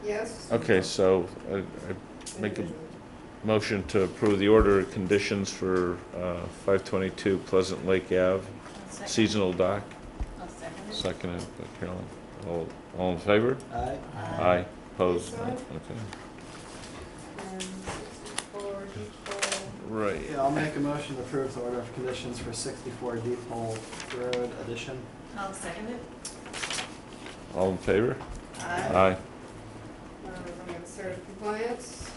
Yes? Okay, so I make a motion to approve the order of conditions for 522 Pleasant Lake Ave, I'll second. seasonal dock. I'll second it. Seconded by Carolyn. All in favor? Aye. Aye. Opposed? This No. one? Okay. And 64 Depot. Right. Yeah, I'll make a motion to approve the order of conditions for 64 Depot Road addition. I'll second it. All in favor? Aye. Aye. I'm going to serve compliance.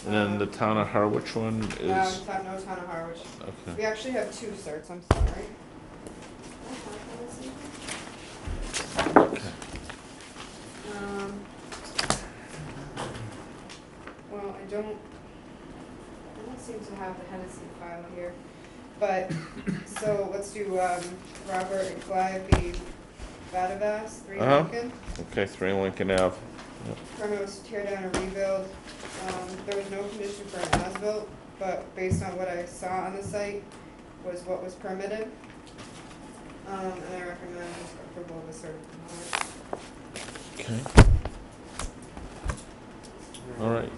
And then the town of Harwich one No, is, town of Harwich. okay. We actually have two certs, I'm sorry. Well, I don't seem to have the Hennessy file here, but, so let's do, Robert and Clive B. Vadavas, 3 Lincoln. Okay, 3 Lincoln Ave. Permit was to tear down and rebuild. There was no condition for an as-built, but based on what I saw on the site was what was permitted. And I recommend approval of the certificate. Okay. All right.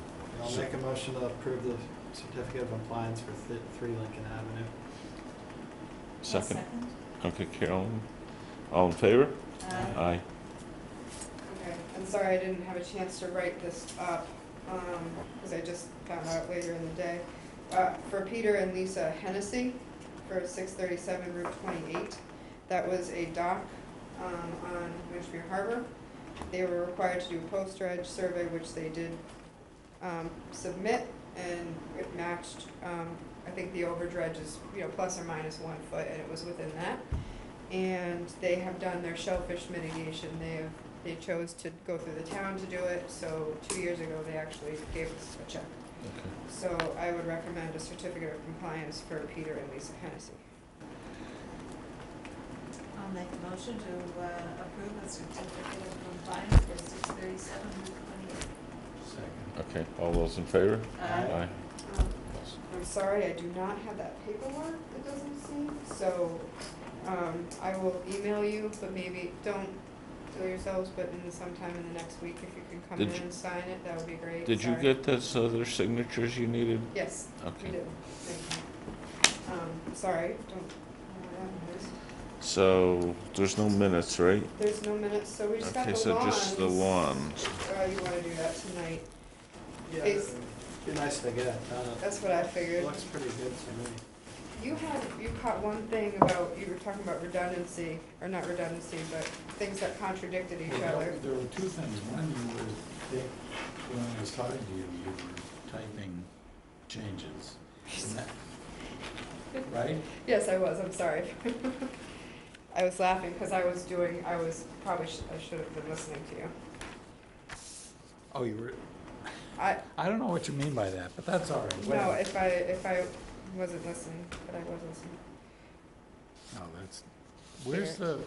I'll make a motion to approve the certificate of compliance for 3 Lincoln Avenue. Second. I'll Okay, Carolyn. All in favor? Aye. Aye. Okay, I'm sorry I didn't have a chance to write this up, because I just found out later in the day. For Peter and Lisa Hennessy, for 637 Route 28, that was a dock on Winchmere Harbor. They were required to do a post-dredge survey, which they did submit, and it matched, I think the overdredge is, plus or minus 1 foot, and it was within that. And they have done their shellfish mitigation. They chose to go through the town to do it, so 2 years ago, they actually gave us a check. Okay. So I would recommend a certificate of compliance for Peter and Lisa Hennessy. I'll make a motion to approve a certificate of compliance for 637 Route 28. Second. Okay, all those in favor? Aye. I'm sorry, I do not have that paperwork, it doesn't seem, so, I will email you, but maybe don't kill yourselves, but sometime in the next week, if you can come in Did you- and sign it, that would be great. Did you Sorry. get those other signatures you needed? Yes, Okay. we did, thank you. Sorry, don't know what happened is. So, there's no minutes, right? There's no minutes, so we just got the Okay, lawns. so just the lawns. You wanna do that tonight? Yeah, It's- it'd be nice to get it done. That's what I figured. It looks pretty good to me. You caught one thing about, you were talking about redundancy, or not redundancy, but things that contradicted each Well, other. there were two things. One, when I was talking to you, you were typing changes. And that- Right? Yes, I was, I'm sorry. I was laughing because I should have been listening to you. Oh, you were, I I don't know what you mean by that, but that's all right. No, Whatever. if I wasn't listening, but I was listening. No, that's, where's the,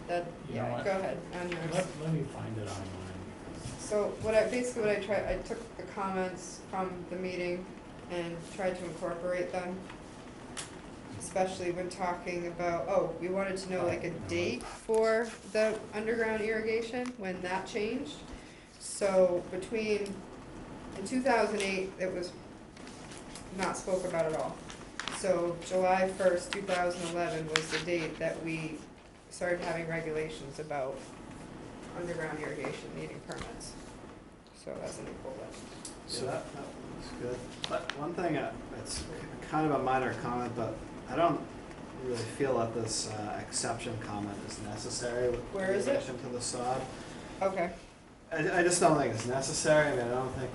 That, You know yeah, what? go ahead, on yours. let me find it online. So I took the comments from the meeting and tried to incorporate them, especially when talking about, we wanted to know like a date for the underground irrigation, when that changed. So in 2008, it was not spoke about at all. So July 1st, 2011 was the date that we started having regulations about underground irrigation needing permits. So that's a new bullet. So that was good. But one thing, it's kind of a minor comment, but I don't really feel that this exception comment is necessary with Where is it? relation to the sod. Okay. I just don't think it's necessary. I mean, I don't think,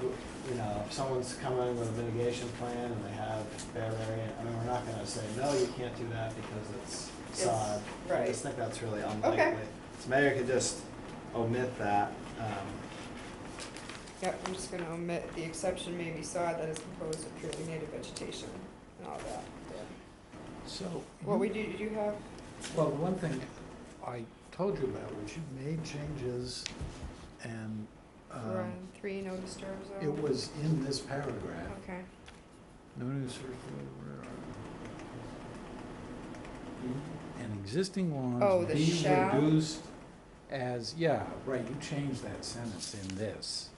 if someone's coming with a mitigation plan and they have bare area, I mean, we're not gonna say, no, you can't do that because it's sod. I right. just think that's really unlikely. Okay. So maybe I could just omit that. Yep, I'm just gonna omit the exception may be sod that is composed of purely native vegetation and all that. Yeah. So. What did you have? Well, one thing I told you about was you made changes and, We're on 3, no disturb zone? it was in this paragraph. Okay. Notice an existing lawns the be shall? reduced as, yeah, right, you changed that sentence in this.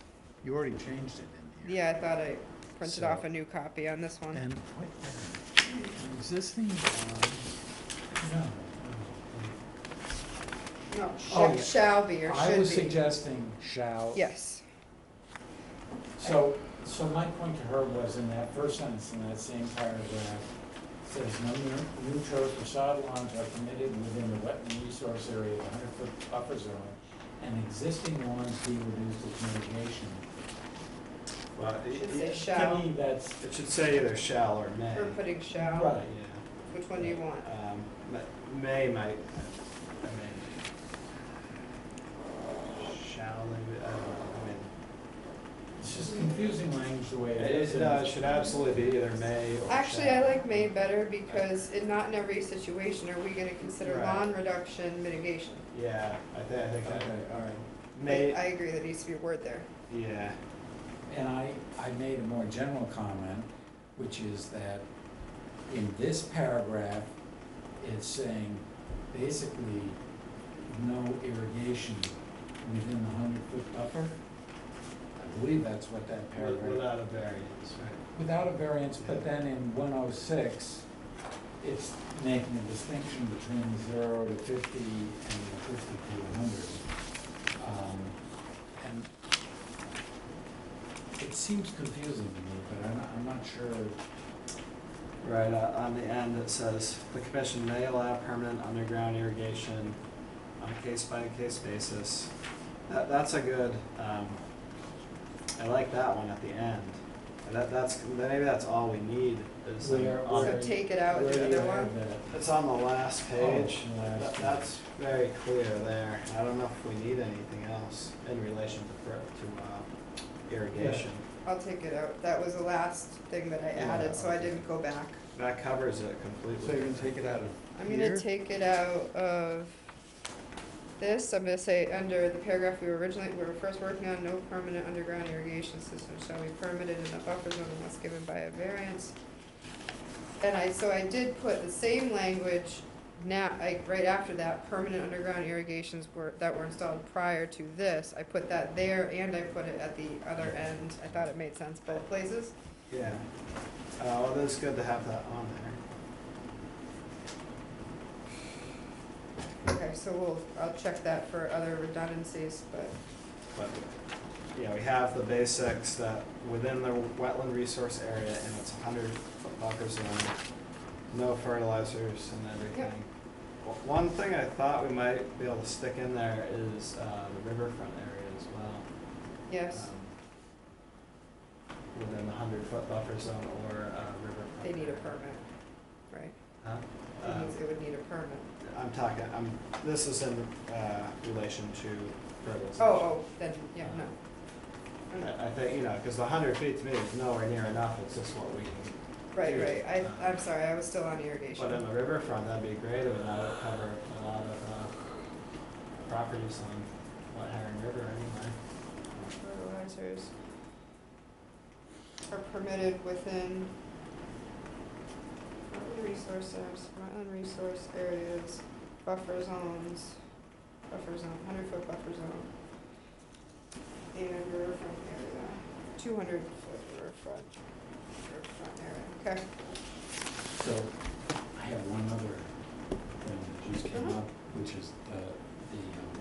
You already changed it in here. Yeah, I thought I printed So- off a new copy on this one. And, wait, an existing lawns, no. No, Oh, yeah. shall be or should be. I was suggesting shall. Yes. So my point to her was in that first sentence in that same paragraph, says no new turf or sod lawns are permitted within the wetland resource area of the 100-foot buffer zone, and existing lawns be reduced as mitigation. Well, Should say To shall. me, that's, it should say either shall or may. We're putting shall. right. Yeah. Which one do you want? May might, I mean, shall, maybe, I don't know, It's just confusing language the way it is. it should absolutely be either may or Actually, shall. I like may better because not in every situation are we gonna consider Right. lawn reduction mitigation. Yeah, I think that, Okay, all right. may, I agree, there needs to be a word there. yeah, And I made a more general comment, which is that in this paragraph, it's saying basically no irrigation within the 100-foot buffer. I believe that's what that paragraph. without a variance, right? Without a variance, but then in 106, it's making a distinction between 0 to 50 and 50 to 100. And it seems confusing to me, but I'm not sure. Right, on the end it says, the commission may allow permanent underground irrigation on a case-by-case basis. That's a good, I like that one at the end. And maybe that's all we need is. So take it out, Where do the you other have one? that? It's on the last page. Oh, the last page. That's very clear there. I don't know if we need anything else in relation to irrigation. I'll take it out. That was the last thing that I added, so I didn't go back. That covers it completely. So you're gonna take it out of I'm gonna here? take it out of this. I'm gonna say under the paragraph we were first working on, no permanent underground irrigation system shall be permitted in a buffer zone unless given by a variance. And so I did put the same language now, right after that, permanent underground irrigations that were installed prior to this. I put that there and I put it at the other end. I thought it made sense both places. Yeah. Well, it's good to have that on there. Okay, so I'll check that for other redundancies, but. But, yeah, we have the basics that within the wetland resource area and it's 100-foot buffer zone, no fertilizers and everything. One thing I thought we might be able to stick in there is the riverfront area as well. Yes. Within the 100-foot buffer zone or riverfront. They need a area. permit, right? Huh? It would need a permit. This is in relation to fertilization. Oh, then, yeah, no. I think, because the 100 feet to me is nowhere near enough, it's just what we can. Right. I'm sorry, I was still on irrigation. But in the riverfront, that'd be great, and that would cover a lot of properties on Wet Herring River anyway. Fertilizers are permitted within wetland resource areas, buffer zones, 100-foot buffer zone, and riverfront area, 200-foot riverfront area, okay. So, I have one other thing that just came up, which is the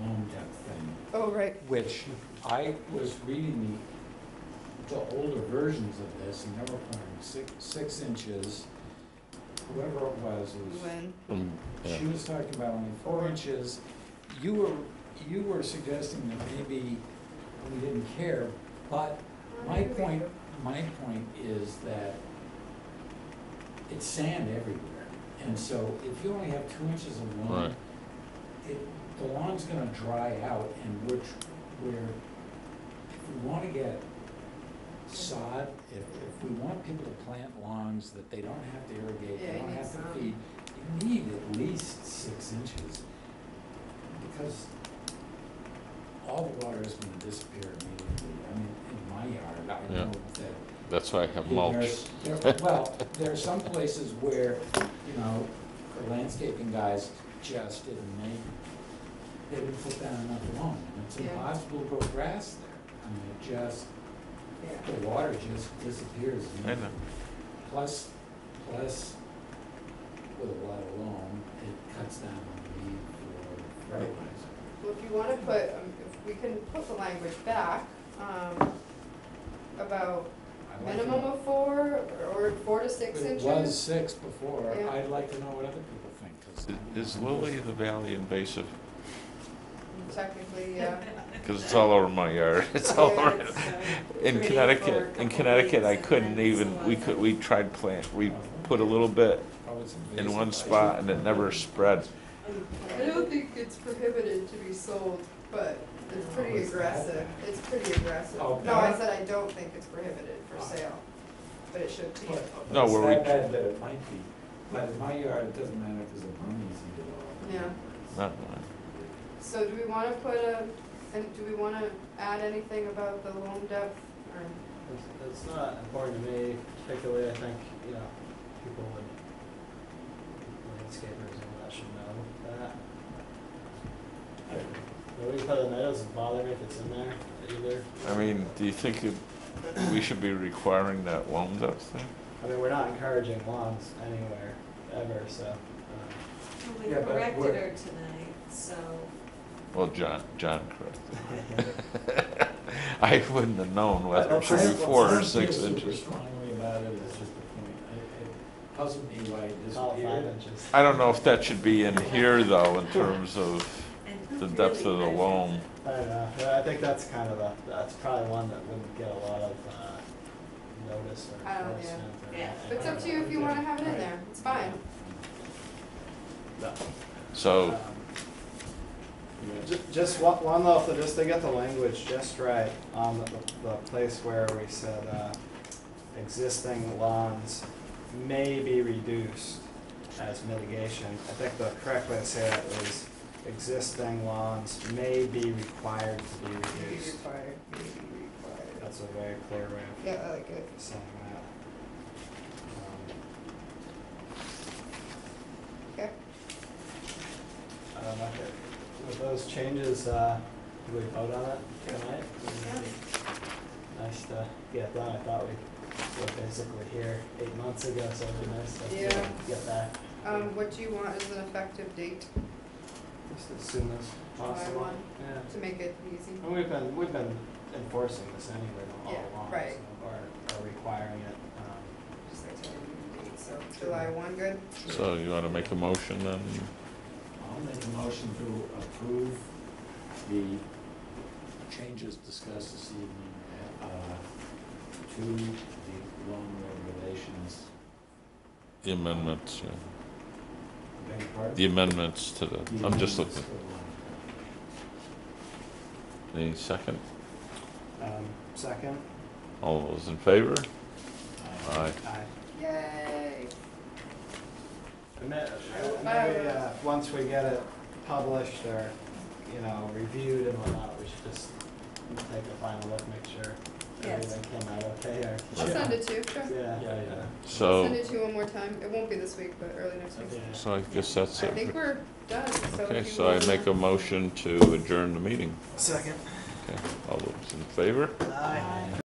loam depth thing. Oh, right. Which I was reading the older versions of this, and they were putting 6 inches. Whoever it was, When? she was talking about only 4 inches. You were suggesting that maybe we didn't care, but my point is that it's sand everywhere, and so if you only have 2 inches of lawn, the lawn's gonna dry out, and if we wanna get sod, if we want people to plant lawns that they don't have to irrigate, they don't have to feed, you need at least 6 inches, because all the water is gonna disappear immediately. I mean, in my yard, I know that. That's why I have mulch. Well, there are some places where, the landscaping guys just they didn't put down enough loam, and it's impossible to grow grass there. I mean, the water just disappears. I know. Plus, with a lot of loam, it cuts down on the need for fertilizer. Well, if you wanna put, if we can put the language back, about minimum of 4, or 4 to 6 inches? It was 6 before. Yeah. I'd like to know what other people think, 'cause Is Lily of the Valley invasive? Technically, yeah. Because it's all over my yard. It's all Yeah, over. it's, In pretty Connecticut, for a in couple Connecticut, I weeks, couldn't and then even, we tried we put a little bit in one spot and it never spread. I don't think it's prohibited to be sold, but it's pretty aggressive. It's pretty aggressive. Okay. No, I said I don't think it's prohibited for sale, but it should be. No, it's where we- that bad that it might be. But in my yard, it doesn't matter if there's a broom seed at all. Yeah. Not mine. So do we wanna do we wanna add anything about the loam depth, or? It's not important to me, particularly, I think, people would, landscapers and all that should know that. Nobody put in there, it doesn't bother me if it's in there either. I mean, do you think we should be requiring that loam depth thing? I mean, we're not encouraging lawns anywhere, ever, so. Well, we Yeah, but corrected we're- her tonight, so. Well, John corrected. I wouldn't have known whether it should be 4 or 6 I don't feel inches. super strongly about it, it's just the point. It puzzled me why it Call it 5 disappeared. inches. I don't know if that should be in here though, in terms of And the who depth of really the measures loam. it? I don't know, I think that's kind of that's probably one that wouldn't get a lot of, notice or I don't- yeah. enforcement or? Yeah. But it's up to you if you wanna have it in there, it's fine. So, Just one though, just to get the language just right, on the place where we said, existing lawns may be reduced as mitigation. I think the correct way to say that is existing lawns may be required to be reduced. That's a very clear way of Yeah, I like it. saying that. Okay. I don't know, with those changes, do we vote on it tonight? Nice to get done. I thought we were basically here 8 months ago, so it'd be nice to Yeah. get back. What do you want as an effective date? Just as soon as possible. July 1? Yeah. To make it easy? And we've been enforcing this anyway all Yeah, along. right. So, or requiring it. Just like telling you the date, so July 1, good? so you wanna make a motion then? I'll make a motion to approve the changes discussed this evening to the loan regulations. The amendments, yeah. Beg your pardon? The amendments to the, I'm just amendments looking. to the loan. Any second? Second? All those in favor? Aye. Aye. Yay! And maybe, once we get it published or, reviewed and whatnot, we should just take a final look, make sure Yes. everything came out okay, or. I'll send it to you, sure. Yeah. Yeah. So, Send it to you one more time. It won't be this week, but early next week. Yeah. so I guess that's I it. think we're done, so Okay, if you so I wanna- make a motion to adjourn the meeting. Second. Okay, all those in favor? Aye.